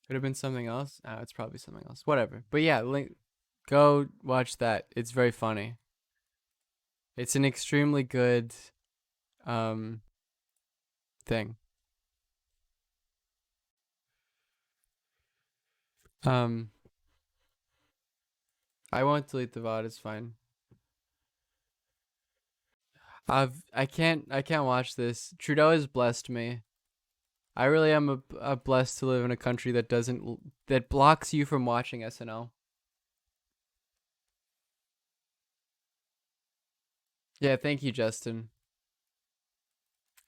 S3: Could have been something else. It's probably something else. Whatever. But yeah, go watch that. It's very funny. It's an extremely good thing. I won't delete the VOD, it's fine. I can't watch this. Trudeau has blessed me. I really am a blessed to live in a country that blocks you from watching SNL. Yeah, thank you, Justin.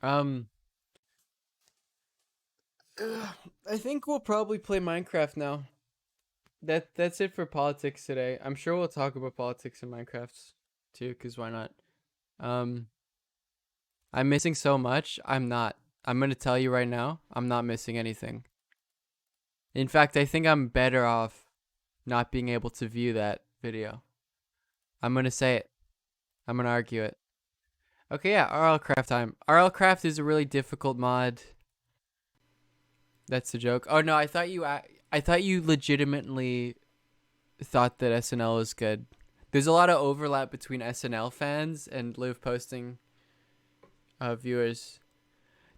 S3: I think we'll probably play Minecraft now. That's it for politics today. I'm sure we'll talk about politics in Minecraft too, cause why not? I'm missing so much. I'm not. I'm gonna tell you right now. I'm not missing anything. In fact, I think I'm better off not being able to view that video. I'm going to say it. I'm going to argue it. Okay, yeah, RL Craft time. RL Craft is a really difficult mod. That's the joke. Oh no, I thought you legitimately thought that SNL was good. There's a lot of overlap between SNL fans and Liv posting viewers.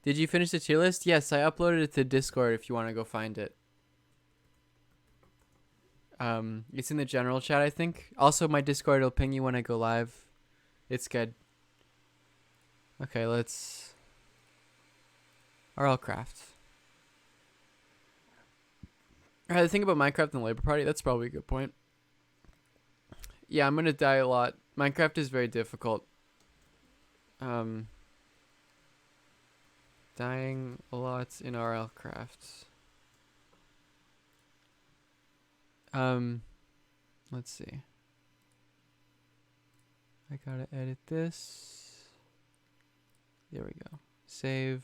S3: Did you finish the tier list? Yes, I uploaded it to Discord if you want to go find it. It's in the general chat, I think. Also, my Discord will ping you when I go live. It's good. Okay, let's... RL Craft. Alright, the thing about Minecraft and the Labor Party, that's probably a good point. Yeah, I'm gonna die a lot. Minecraft is very difficult. Dying a lot in RL Craft. Let's see. I gotta edit this. There we go. Save.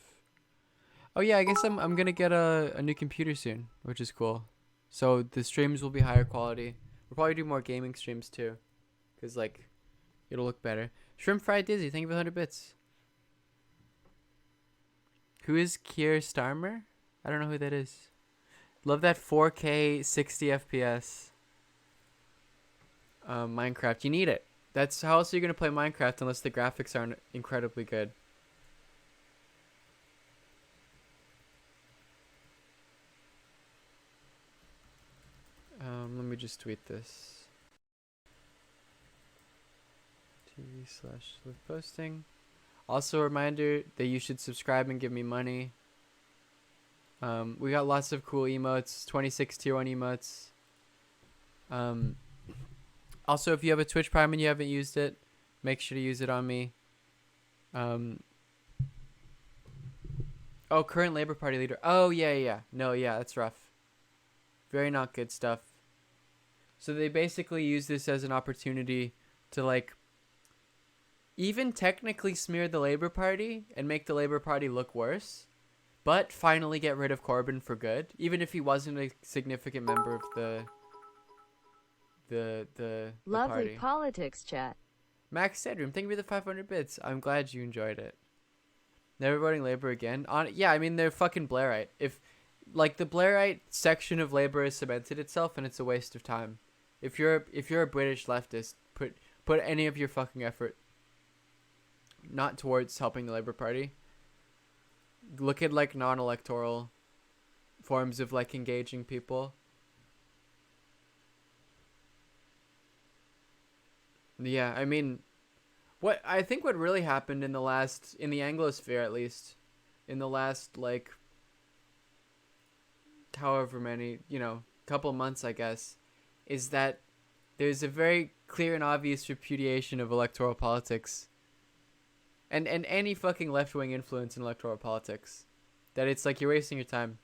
S3: Oh yeah, I guess I'm gonna get a new computer soon, which is cool. So the streams will be higher quality. We'll probably do more gaming streams too, cause like, it'll look better. Shrimp Fried Dizzy, thank you for 100 bits. Who is Keir Starmer? I don't know who that is. Love that 4K 60 FPS. Minecraft, you need it. That's how else are you gonna play Minecraft unless the graphics aren't incredibly good. Let me just tweet this. TV/live posting. Also a reminder that you should subscribe and give me money. We got lots of cool emotes, 26 tier 1 emotes. Also, if you have a Twitch Prime and you haven't used it, make sure to use it on me. Oh, current Labor Party leader. Oh, yeah. No, yeah, that's rough. Very not good stuff. So they basically use this as an opportunity to, like, even technically smear the Labor Party and make the Labor Party look worse, but finally get rid of Corbyn for good, even if he wasn't a significant member of the
S6: Lovely
S3: party.
S6: Politics chat.
S3: Max Sedrum, thank you for the 500 bits. I'm glad you enjoyed it. Never voting Labour again. Yeah, I mean, they're fucking Blairite. If, like, the Blairite section of Labour has cemented itself, and it's a waste of time. If you're a British leftist, put any of your fucking effort not towards helping the Labour Party. Look at, like, non-electoral forms of, like, engaging people. Yeah, I mean, what really happened in the Anglosphere at least, in the last, like, however many, couple months, I guess, is that there's a very clear and obvious repudiation of electoral politics and any fucking left-wing influence in electoral politics, that it's like you're wasting your time.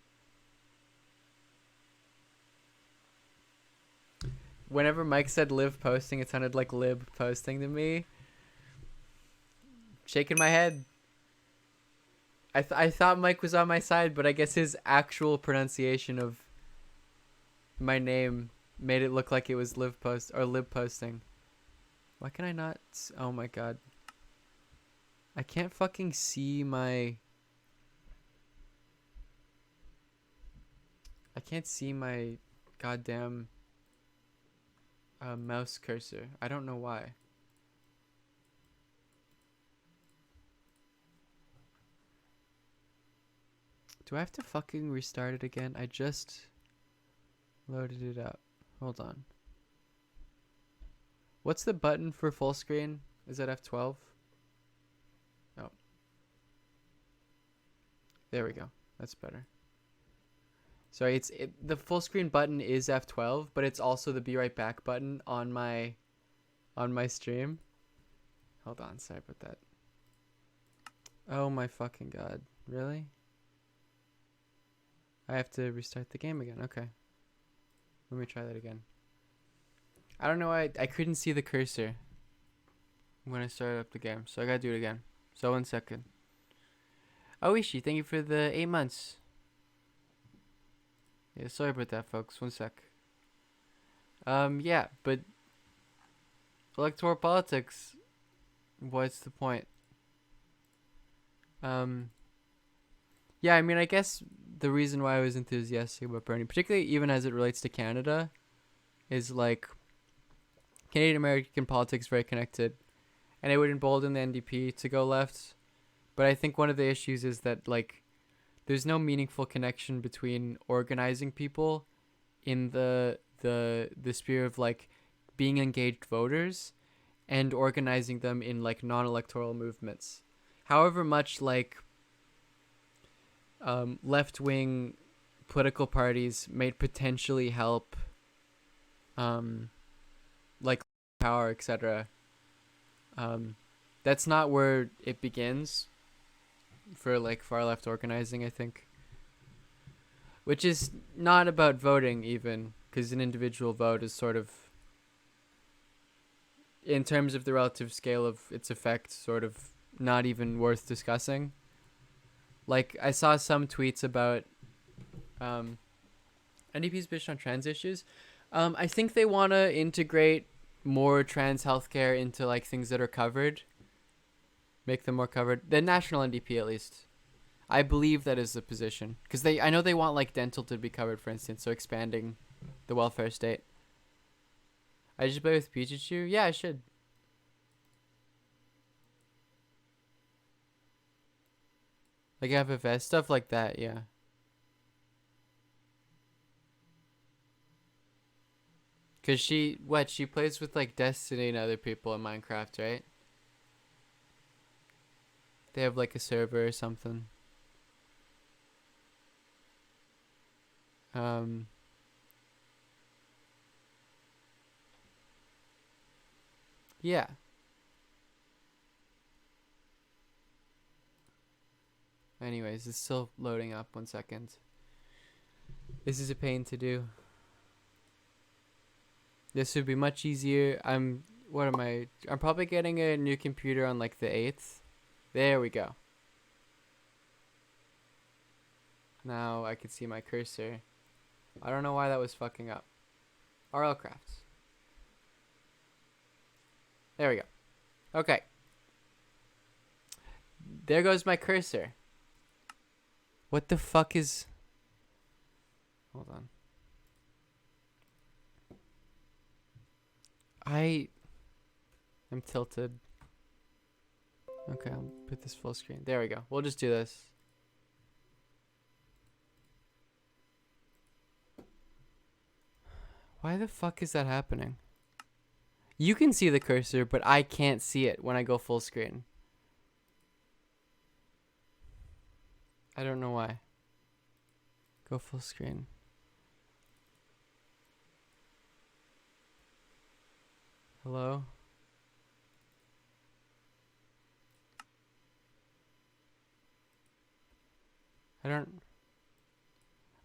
S3: Whenever Mike said Liv posting, it sounded like Lib posting to me. Shaking my head. I thought Mike was on my side, but I guess his actual pronunciation of my name made it look like it was Liv posting. Why can I not? Oh my god. I can't fucking see my... I can't see my goddamn mouse cursor. I don't know why. Do I have to fucking restart it again? I just loaded it up. Hold on. What's the button for full screen? Is that F12? Oh. There we go. That's better. Sorry, the full screen button is F12, but it's also the be right back button on my stream. Hold on, sorry about that. Oh my fucking god. Really? I have to restart the game again. Okay. Let me try that again. I don't know why I couldn't see the cursor when I started up the game, so I gotta do it again. So 1 second. Oishi, thank you for the 8 months. Yeah, sorry about that, folks. One sec. Yeah, but electoral politics, what's the point? Yeah, I mean, I guess the reason why I was enthusiastic about Bernie, particularly even as it relates to Canada, is like Canadian American politics very connected, and it would embolden the NDP to go left. But I think one of the issues is that like there's no meaningful connection between organizing people in the sphere of like being engaged voters and organizing them in like non-electoral movements. However much like left-wing political parties may potentially help like power, etc. That's not where it begins for like far left organizing, I think. Which is not about voting even, because an individual vote is sort of, in terms of the relative scale of its effect, sort of not even worth discussing. Like, I saw some tweets about NDP's position on trans issues. I think they want to integrate more trans healthcare into like things that are covered. Make them more covered. The national NDP, at least. I believe that is the position. Because I know they want like dental to be covered, for instance, so expanding the welfare state. I should play with Pikachu? Yeah, I should. Like FFS, stuff like that, yeah. Because she plays with like Destiny and other people in Minecraft, right? They have like a server or something. Yeah. Anyways, it's still loading up. 1 second. This is a pain to do. This would be much easier. I'm probably getting a new computer on like the 8th. There we go. Now I can see my cursor. I don't know why that was fucking up. RL Crafts. There we go. Okay. There goes my cursor. What the fuck is... Hold on. I'm tilted. Okay, I'll put this full screen. There we go. We'll just do this. Why the fuck is that happening? You can see the cursor, but I can't see it when I go full screen. I don't know why. Go full screen. Hello?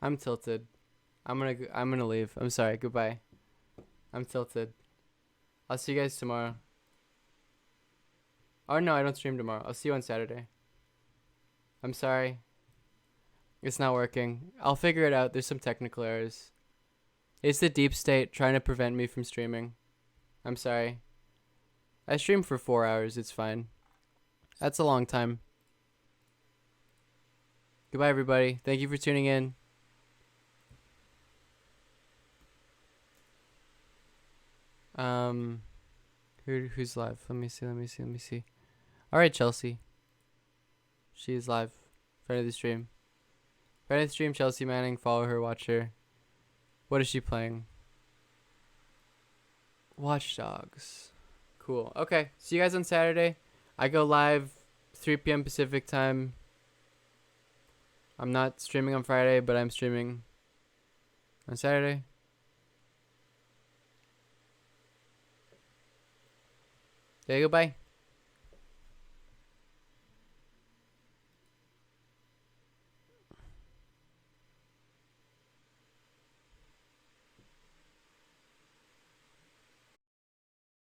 S3: I'm tilted. I'm gonna leave. I'm sorry. Goodbye. I'm tilted. I'll see you guys tomorrow. Oh no, I don't stream tomorrow. I'll see you on Saturday. I'm sorry. It's not working. I'll figure it out. There's some technical errors. It's the deep state trying to prevent me from streaming. I'm sorry. I streamed for 4 hours. It's fine. That's a long time. Goodbye, everybody. Thank you for tuning in. Who's live? Let me see. All right, Chelsea. She's live. Friend of the stream. Friend of the stream, Chelsea Manning. Follow her, watch her. What is she playing? Watch Dogs. Cool. Okay. See you guys on Saturday. I go live 3 p.m. Pacific time. I'm not streaming on Friday, but I'm streaming on Saturday. Okay, goodbye.